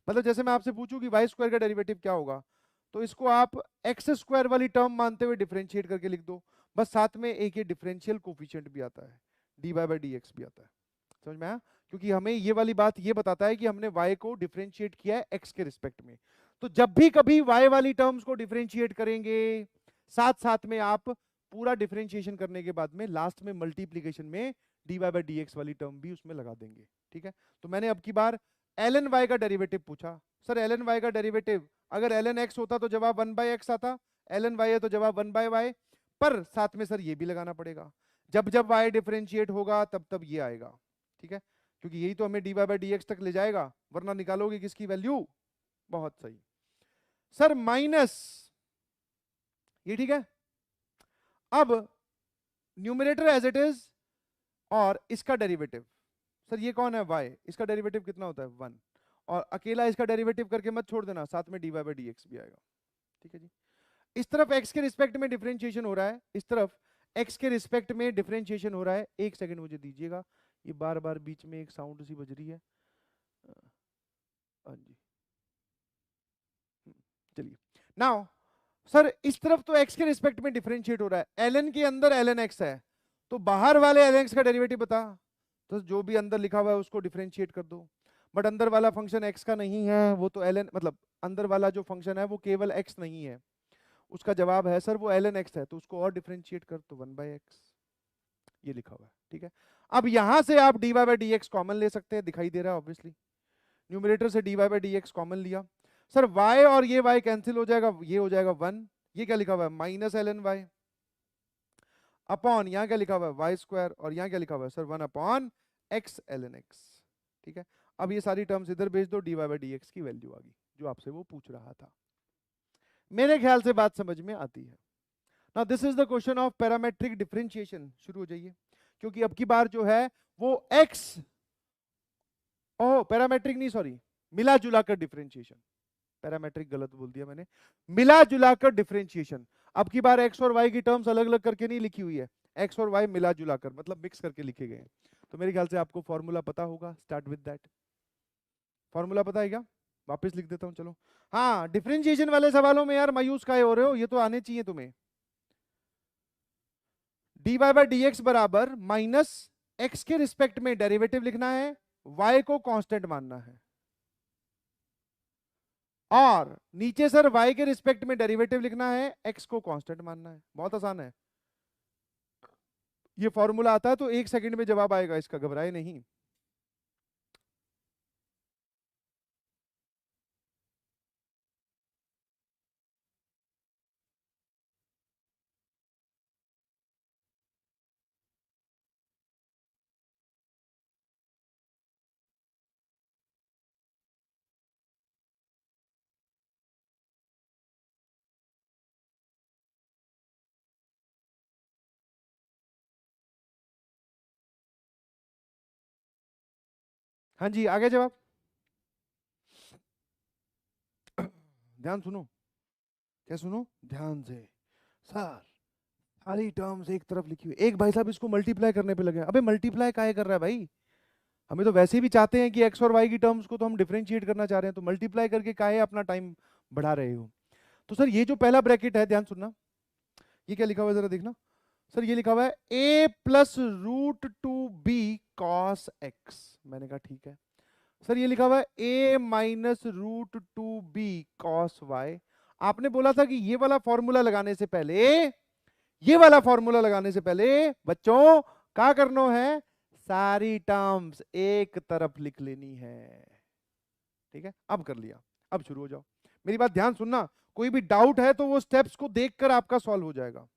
मतलब जैसे मैं आपसे पूछूं कि y स्क्वायर का डेरिवेटिव क्या होगा, तो इसको आप x स्क्वायर वाली टर्म मानते हुए डिफरेंशिएट करके लिख दो, बस साथ में एक ये डिफरेंशियल कोफिशिएंट भी आता है, dy बाई dx भी आता है। समझ में आया? क्योंकि हमें ये वाली बात ये बताता है कि हमने y को डिफरेंशिएट किया है x के रिस्पेक्ट में, तो जब भी कभी y वाली टर्म्स को डिफरेंशिएट करेंगे, साथ साथ में आप पूरा डिफरेंशिएशन करने के बाद में लास्ट में मल्टीप्लिकेशन में dy बाई dx वाली टर्म भी उसमें लगा देंगे। ठीक है, तो मैंने अब की बार ln y का डेरिवेटिव पूछा, सर ln y का डेरिवेटिव अगर ln x होता तो जवाब 1 बाई x आता, ln y है तो जवाब 1 बाई y, पर साथ में सर ये भी लगाना पड़ेगा, जब जब y डिफरेंशिएट होगा तब तब ये आएगा। ठीक है, क्योंकि यही तो हमें dy बाई dx तक ले जाएगा, वरना निकालोगे किसकी वैल्यू, बहुत सही सर, माइनस ये, ठीक है। अब न्यूमरेटर एज इट इज, और इसका डेरिवेटिव, सर ये कौन है y, इसका डेरिवेटिव कितना होता है 1, और अकेला इसका डेरिवेटिव करके मत छोड़ देना, साथ में dy बाई dx भी आएगा। ठीक है जी, इस तरफ x के रिस्पेक्ट में डिफरेंशिएशन हो रहा है, इस तरफ x के रिस्पेक्ट में डिफरेंशिएशन हो रहा है। एक सेकंड मुझे दीजिएगा, ये बार बार बीच में एक साउंड सी बज रही है। हाँ जी, चलिए। नाउ सर इस तरफ तो x के रिस्पेक्ट में डिफरेंशिएट हो रहा है, ln के अंदर ln x है, तो बाहर वाले ln x का डेरिवेटिव बता, तो जो भी अंदर लिखा हुआ है उसको डिफरेंशिएट कर दो, बट अंदर वाला फंक्शन x का नहीं है, वो तो ln, मतलब अंदर वाला जो फंक्शन है वो केवल x नहीं है, उसका जवाब है सर वो ln x है, तो उसको और डिफरेंशिएट कर, तो 1 बाई x ये लिखा हुआ है। ठीक है, अब यहां से आप dy बाई dx कॉमन ले सकते हैं, दिखाई दे रहा है ऑब्वियसली, न्यूमरेटर से dy बाई dx कॉमन लिया, सर y और ये y कैंसिल हो जाएगा, ये हो जाएगा 1, ये क्या लिखा हुआ है माइनस ln y, अपॉन यहाँ क्या लिखा हुआ है वाई स्क्वायर, और यहाँ क्या लिखा हुआ है sir 1 upon x ln x। ठीक है, अब ये सारी टर्म्स इधर भेज दो, dy बाई dx की वैल्यू आ गई जो आपसे वो पूछ रहा था। मेरे ख्याल से बात समझ में आती है। Now this is the question of parametric differentiation, शुरू हो जाइए, क्योंकि अब की बार जो है वो x, ओह पैरामेट्रिक नहीं सॉरी, मिला जुला कर डिफरेंशिएशन, पैरामेट्रिक गलत बोल दिया मैंने, मिला जुला कर डिफरेंशिएशन। अब की बार x और y की टर्म्स अलग अलग करके नहीं लिखी हुई है, x और y मिला जुला कर, मतलब मिक्स करके लिखे गए हैं। तो मेरे ख्याल से आपको फॉर्मूला पता होगा, स्टार्ट विद दैट। फॉर्मूला पता है क्या, वापस लिख देता हूं चलो। हाँ, डिफरेंशिएशन वाले सवालों में यार मायूस काहे हो रहे हो, ये तो आने चाहिए तुम्हें। D y by d x बराबर माइनस एक्स के रिस्पेक्ट में डेरिवेटिव लिखना है, वाई को कांस्टेंट मानना है, और नीचे सर वाई के रिस्पेक्ट में डेरिवेटिव लिखना है, एक्स को कांस्टेंट मानना है। बहुत आसान है। ये फॉर्मूला आता है तो 1 सेकंड में जवाब आएगा इसका, घबराए नहीं। हाँ जी, आगे जवाब। ध्यान सुनो, क्या सुनो ध्यान से। सर सारी टर्म्स एक तरफ लिखी हुई, एक भाई साहब इसको मल्टीप्लाई करने पे लगे। अबे मल्टीप्लाई काहे कर रहा है भाई, हमें तो वैसे भी चाहते हैं कि एक्स और वाई की टर्म्स को तो हम डिफरेंशिएट करना चाह रहे हैं, तो मल्टीप्लाई करके काहे अपना टाइम बढ़ा रहे हो। तो सर ये जो पहला ब्रैकेट है, ध्यान सुनना, ये क्या लिखा हुआ है जरा देखना। सर ये लिखा हुआ है a plus root two b cos x. मैंने कहा ठीक है। सर ये लिखा हुआ है a minus root two b cos y. आपने बोला था कि ये वाला फॉर्मूला लगाने से पहले, ये वाला फॉर्मूला लगाने से पहले बच्चों क्या करना है, सारी टर्म्स एक तरफ लिख लेनी है। ठीक है, अब कर लिया, अब शुरू हो जाओ। मेरी बात ध्यान सुनना, कोई भी डाउट है तो वो स्टेप्स को देखकर आपका सॉल्व हो जाएगा।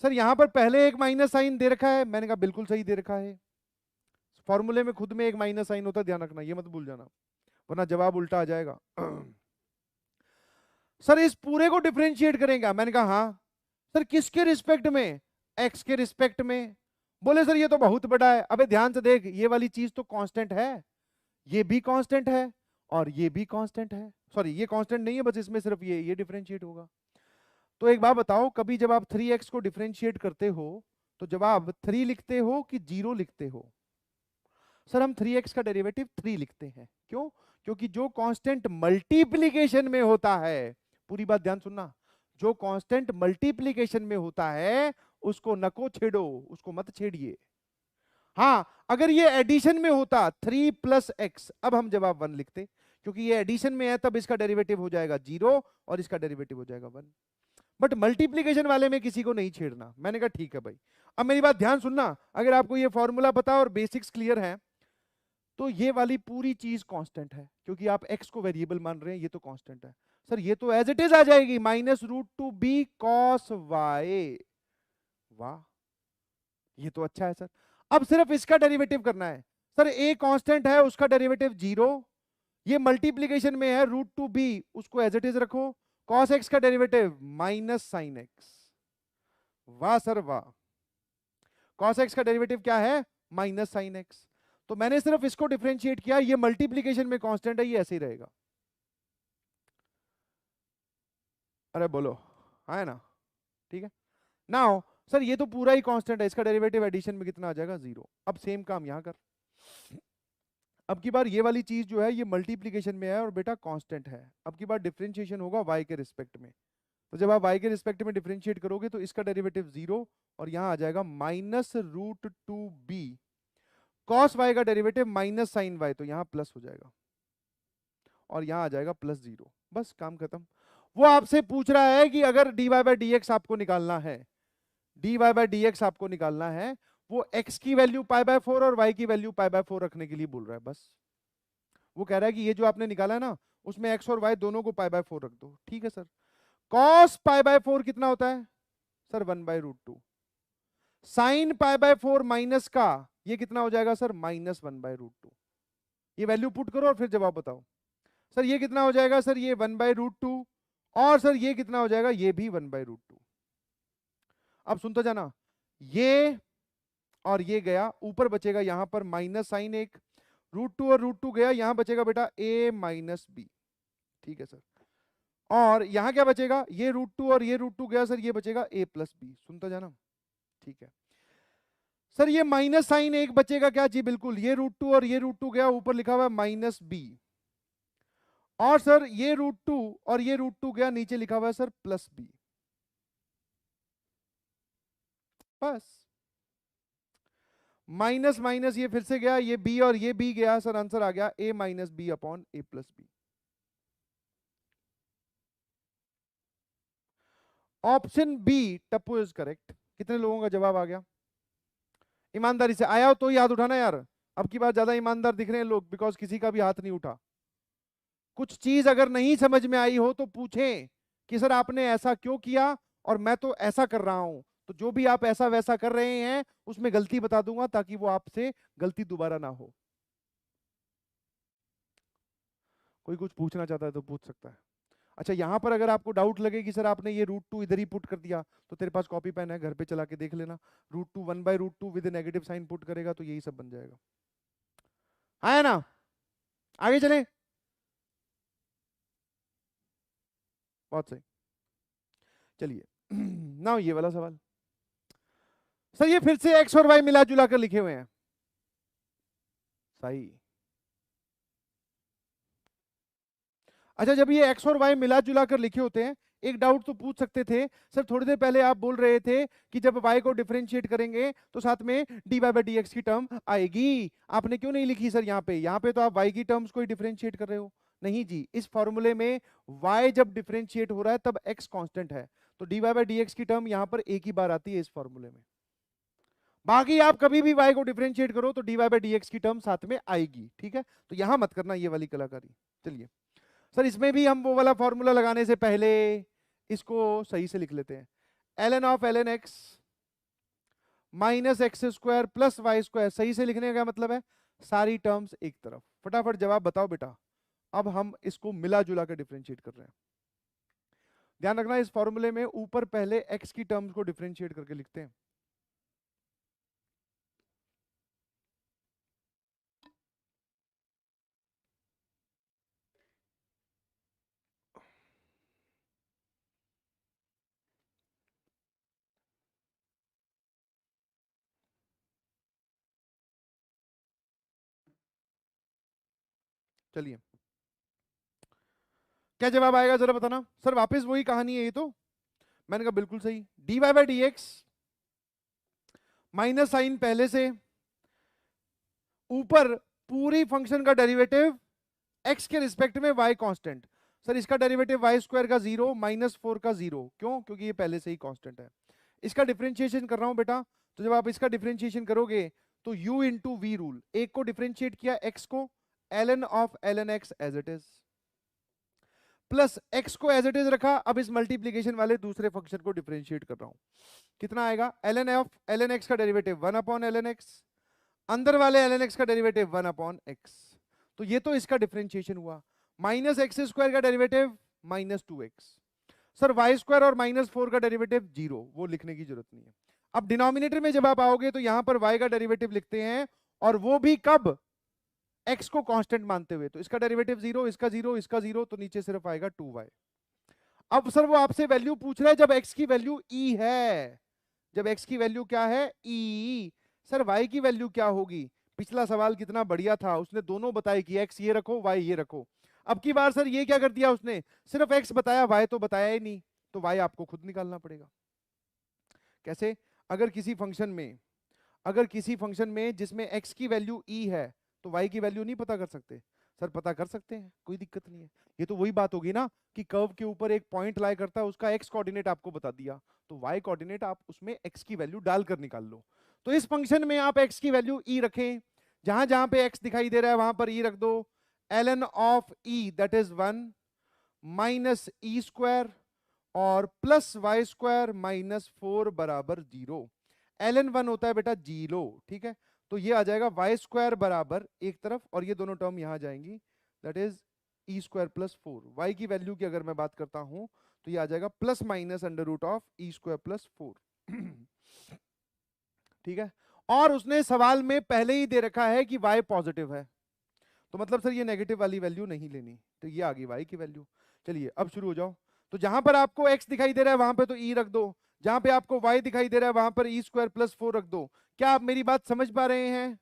सर यहां पर पहले एक माइनस साइन दे रखा है, मैंने कहा बिल्कुल सही दे रखा है। फॉर्मूले में खुद में एक माइनस साइन होता है, ध्यान रखना, ये मत भूल जाना, वरना जवाब उल्टा आ जाएगा। सर इस पूरे को डिफरेंशिएट करेंगे, मैंने कहा हाँ। सर किसके रिस्पेक्ट में, एक्स के रिस्पेक्ट में। बोले सर ये तो बहुत बड़ा है। अबे ध्यान से देख, ये वाली चीज तो कांस्टेंट है, ये भी कांस्टेंट है, और ये भी कांस्टेंट है। सॉरी ये कांस्टेंट नहीं है, बस इसमें सिर्फ ये डिफरेंशिएट होगा। तो एक बात बताओ, कभी जब आप 3x को डिफरेंशिएट करते हो तो जवाब 3 लिखते हो कि 0 लिखते हो। सर हम 3x का डेरिवेटिव 3 लिखते हैं, क्यों, क्योंकि जो कांस्टेंट मल्टीप्लिकेशन में होता है, पूरी बात ध्यान सुनना, जो कांस्टेंट मल्टीप्लिकेशन में होता है उसको नको छेड़ो, उसको मत छेड़िए। हाँ अगर ये एडिशन में होता 3 प्लस एक्स, अब हम जवाब 1 लिखते, क्योंकि ये एडिशन में है, तब इसका डेरिवेटिव हो जाएगा 0 और इसका डेरिवेटिव हो जाएगा 1। बट मल्टीप्लीकेशन वाले में किसी को नहीं छेड़ना। मैंने कहा ठीक है भाई। अब मेरी बात ध्यान सुनना, अगर आपको ये फॉर्मूला पता और बेसिक्स क्लियर है तो ये वाली पूरी चीज कांस्टेंट है, क्योंकि आप x को वेरिएबल मान रहे हैं, ये तो कांस्टेंट है। सर ये तो एज इट इज आ जाएगी, minus root two b cos y. वाह, ये तो अच्छा है सर। अब सिर्फ इसका डेरिवेटिव करना है। सर a कांस्टेंट है, उसका डेरिवेटिव 0, ये मल्टीप्लीकेशन में है, रूट टू बी उसको एज इट इज रखो, कॉस एक्स का डेरिवेटिव माइनस साइन एक्स। वाह सर वाह, कॉस एक्स का डेरिवेटिव क्या है, माइनस साइन एक्स। तो मैंने सिर्फ इसको डिफरेंशिएट किया, ये मल्टीप्लीकेशन में कांस्टेंट है, ये ऐसे ही रहेगा। अरे बोलो, हाँ है ना, ठीक है। नाउ सर ये तो पूरा ही कांस्टेंट है, इसका डेरिवेटिव एडिशन में कितना आ जाएगा, 0। अब सेम काम यहां कर, अब की बार ये वाली चीज जो है ये मल्टीप्लीकेशन में है और बेटा कांस्टेंट है, अब की बार डिफरेंशिएशन होगा y के रिस्पेक्ट में। तो जब आप y के रिस्पेक्ट में डिफरेंशिएट करोगे तो इसका डेरिवेटिव 0 और यहां आ जाएगा minus root two b, cos y का डेरिवेटिव माइनस साइन वाई, तो यहां प्लस हो जाएगा और यहां आ जाएगा प्लस 0। बस काम खत्म। वो आपसे पूछ रहा है कि अगर dy बाई डी एक्स आपको निकालना है, dy बाई डी एक्स आपको निकालना है, वो x की वैल्यू π/4 और y की वैल्यू π/4 रखने के लिए बोल रहा है। बस वो कह रहा है कि ये जो आपने निकाला है ना, उसमें x और y दोनों को π/4 रख दो। ठीक है सर। cos π/4 कितना होता है सर, 1/√2। साइन π/4 माइनस का ये कितना हो जाएगा सर, -1/√2। ये वैल्यू पुट करो और फिर जवाब बताओ। सर ये कितना हो जाएगा सर, ये 1/√2, और सर ये कितना हो जाएगा, ये भी 1/√2। अब सुनते जाना, ये और ये गया, ऊपर बचेगा यहां पर माइनस साइन एक, √2 और √2 गया, यहां बचेगा बेटा a माइनस बी। ठीक है सर। और यहां क्या बचेगा, ये √2 और ये √2 गया सर, ये बचेगा a प्लस बी। सुनता जाना, ठीक है सर। ये माइनस साइन एक बचेगा क्या, जी बिल्कुल, ये √2 और ये √2 गया, ऊपर लिखा हुआ है माइनस बी। और सर ये √2 और ये √2 गया, नीचे लिखा हुआ है सर प्लस बी। बस माइनस माइनस ये फिर से गया, ये बी और ये बी गया, सर आंसर आ गया a minus b upon a plus b. Option b Tappu is correct. कितने लोगों का जवाब आ गया? ईमानदारी से आया हो तो याद उठाना यार, अब की बात ज्यादा ईमानदार दिख रहे हैं लोग, बिकॉज किसी का भी हाथ नहीं उठा। कुछ चीज अगर नहीं समझ में आई हो तो पूछें कि सर आपने ऐसा क्यों किया, और मैं तो ऐसा कर रहा हूं, तो जो भी आप ऐसा वैसा कर रहे हैं उसमें गलती बता दूंगा, ताकि वो आपसे गलती दोबारा ना हो। कोई कुछ पूछना चाहता है तो पूछ सकता है। अच्छा, यहां पर अगर आपको डाउट लगे कि सर आपने ये रूट टू इधर ही पुट कर दिया, तो तेरे पास कॉपी पेन है, घर पे चला के देख लेना। Root two 1/√2 with negative sine put करेगा तो यही सब बन जाएगा। आया ना? आगे चले। बहुत सही। चलिए ना ये वाला सवाल। सर ये फिर से एक्स और वाई मिला जुला कर लिखे हुए हैं। सही। अच्छा, जब ये एक्स और वाई मिला जुला कर लिखे होते हैं, एक डाउट तो पूछ सकते थे सर, थोड़ी देर पहले आप बोल रहे थे कि जब y को डिफरेंशिएट करेंगे तो साथ में dy/dx की टर्म आएगी, आपने क्यों नहीं लिखी सर? यहाँ पे तो आप y की टर्म्स को ही डिफरेंशिएट कर रहे हो। नहीं जी, इस फॉर्मूले में y जब डिफरेंशिएट हो रहा है तब x कांस्टेंट है, तो dy/dx की टर्म यहाँ पर एक ही बार आती है इस फॉर्मूले में। बाकी आप कभी भी y को डिफरेंशिएट करो तो dy/dx की टर्म साथ में आएगी, ठीक है? तो यहां मत करना ये वाली कलाकारी। चलिए सर, इसमें भी हम वो वाला फॉर्मूला लगाने से पहले इसको सही से लिख लेते हैं। ln of ln x minus x square plus y square, सही से लिखने का क्या मतलब है? सारी टर्म्स एक तरफ। फटाफट जवाब बताओ बेटा। अब हम इसको मिला जुला कर डिफरेंशिएट कर रहे हैं। ध्यान रखना, इस फॉर्मूले में ऊपर पहले x की टर्म्स को डिफरेंशिएट करके लिखते हैं। चलिए, क्या जवाब आएगा जरा बताना। सर वापस वही कहानी है ये तो। मैंने कहा बिल्कुल सही। dy/dx माइनस साइन पहले से, ऊपर पूरी फंक्शन का डेरिवेटिव x के रिस्पेक्ट में y कांस्टेंट। सर इसका डेरिवेटिव y स्क्वायर का 0 -4 का 0, क्यों? क्योंकि ये पहले से ही कांस्टेंट है। इसका डिफरेंशिएशन कर रहा हूं बेटा, तो जब आप इसका डिफरेंशिएशन करोगे तो u इंटू वी रूल, एक को डिफरेंशिएट किया x को, ln of ln x as it is, plus x को एज इट इज रखा। अब इस मल्टीप्लीकेशन वाले दूसरे फंक्शन को डिफरेंशिएट कर रहा हूं, कितना आएगा? ln ऑफ ln x का डेरिवेटिव 1 अपॉन ln x, अंदर वाले ln x का डेरिवेटिव 1 अपॉन x। तो ये तो इसका डिफरेंशिएशन हुआ। माइनस एक्स स्क्वायर का derivative -2x। Sir y square और -4 का डेरिवेटिव 0, वो लिखने की जरूरत नहीं है। अब डिनोमिनेटर में जब आप आओगे तो यहां पर y का डेरिवेटिव लिखते हैं, और वो भी कब? x को कांस्टेंट मानते हुए। तो इसका डेरिवेटिव 0, इसका 0, इसका 0, तो नीचे सिर्फ आएगा 2y। अब सर वो आपसे वैल्यू पूछ रहा है जब x की वैल्यू e है। जब x की वैल्यू क्या है? e। सर y की वैल्यू क्या होगी? पिछला सवाल कितना बढ़िया था, उसने दोनों बताए कि x ये रखो, y ये रखो। अब की बार सर ये क्या कर दिया उसने? सिर्फ x बताया, y तो बताया ही नहीं, तो y आपको खुद निकालना पड़ेगा। कैसे? अगर किसी फंक्शन में जिसमें x की वैल्यू e है, तो y की वैल्यू नहीं पता कर सकते? सर पता कर सकते हैं, कोई दिक्कत नहीं है। ये तो वही बात होगी ना कि कर्व के ऊपर एक पॉइंट लाई करता है, उसका x कोऑर्डिनेट आपको बता दिया, तो y कोऑर्डिनेट आप उसमें x की वैल्यू डालकर निकाल लो। तो इस फंक्शन में आप x की वैल्यू e रखें, जहां जहां पे x दिखाई दे रहा है वहां पर e रख दो। ln of e that is 1 minus E square और प्लस वाई स्क्वायर -4 बराबर 0। ln 1 होता है बेटा 0, ठीक है? तो ये आ जाएगा वाई स्क्वायर बराबर एक तरफ, और ये दोनों टर्म यहां जाएंगी, that is e square plus 4। Y की वैल्यू की अगर मैं बात करता हूं तो ये आ जाएगा plus minus under root of e square plus 4। ठीक है? और उसने सवाल में पहले ही दे रखा है कि y पॉजिटिव है, तो मतलब सर ये नेगेटिव वाली वैल्यू नहीं लेनी, तो ये आ गई y की वैल्यू। चलिए अब शुरू हो जाओ। तो जहां पर आपको x दिखाई दे रहा है वहां पे तो e रख दो, जहां पे आपको y दिखाई दे रहा है वहां पर ई स्क्वायर प्लस 4 रख दो। क्या आप मेरी बात समझ पा रहे हैं?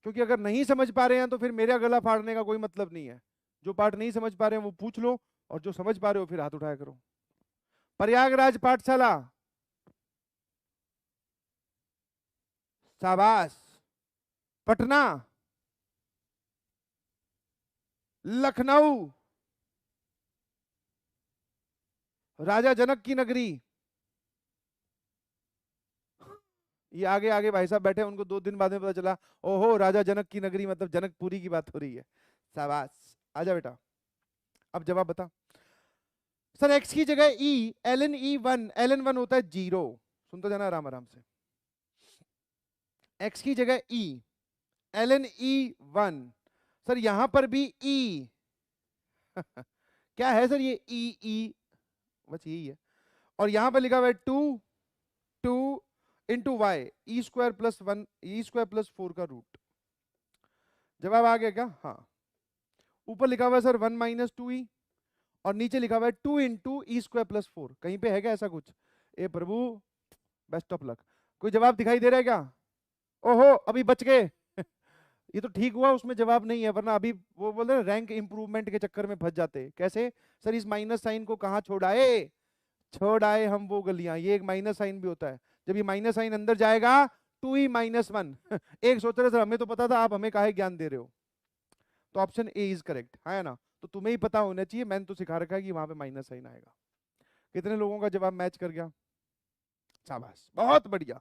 क्योंकि अगर नहीं समझ पा रहे हैं तो फिर मेरा गला फाड़ने का कोई मतलब नहीं है। जो पार्ट नहीं समझ पा रहे हैं वो पूछ लो, और जो समझ पा रहे हो फिर हाथ उठाया करो। प्रयागराज पाठशाला शाबाश। पटना, लखनऊ, राजा जनक की नगरी। ये आगे आगे भाई साहब बैठे, उनको 2 दिन बाद में पता चला, ओहो राजा जनक की नगरी मतलब जनकपुरी की बात हो रही है। शाबाश, आजा बेटा, अब जवाब बता। सर एक्स की जगह ई, ln1 होता है 0, सुन तो जाना आराम आराम से। एक्स की जगह ई, ln1, सर यहां पर भी ई क्या है सर, ये ई बस यही है। और यहां पर लिखा हुआ है 2 इंटू वाई, e² + 1 e² + 4 का रूट। जवाब आ गया क्या? हाँ। ऊपर लिखा हुआ है सर 1 - 2e, और नीचे लिखा हुआ है 2 इंटू e² + 4। कहीं पे है क्या ऐसा कुछ? ए प्रभु, बेस्ट ऑफ लक। कोई जवाब दिखाई दे रहा है क्या? ओहो अभी बच गए ये तो ठीक हुआ उसमें जवाब नहीं है, वरना अभी वो बोल रहे रैंक इंप्रूवमेंट के चक्कर में फंस जाते। कैसे सर? इस माइनस साइन को कहाँ छोड़ आए हम वो गलियां। ये एक माइनस साइन भी होता है, जब ये माइनस साइन अंदर जाएगा 2e - 1 एक सोच रहे सर हमें तो पता था, आप हमें काहे ज्ञान दे रहे हो। तो ऑप्शन ए इज करेक्ट है ना। तो तुम्हें ही पता होना चाहिए, मैंने तो सिखा रखा है कि वहां पे माइनस साइन आएगा। कितने लोगों का जवाब मैच कर गया? शाबाश, बहुत बढ़िया,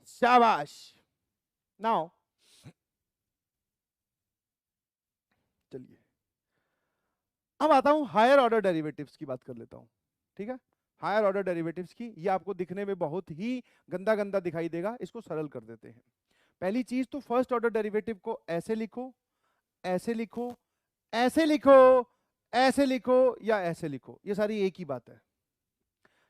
शाबाश। नाउ चलिए, अब आता हूं हायर ऑर्डर डेरिवेटिव्स की बात कर लेता हूं। ठीक है, हायर ऑर्डर डेरिवेटिव्स की, ये आपको दिखने में बहुत ही गंदा गंदा दिखाई देगा, इसको सरल कर देते हैं। पहली चीज तो फर्स्ट ऑर्डर डेरिवेटिव को ऐसे लिखो, ऐसे लिखो, ऐसे लिखो, ऐसे लिखो या ऐसे लिखो, ये सारी एक ही बात है।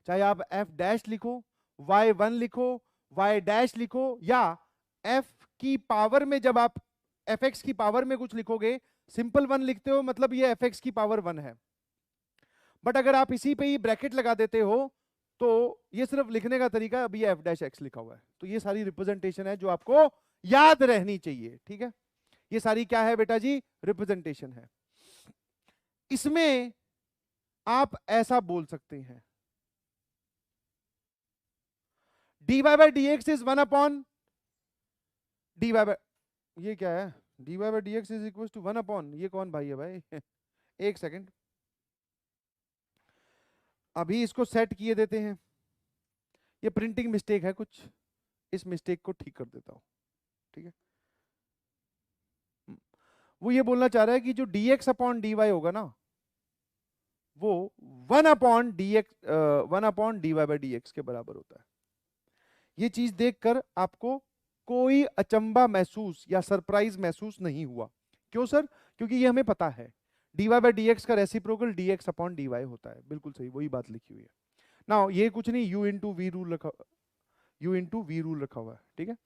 चाहे आप f' लिखो, y1 लिखो, y' लिखो, या f की पावर में जब आप fx की पावर में कुछ लिखोगे, सिंपल 1 लिखते हो मतलब ये fx की पावर 1 है। बट अगर आप इसी पे ही ब्रैकेट लगा देते हो तो ये सिर्फ लिखने का तरीका है। अभी ये f' लिखा हुआ है, तो ये सारी रिप्रेजेंटेशन है जो आपको याद रहनी चाहिए। ठीक है, ये सारी क्या है बेटा जी? रिप्रेजेंटेशन है। इसमें आप ऐसा बोल सकते हैं, dy/dx इज 1/dy, ये क्या है? dy/dx इज इक्वल टू 1/, ये कौन भाई है भाई एक सेकंड, अभी इसको सेट किए देते हैं। ये प्रिंटिंग मिस्टेक है कुछ, इस मिस्टेक को ठीक कर देता हूं। ठीक है, वो ये बोलना चाह रहा है कि जो dx/dy होगा ना, वो 1/dy/dx के बराबर होता है। ये चीज देखकर आपको कोई अचंबा महसूस या सरप्राइज महसूस नहीं हुआ। क्यों सर? क्योंकि ये हमें पता है dy/dx का रेसिप्रोकल dx/dy होता है। बिल्कुल सही, वही बात लिखी हुई है ना। ये कुछ नहीं, u इंटू वी रूल रखा हुआ है। ठीक है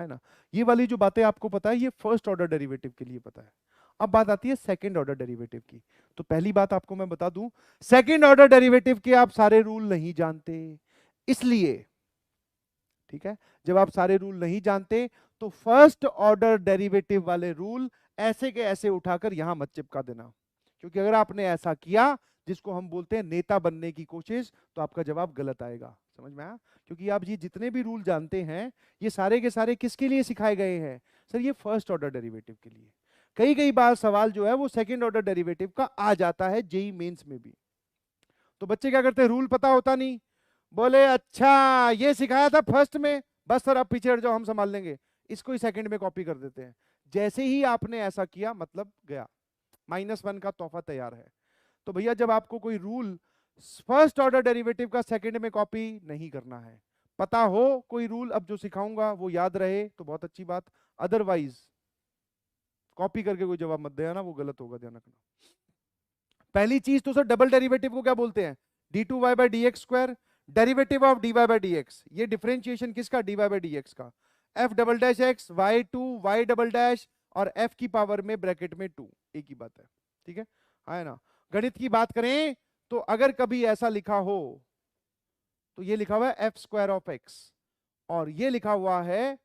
ना। ये वाली जो बातें आपको पता है, ये फर्स्ट ऑर्डर डेरिवेटिव के लिए पता है। अब बात आती है सेकंड ऑर्डर डेरिवेटिव की। तो पहली बात आपको मैं बता दूं, सेकंड ऑर्डर डेरिवेटिव के आप सारे रूल नहीं जानते, इसलिए ठीक है, जब आप सारे रूल नहीं जानते तो फर्स्ट ऑर्डर डेरिवेटिव वाले रूल ऐसे के ऐसे उठाकर यहां मत चिपका देना। क्योंकि अगर आपने ऐसा किया, जिसको हम बोलते हैं नेता बनने की कोशिश, तो आपका जवाब गलत आएगा। समझ में आया? क्योंकि आप ये जितने भी रूल जानते हैं, ये सारे के सारे किसके लिए सिखाए गए हैं? सर ये फर्स्ट ऑर्डर डेरिवेटिव के लिए। कई कई बार सवाल जो है वो सेकंड ऑर्डर डेरिवेटिव का आ जाता है जेई मेंस में भी। तो बच्चे क्या करते हैं, रूल पता होता नहीं, बोले अच्छा ये सिखाया था फर्स्ट में, बस सर आप पीछे हट जाओ हम संभाल लेंगे, इसको ही सेकंड में कॉपी कर देते हैं। जैसे ही आपने ऐसा किया मतलब गया, -1 का तोहफा तैयार है। तो भैया जब आपको कोई रूल फर्स्ट ऑर्डर डेरिवेटिव का सेकंड में कॉपी नहीं करना है, पता हो कोई रूल, अब जो सिखाऊंगा वो याद रहे तो बहुत अच्छी बात, अदरवाइज कॉपी करके कोई जवाब मत देना, वो गलत होगा, ध्यान रखना। पहली चीज तो सर डबल डेरिवेटिव को क्या बोलते हैं? d2y/dx², derivative of dy/dx। ये डिफरेंशिएशन किसका? dy/dx का। f"x y2 y" और f की पावर में ब्रैकेट में 2, एक ही बात है। ठीक है ना। गणित की बात करें तो अगर कभी ऐसा लिखा हो तो ये लिखा हुआ है f²(x), और ये लिखा हुआ है,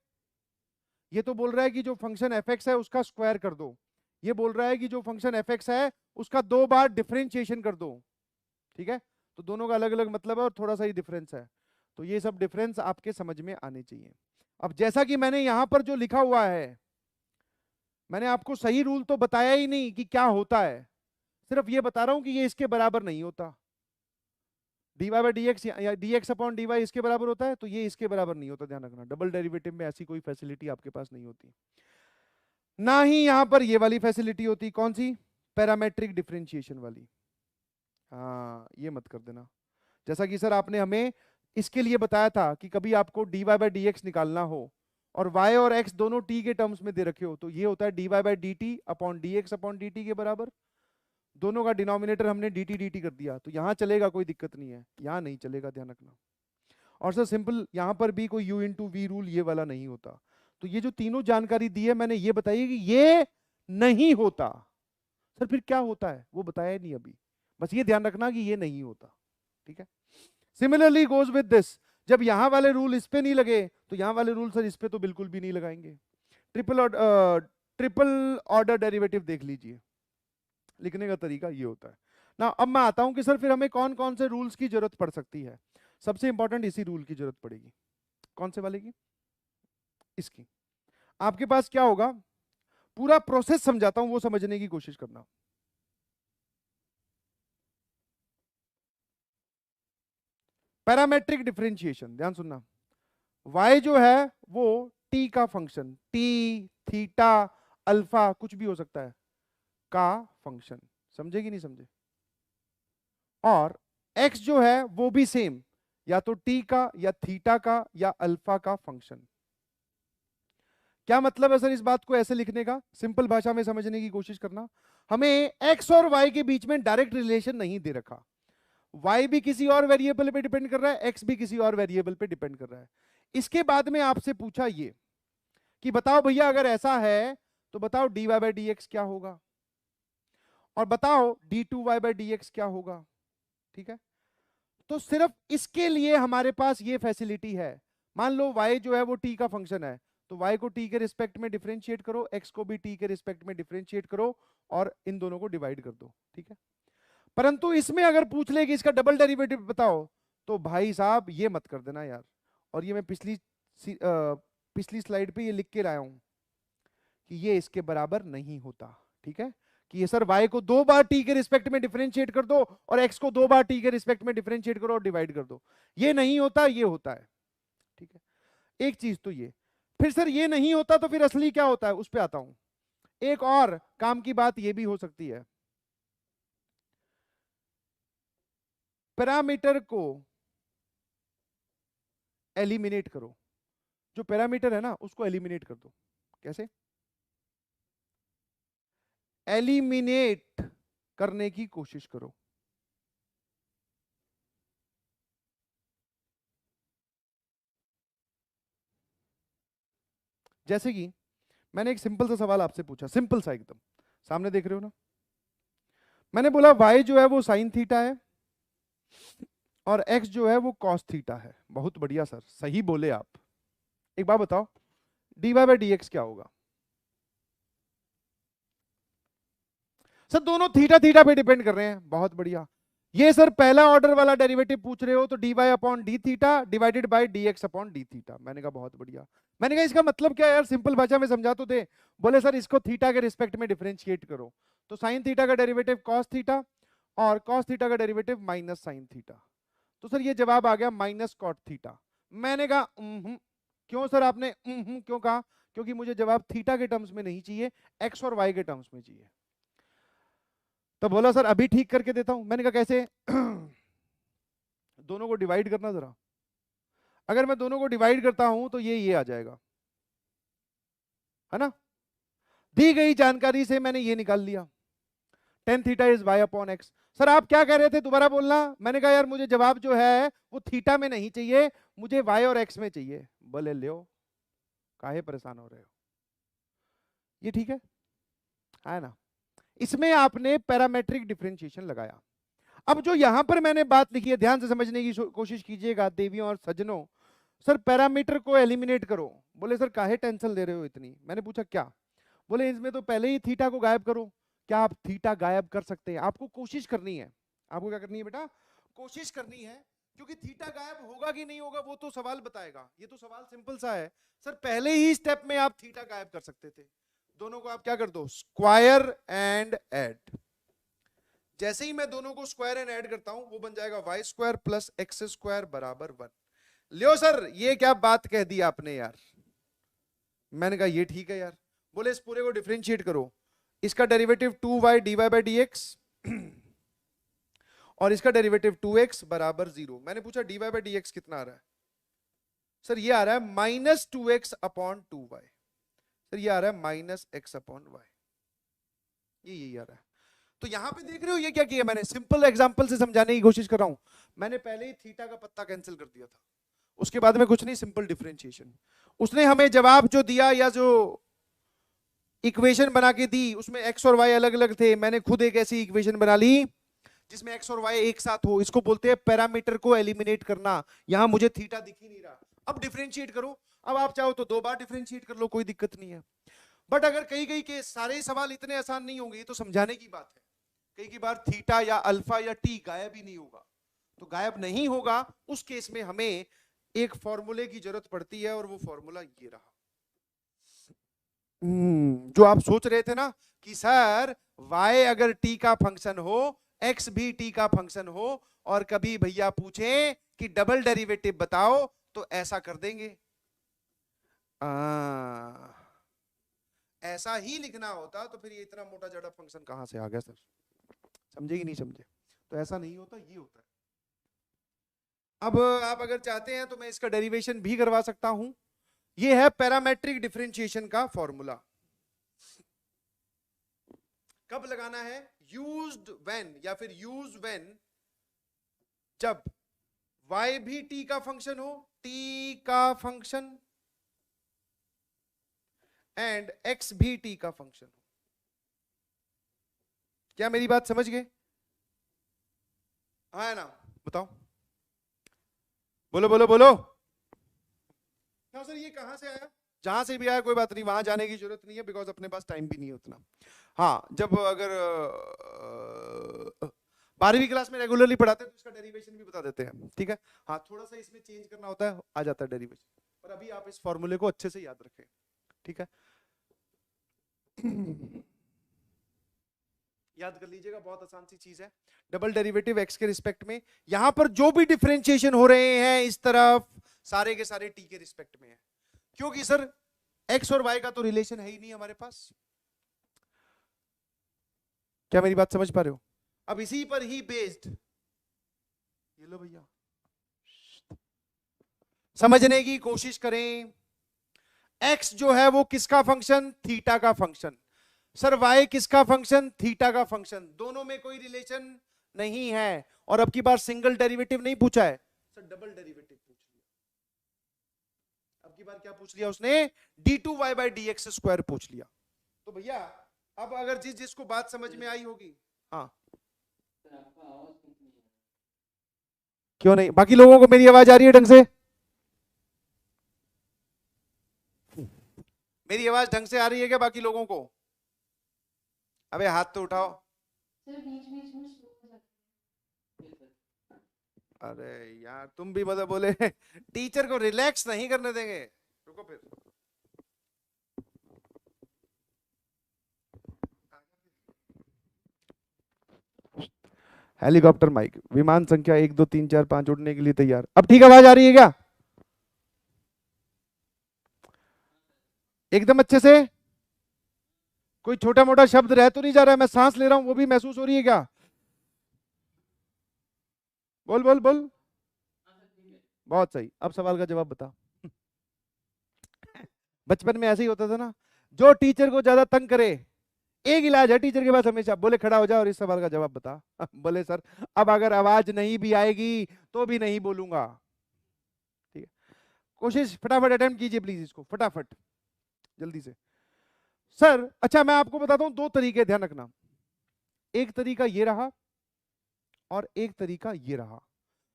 ये तो बोल रहा है कि जो फंक्शन fx है उसका स्क्वायर कर दो, ये बोल रहा है कि जो फंक्शन fx है उसका 2 बार डिफरेंशिएशन कर दो। ठीक है, तो दोनों का अलग अलग मतलब है और थोड़ा सा ही डिफरेंस है, तो ये सब डिफरेंस आपके समझ में आने चाहिए। अब जैसा कि मैंने यहां पर जो लिखा हुआ है, मैंने आपको सही रूल तो बताया ही नहीं कि क्या होता है, सिर्फ ये बता रहा हूं कि ये इसके बराबर नहीं होता। dy बाई डी एक्स या dx अपॉन dy इसके बराबर होता है, तो ये इसके बराबर नहीं होता, ध्यान रखना। डबल डेरिवेटिव में ऐसी कोई फैसिलिटी आपके पास नहीं होती, ना ही यहां पर ये वाली फैसिलिटी होती। कौन सी? पैरामेट्रिक डिफरेंशिएशन वाली। हाँ, ये मत कर देना। जैसा कि सर आपने हमें इसके लिए बताया था कि कभी आपको dy बाई डी एक्स निकालना हो और y और x दोनों t के टर्म्स में दे रखे हो, तो ये होता है dy by D T upon dx upon dt के बराबर। दोनों का डिनोमिनेटर हमने dt dt कर दिया, तो यहां चलेगा, कोई दिक्कत नहीं है, यहां नहीं चलेगा, ध्यान रखना। और सर सिंपल यहां पर भी कोई u इंटू वी रूल ये वाला नहीं होता। तो ये जो तीनों जानकारी दी है मैंने, ये बताइए कि ये नहीं होता। सर फिर क्या होता है वो बताया नहीं अभी, बस ये ध्यान रखना कि ये नहीं होता, ठीक है। सिमिलरली गोज विद दिस, जब यहां वाले रूल इस पे नहीं लगे तो यहां वाले रूल सर इस पे तो बिल्कुल भी नहीं लगाएंगे। ट्रिपल ऑर्डर डेरिवेटिव देख लीजिए, लिखने का तरीका ये होता है ना। अब मैं आता हूं कि सर फिर हमें कौन कौन से रूल्स की जरूरत पड़ सकती है। सबसे इंपॉर्टेंट इसी रूल की जरूरत पड़ेगी। कौन से वाले की? इसकी। आपके पास क्या होगा, पूरा प्रोसेस समझाता हूं, वो समझने की कोशिश करना। पैरामेट्रिक डिफरेंशिएशन, ध्यान सुनना। y जो है वो t का फंक्शन, t, थीटा, अल्फा कुछ भी हो सकता है का फंक्शन, समझे कि नहीं समझे। और x जो है वो भी सेम, या तो t का या थीटा का या अल्फा का फंक्शन। क्या मतलब है सर इस बात को ऐसे लिखने का? सिंपल भाषा में समझने की कोशिश करना। हमें x और y के बीच में डायरेक्ट रिलेशन नहीं दे रखा। y भी किसी और वेरिएबल पे डिपेंड कर रहा है, x भी किसी और वेरिएबल पे डिपेंड कर रहा है। इसके बाद में आपसे पूछा ये कि बताओ भैया अगर ऐसा है तो बताओ dy बाई डी एक्स क्या होगा, और बताओ d2y बाई डी एक्स क्या होगा, ठीक है। तो सिर्फ इसके लिए हमारे पास ये फैसिलिटी है। मान लो y जो है वो t का फंक्शन है, तो y को t के रिस्पेक्ट में डिफरेंशिएट करो, x को भी t के रिस्पेक्ट में डिफरेंशिएट करो और इन दोनों को डिवाइड कर दो, ठीक है। परंतु इसमें अगर पूछ ले कि इसका डबल डेरिवेटिव बताओ, तो भाई साहब ये मत कर देना यार। और ये मैं पिछली स्लाइड पे ये लिख के लाया हूं कि ये इसके बराबर नहीं होता, ठीक है। कि ये सर y को 2 बार t के रिस्पेक्ट में डिफरेंशिएट कर दो और x को 2 बार t के रिस्पेक्ट में डिफरेंशिएट करो और डिवाइड कर दो, ये नहीं होता, ये होता है, ठीक है। एक चीज तो ये। फिर सर ये नहीं होता तो फिर असली क्या होता है, उस पर आता हूं। एक और काम की बात ये भी हो सकती है, पैरामीटर को एलिमिनेट करो। जो पैरामीटर है ना उसको एलिमिनेट कर दो। कैसे? एलिमिनेट करने की कोशिश करो। जैसे कि मैंने एक सिंपल सा सवाल आपसे पूछा, सिंपल सा एकदम, सामने देख रहे हो ना। मैंने बोला y जो है वो साइन थीटा है और x जो है वो कॉस थीटा है। बहुत बढ़िया सर, सही बोले आप। एक बात बताओ, dy बाई डी एक्स क्या होगा? सर दोनों थीटा थीटा पे डिपेंड कर रहे हैं। बहुत बढ़िया। ये सर पहला ऑर्डर वाला डेरिवेटिव पूछ रहे हो, तो dy upon d theta divided by dx upon d theta. मैंने कहा बहुत बढ़िया। मैंने कहा इसका मतलब क्या यार, सिंपल भाषा में समझा तो दे। बोले सर इसको थीटा के रिस्पेक्ट में डिफरेंशिएट करो, तो साइन थीटा का डेरिवेटिव कॉस थीटा और कॉस थीटा का डेरिवेटिव माइनस साइन थीटा। तो सर ये जवाब आ गया माइनस कॉट थीटा। मैंने कहा क्यों सर आपने क्यों कहा? क्योंकि मुझे जवाब थीटा के टर्म्स में नहीं चाहिए, एक्स और वाई के टर्म्स में चाहिए। तो बोला सर अभी ठीक करके देता हूं। मैंने कहा कैसे? दोनों को डिवाइड करना जरा। अगर मैं दोनों को डिवाइड करता हूं तो ये आ जाएगा, है ना। दी गई जानकारी से मैंने ये निकाल लिया, tan theta is y upon x. Sir आप क्या कह रहे थे, दोबारा बोलना। मैंने कहा यार मुझे जवाब जो है वो थीटा में नहीं चाहिए, मुझे वाई और एक्स में चाहिए। बोले लो, काहे परेशान हो रहे हो, ये ठीक है ना। इसमें आपने पैरामेट्रिक डिफरेंशिएशन लगाया। अब जो यहां पर मैंने बात लिखी है, ध्यान से समझने की कोशिश कीजिएगा देवियों और सज्जनों। सर पैरामीटर को एलिमिनेट करो। बोले सर काहे टेंशन ले रहे हो इतनी? मैंने पूछा क्या? बोले इसमें तो पहले ही थीटा को गायब करो। क्या आप थीटा गायब कर सकते हैं? आपको कोशिश करनी है। आपको क्या करनी है बेटा? कोशिश करनी है क्योंकि थीटा गायब होगा कि नहीं होगा वो तो सवाल बताएगा। ये तो सवाल सिंपल सा है सर, पहले ही स्टेप में आप थीटा गायब कर सकते थे। दोनों को आप क्या कर दो, स्क्वायर एंड ऐड। जैसे ही मैं दोनों को स्क्वायर एंड ऐड करता हूं वो बन जाएगा y square plus x square बराबर 1। लियो सर ये क्या बात कह दी आपने यार। मैंने कहा ये ठीक है यार। बोले इस पूरे को डिफरेंशिएट करो, इसका derivative 2y dy by d x और इसका डेरिवेटिव 2x बराबर 0। मैंने पूछा dy बाई डी एक्स कितना आ रहा है, सर ये आ रहा है minus 2x upon 2y। Sir ये आ रहा है माइनस x अपॉन y, ये यही आ रहा है। तो यहां पे देख रहे हो ये क्या किया मैंने, सिंपल एग्जांपल से समझाने की कोशिश कर रहा हूं। मैंने पहले ही थीटा का पत्ता कैंसिल कर दिया था, उसके बाद में कुछ नहीं, सिंपल डिफरेंशिएशन। उसने हमें जवाब जो दिया या जो इक्वेशन बना के दी उसमें x और y अलग अलग थे, मैंने खुद एक ऐसी इक्वेशन बना ली जिसमें x और y एक साथ हो। इसको बोलते हैं पैरामीटर को एलिमिनेट करना। यहां मुझे थीटा दिख ही नहीं रहा, अब डिफरेंशिएट करो। अब आप चाहो तो 2 बार डिफरेंशिएट कर लो, कोई दिक्कत नहीं है। बट अगर कई कई के सारे सवाल इतने आसान नहीं होंगे, ये तो समझाने की बात है। कई की बार थीटा या अल्फा या टी गायब ही नहीं होगा, तो गायब नहीं होगा उस केस में हमें एक फॉर्मूले की जरूरत पड़ती है, और वो फॉर्मूला ये रहा। जो आप सोच रहे थे ना कि सर y अगर t का फंक्शन हो, x भी t का फंक्शन हो, और कभी भैया पूछे कि डबल डेरिवेटिव बताओ, तो ऐसा कर देंगे। ऐसा ही लिखना होता तो फिर ये इतना मोटा जड़ा फंक्शन कहां से आ गया सर, समझे कि नहीं समझे। तो ऐसा नहीं होता, ये होता है। अब आप अगर चाहते हैं तो मैं इसका डेरिवेशन भी करवा सकता हूं। ये है पैरामेट्रिक डिफरेंशिएशन का फॉर्मूला। कब लगाना है, यूज्ड व्हेन, या फिर यूज व्हेन जब y भी t का फंक्शन हो, t का फंक्शन, एंड x भी t का फंक्शन हो। क्या मेरी बात समझ गए? हाँ है ना, बताओ, बोलो बोलो बोलो। हाँ सर ये कहां से आया, जहां से भी आया कोई बात नहीं, वहां जाने की जरूरत नहीं है, बिकॉज अपने पास टाइम भी नहीं है उतना। हाँ जब अगर 12वीं क्लास में रेगुलरली पढ़ाते हैं तो इसका डेरिवेशन भी बता देते हैं, ठीक है। हाँ थोड़ा सा इसमें चेंज करना होता है, आ जाता है डेरिवेशन, पर अभी आप इस फॉर्मूले को अच्छे से याद रखें, ठीक है। याद कर लीजिएगा, बहुत आसान सी चीज है। डबल डेरिवेटिव x के रिस्पेक्ट में, यहां पर जो भी डिफरेंशिएशन हो रहे हैं इस तरफ, सारे के सारे t के रिस्पेक्ट में है, क्योंकि सर x और y का तो रिलेशन है ही नहीं हमारे पास। क्या मेरी बात समझ पा रहे हो? अब इसी पर ही बेस्ड, ये लो भैया, समझने की कोशिश करें। x जो है वो किसका फंक्शन, थीटा का फंक्शन। सर y किसका फंक्शन, थीटा का फंक्शन। दोनों में कोई रिलेशन नहीं है, और अब की बार सिंगल डेरिवेटिव नहीं पूछा है सर, डबल डेरिवेटिव पूछ लिया। अब की बार क्या पूछ लिया उसने, d2y by d x square पूछ लिया। तो भैया अब अगर जिसको बात समझ में आई होगी, हाँ क्यों नहीं, बाकी लोगों को मेरी आवाज आ रही है ढंग से? मेरी आवाज ढंग से आ रही है क्या बाकी लोगों को? अबे हाथ तो उठाओ। अरे यार तुम भी मतलब बोले टीचर को रिलैक्स नहीं करने देंगे, रुको फिर। हेलीकॉप्टर माइक, विमान संख्या 1 2 3 4 5 उड़ने के लिए तैयार। अब ठीक आवाज आ रही है क्या एकदम अच्छे से? कोई छोटा मोटा शब्द रह तो नहीं जा रहा है, मैं सांस ले रहा हूं वो भी महसूस हो रही है क्या? बोल बोल बोल। बहुत सही, अब सवाल का जवाब बता। बचपन में ऐसे ही होता था ना, जो टीचर को ज्यादा तंग करे, एक इलाज है टीचर के पास हमेशा, बोले खड़ा हो जा और इस सवाल का जवाब बता। बोले सर अब अगर आवाज नहीं भी आएगी तो भी नहीं बोलूंगा, ठीक है। कोशिश फटाफट अटेम्प्ट कीजिए प्लीज, इसको फटाफट जल्दी से। सर अच्छा मैं आपको बताता हूं 2 तरीके, ध्यान रखना। एक तरीका ये रहा और एक तरीका ये रहा।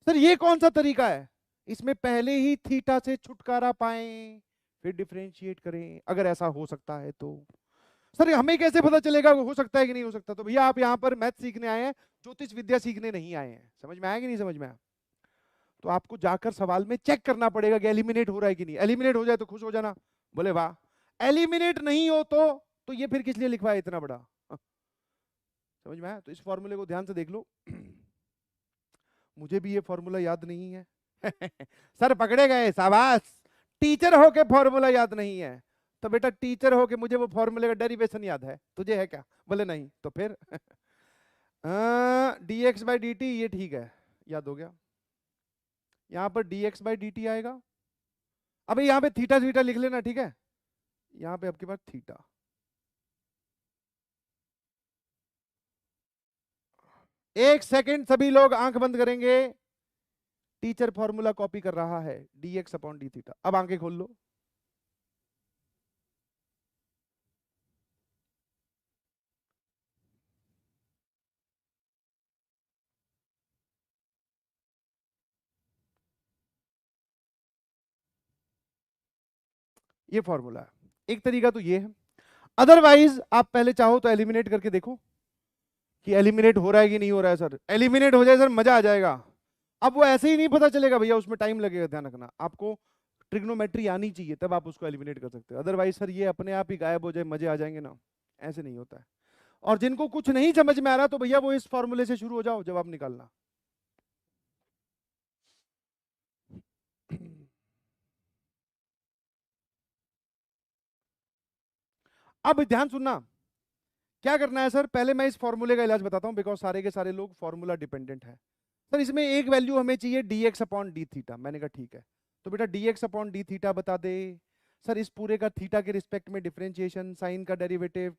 सर ये कौन सा तरीका है, इसमें पहले ही थीटा से छुटकारा पाएं फिर डिफरेंशिएट करें, अगर ऐसा हो सकता है तो। सर हमें कैसे पता चलेगा हो सकता है कि नहीं हो सकता? तो भैया आप यहाँ पर मैथ सीखने आए हैं, ज्योतिष विद्या सीखने नहीं आए हैं। समझ में आया कि नहीं समझ में आया? तो आपको जाकर सवाल में चेक करना पड़ेगा कि एलिमिनेट हो रहा है कि नहीं। एलिमिनेट हो जाए तो खुश हो जाना, बोले वाह। एलिमिनेट नहीं हो तो ये फिर किस लिए लिखवा है इतना बड़ा? समझ में आया? तो इस फॉर्मूले को ध्यान से देख लो। मुझे भी ये फॉर्मूला याद नहीं है। सर पकड़े गए, शाबाश। टीचर होके फॉर्मूला याद नहीं है तो बेटा टीचर होके मुझे वो फॉर्मूले का डेरिवेशन याद है, तुझे है क्या? बोले नहीं, तो फिर dx बाई dt, ये ठीक है, याद हो गया। यहां पर dx बाई dt आएगा। अबे यहां पे थीटा थीटा लिख लेना, ठीक है? यहां पे आपके पास थीटा, एक सेकंड सभी लोग आंख बंद करेंगे। टीचर फॉर्मूला कॉपी कर रहा है, dx अपॉन डी थीटा। अब आंखें खोल लो। ये फॉर्मूला है, एक तरीका तो ये है। अदरवाइज आप पहले चाहो तो एलिमिनेट करके देखो कि एलिमिनेट हो रहा है कि नहीं हो रहा है। सर एलिमिनेट हो जाए सर मजा आ जाएगा। अब वो ऐसे ही नहीं पता चलेगा भैया, उसमें टाइम लगेगा, ध्यान रखना। आपको ट्रिग्नोमेट्री आनी चाहिए तब आप उसको एलिमिनेट कर सकते हो। अदरवाइज सर ये अपने आप ही गायब हो जाए, मजे आ जाएंगे ना, ऐसे नहीं होता है। और जिनको कुछ नहीं समझ में आ रहा तो भैया वो इस फॉर्मूले से शुरू हो जाओ जवाब निकालना। अब ध्यान सुनना, क्या करना है सर, पहले मैं इस फॉर्मूले का इलाज बताता हूं, बिकॉज सारे के सारे लोग फॉर्मूला डिपेंडेंट है। सर इसमें एक वैल्यू हमें चाहिए dx अपॉन डी थीटा। मैंने कहा ठीक है, तो बेटा dx अपॉन डी थीटा बता दे। सर इस पूरे का थीटा के रिस्पेक्ट में डिफरेंशिएशन, साइन का डेरिवेटिव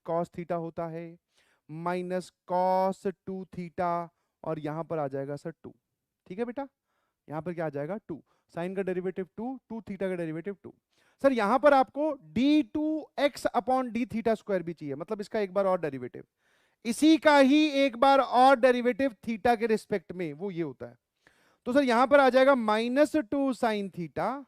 कॉस थीटा होता है, माइनस कॉस टू थीटा, और यहां पर आ जाएगा सर 2। ठीक है बेटा, यहां पर क्या आ जाएगा 2, साइन का डेरिवेटिव 2, टू थीटा का डेरिवेटिव 2। सर यहां पर आपको d two x upon d theta square भी चाहिए, मतलब इसका एक बार और डेरिवेटिव, इसी का ही एक बार और डेरिवेटिव थीटा के रिस्पेक्ट में, वो ये होता है। तो सर यहां पर आ जाएगा -2 साइन थीटा,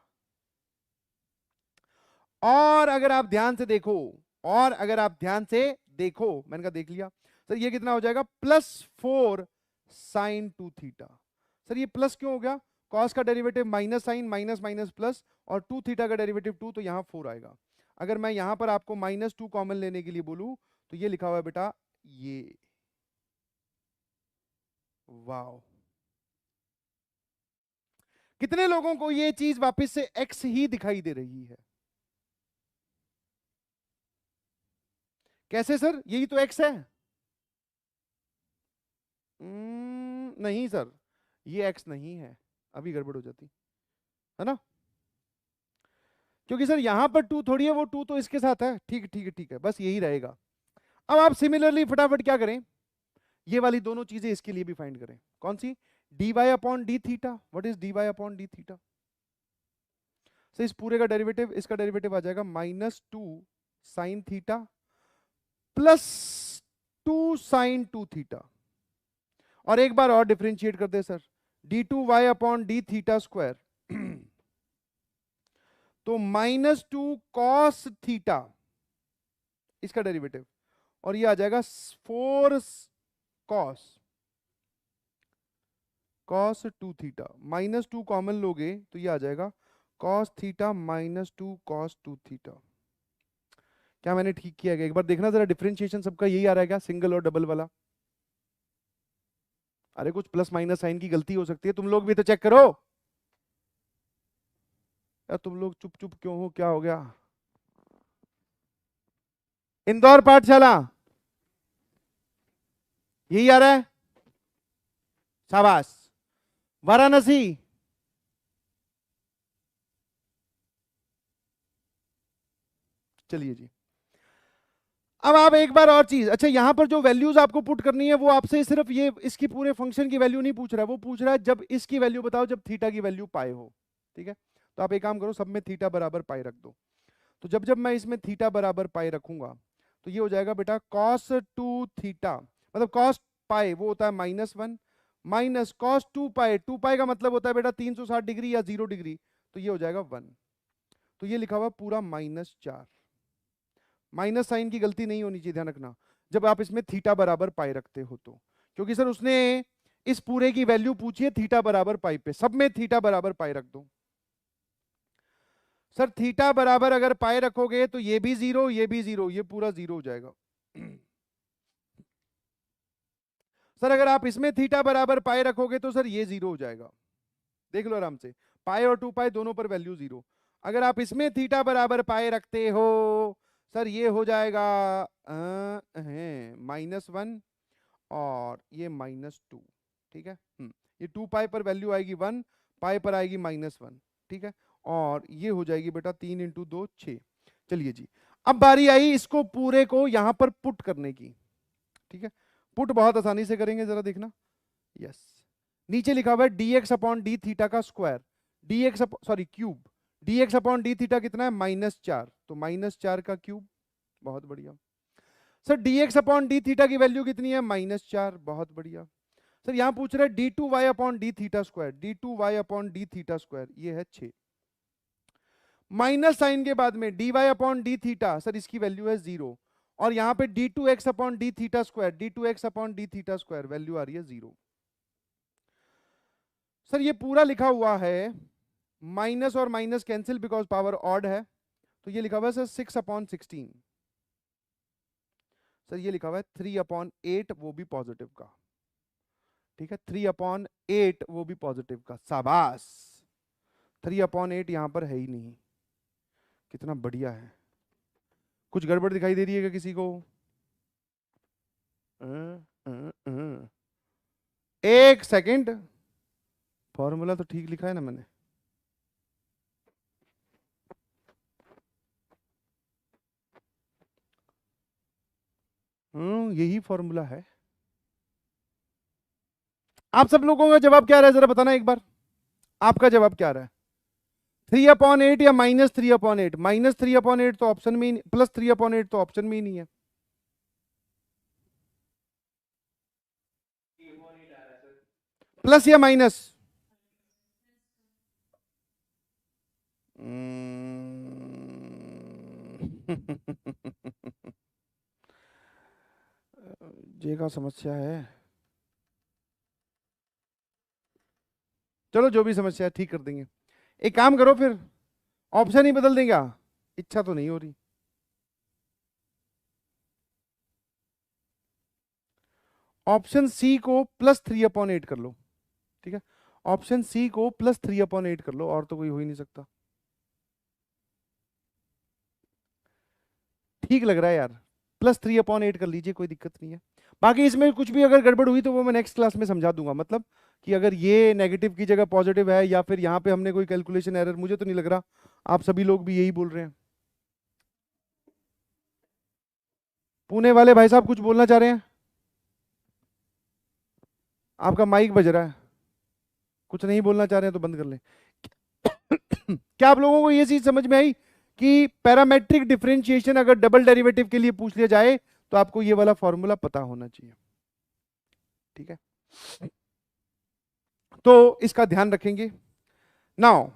और अगर आप ध्यान से देखो, और अगर आप ध्यान से देखो, मैंने कहा देख लिया, सर ये कितना हो जाएगा +4 साइन 2 थीटा। सर ये प्लस क्यों हो गया? कॉस का derivative minus sine, minus minus plus, और 2 थीटा का डेरिवेटिव 2, तो यहां 4 आएगा। अगर मैं यहां पर आपको -2 कॉमन लेने के लिए बोलूं तो ये लिखा हुआ है बेटा ये, वाओ। कितने लोगों को ये चीज वापस से x ही दिखाई दे रही है? कैसे सर, यही तो x है। नहीं सर, ये x नहीं है, अभी गड़बड़ हो जाती है ना, क्योंकि सर यहां पर 2 थोड़ी है, वो 2 तो इसके साथ है। ठीक ठीक है ठीक है, बस यही रहेगा। अब आप सिमिलरली फटाफट क्या करें, ये वाली दोनों चीजें इसके लिए भी फाइंड करें। कौन सी? dy upon d theta. What is dy upon d theta? So इस पूरे का डेरिवेटिव, इसका डेरिवेटिव आ जाएगा -2 साइन थीटा +2 साइन 2 थीटा, और एक बार और डिफरेंशिएट कर दे sir, d2y upon d theta square, तो -2 कॉस थीटा, इसका डेरिवेटिव, और ये आ जाएगा 4 कॉस -2 थीटा, -2 कॉमन लोगे तो ये आ जाएगा कॉस थीटा -2 कॉस 2 थीटा। क्या मैंने ठीक किया गया? एक बार देखना जरा, डिफरेंशिएशन सबका यही आ रहा है क्या, सिंगल और डबल वाला? अरे कुछ प्लस माइनस साइन की गलती हो सकती है, तुम लोग भी तो चेक करो यार। तुम लोग चुप चुप क्यों हो, क्या हो गया? इंदौर पाठशाला यही आ रहा है, शाबाश। वाराणसी, चलिए जी। अब आप एक बार और चीज, अच्छा यहां पर जो वैल्यूज आपको पुट करनी है वो आपसे सिर्फ ये इसकी पूरे फंक्शन की वैल्यू नहीं पूछ रहा है, वो पूछ रहा है जब इसकी वैल्यू बताओ जब थीटा की वैल्यू पाए हो। ठीक है, तो आप एक काम करो, सब में थीटा बराबर पाई रख दो। तो जब जब मैं इसमें थीटा बराबर पाई रखूंगा तो ये हो जाएगा बेटा कॉस 2 थीटा, मतलब कॉस पाई वो होता है -1, माइनस कॉस 2 पाई, 2 पाई का मतलब होता है बेटा 360 डिग्री या 0 डिग्री, तो ये हो जाएगा 1। तो ये लिखा हुआ पूरा -4। माइनस साइन की गलती नहीं होनी चाहिए, ध्यान रखना, जब आप इसमें थीटा बराबर पाई रखते हो तो, क्योंकि सर उसने इस पूरे की वैल्यू पूछिए थीटा बराबर पाई पे, सब में थीटा बराबर पाई रख दो। सर थीटा बराबर अगर पाई रखोगे तो ये भी जीरो, ये भी जीरो, ये पूरा जीरो हो जाएगा। सर अगर आप इसमें थीटा बराबर पाई रखोगे तो सर ये जीरो हो जाएगा, देख लो आराम से, पाई और 2 पाई दोनों पर वैल्यू जीरो। अगर आप इसमें थीटा बराबर पाई रखते हो सर ये हो जाएगा -1 और ये -2, ठीक है। ये 2 पाई पर वैल्यू आएगी 1, पाई पर आएगी -1, ठीक है। और ये हो जाएगी बेटा 3 × 2 6। चलिए जी, अब बारी आई इसको पूरे को यहां पर पुट करने की, ठीक है। पुट बहुत आसानी से करेंगे, जरा देखना। यस, नीचे लिखा हुआ है dx/d थीटा का स्क्वायर, क्यूब। dx/d थीटा कितना है? -4, तो -4 का क्यूब। बहुत बढ़िया सर। dx/d थीटा की वैल्यू कितनी है? -4, बहुत बढ़िया सर। यहां पूछ रहे d2y/d theta square, d2y/d theta square, ये है 6। माइनस साइन के बाद में dy/d थीटा, सर इसकी वैल्यू है 0। और यहां पे d2x/d theta square, d2x/d theta square, value आ रही है 0। सर ये पूरा लिखा हुआ है, माइनस और minus cancel because power odd है, तो ये लिखा हुआ है सर 6/16। सर ये लिखा हुआ है 3/8, वो भी पॉजिटिव का, ठीक है। 3/8 वो भी पॉजिटिव का, शाबाश। 3/8 यहां पर है ही नहीं, कितना बढ़िया है। कुछ गड़बड़ दिखाई दे रही है क्या किसी को? एक सेकंड, फॉर्मूला तो ठीक लिखा है ना मैंने? यही फॉर्मूला है। आप सब लोगों का जवाब क्या रहा है जरा बताना एक बार, आपका जवाब क्या रहा है? 3/8 या -3/8? -3/8 तो ऑप्शन में ही, +3/8 तो ऑप्शन में ही नहीं है। प्लस या माइनस? जे का समस्या है, चलो जो भी समस्या है ठीक कर देंगे। एक काम करो फिर, ऑप्शन ही बदल देंगे। इच्छा तो नहीं हो रही। ऑप्शन सी को +3/8 कर लो, ठीक है। ऑप्शन सी को +3/8 कर लो, और तो कोई हो ही नहीं सकता। ठीक लग रहा है यार, +3/8 कर लीजिए, कोई दिक्कत नहीं है। बाकी इसमें कुछ भी अगर गड़बड़ हुई तो वो मैं नेक्स्ट क्लास में समझा दूंगा, मतलब कि अगर ये नेगेटिव की जगह पॉजिटिव है या फिर यहाँ पे हमने कोई कैलकुलेशन एरर, मुझे तो नहीं लग रहा, आप सभी लोग भी यही बोल रहे हैं। पुणे वाले भाई साहब कुछ बोलना चाह रहे हैं? आपका माइक बज रहा है, कुछ नहीं बोलना चाह रहे हैं तो बंद कर लें। क्या आप लोगों को ये चीज समझ में आई कि पैरामेट्रिक डिफरेंशिएशन अगर डबल डेरिवेटिव के लिए पूछ लिया जाए तो आपको ये वाला फॉर्मूला पता होना चाहिए, ठीक है। तो इसका ध्यान रखेंगे। नाउ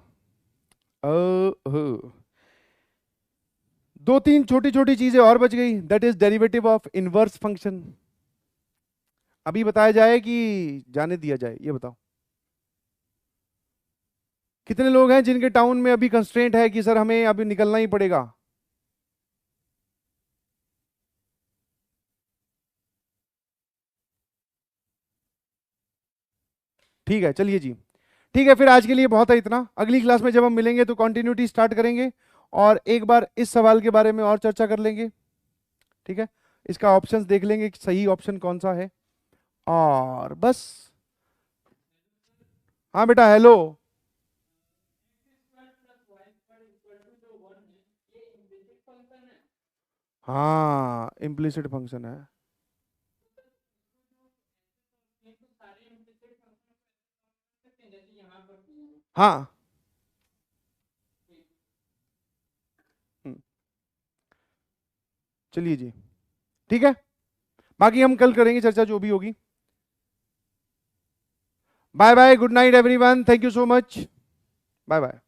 2-3 छोटी छोटी चीजें और बच गई, that is derivative of inverse function. अभी बताया जाए कि जाने दिया जाए, ये बताओ। कितने लोग हैं जिनके टाउन में अभी कंस्ट्रेंट है कि सर हमें अभी निकलना ही पड़ेगा? ठीक है, चलिए जी, ठीक है। फिर आज के लिए बहुत है इतना, अगली क्लास में जब हम मिलेंगे तो कंटिन्यूटी स्टार्ट करेंगे और एक बार इस सवाल के बारे में और चर्चा कर लेंगे, ठीक है। इसका ऑप्शंस देख लेंगे कि सही ऑप्शन कौन सा है, और बस। हाँ बेटा, हेलो। हाँ, इम्प्लिसिट फंक्शन है। हाँ, चलिए जी, ठीक है। बाकी हम कल करेंगे चर्चा जो भी होगी। Bye bye, good night everyone, thank you so much, bye bye.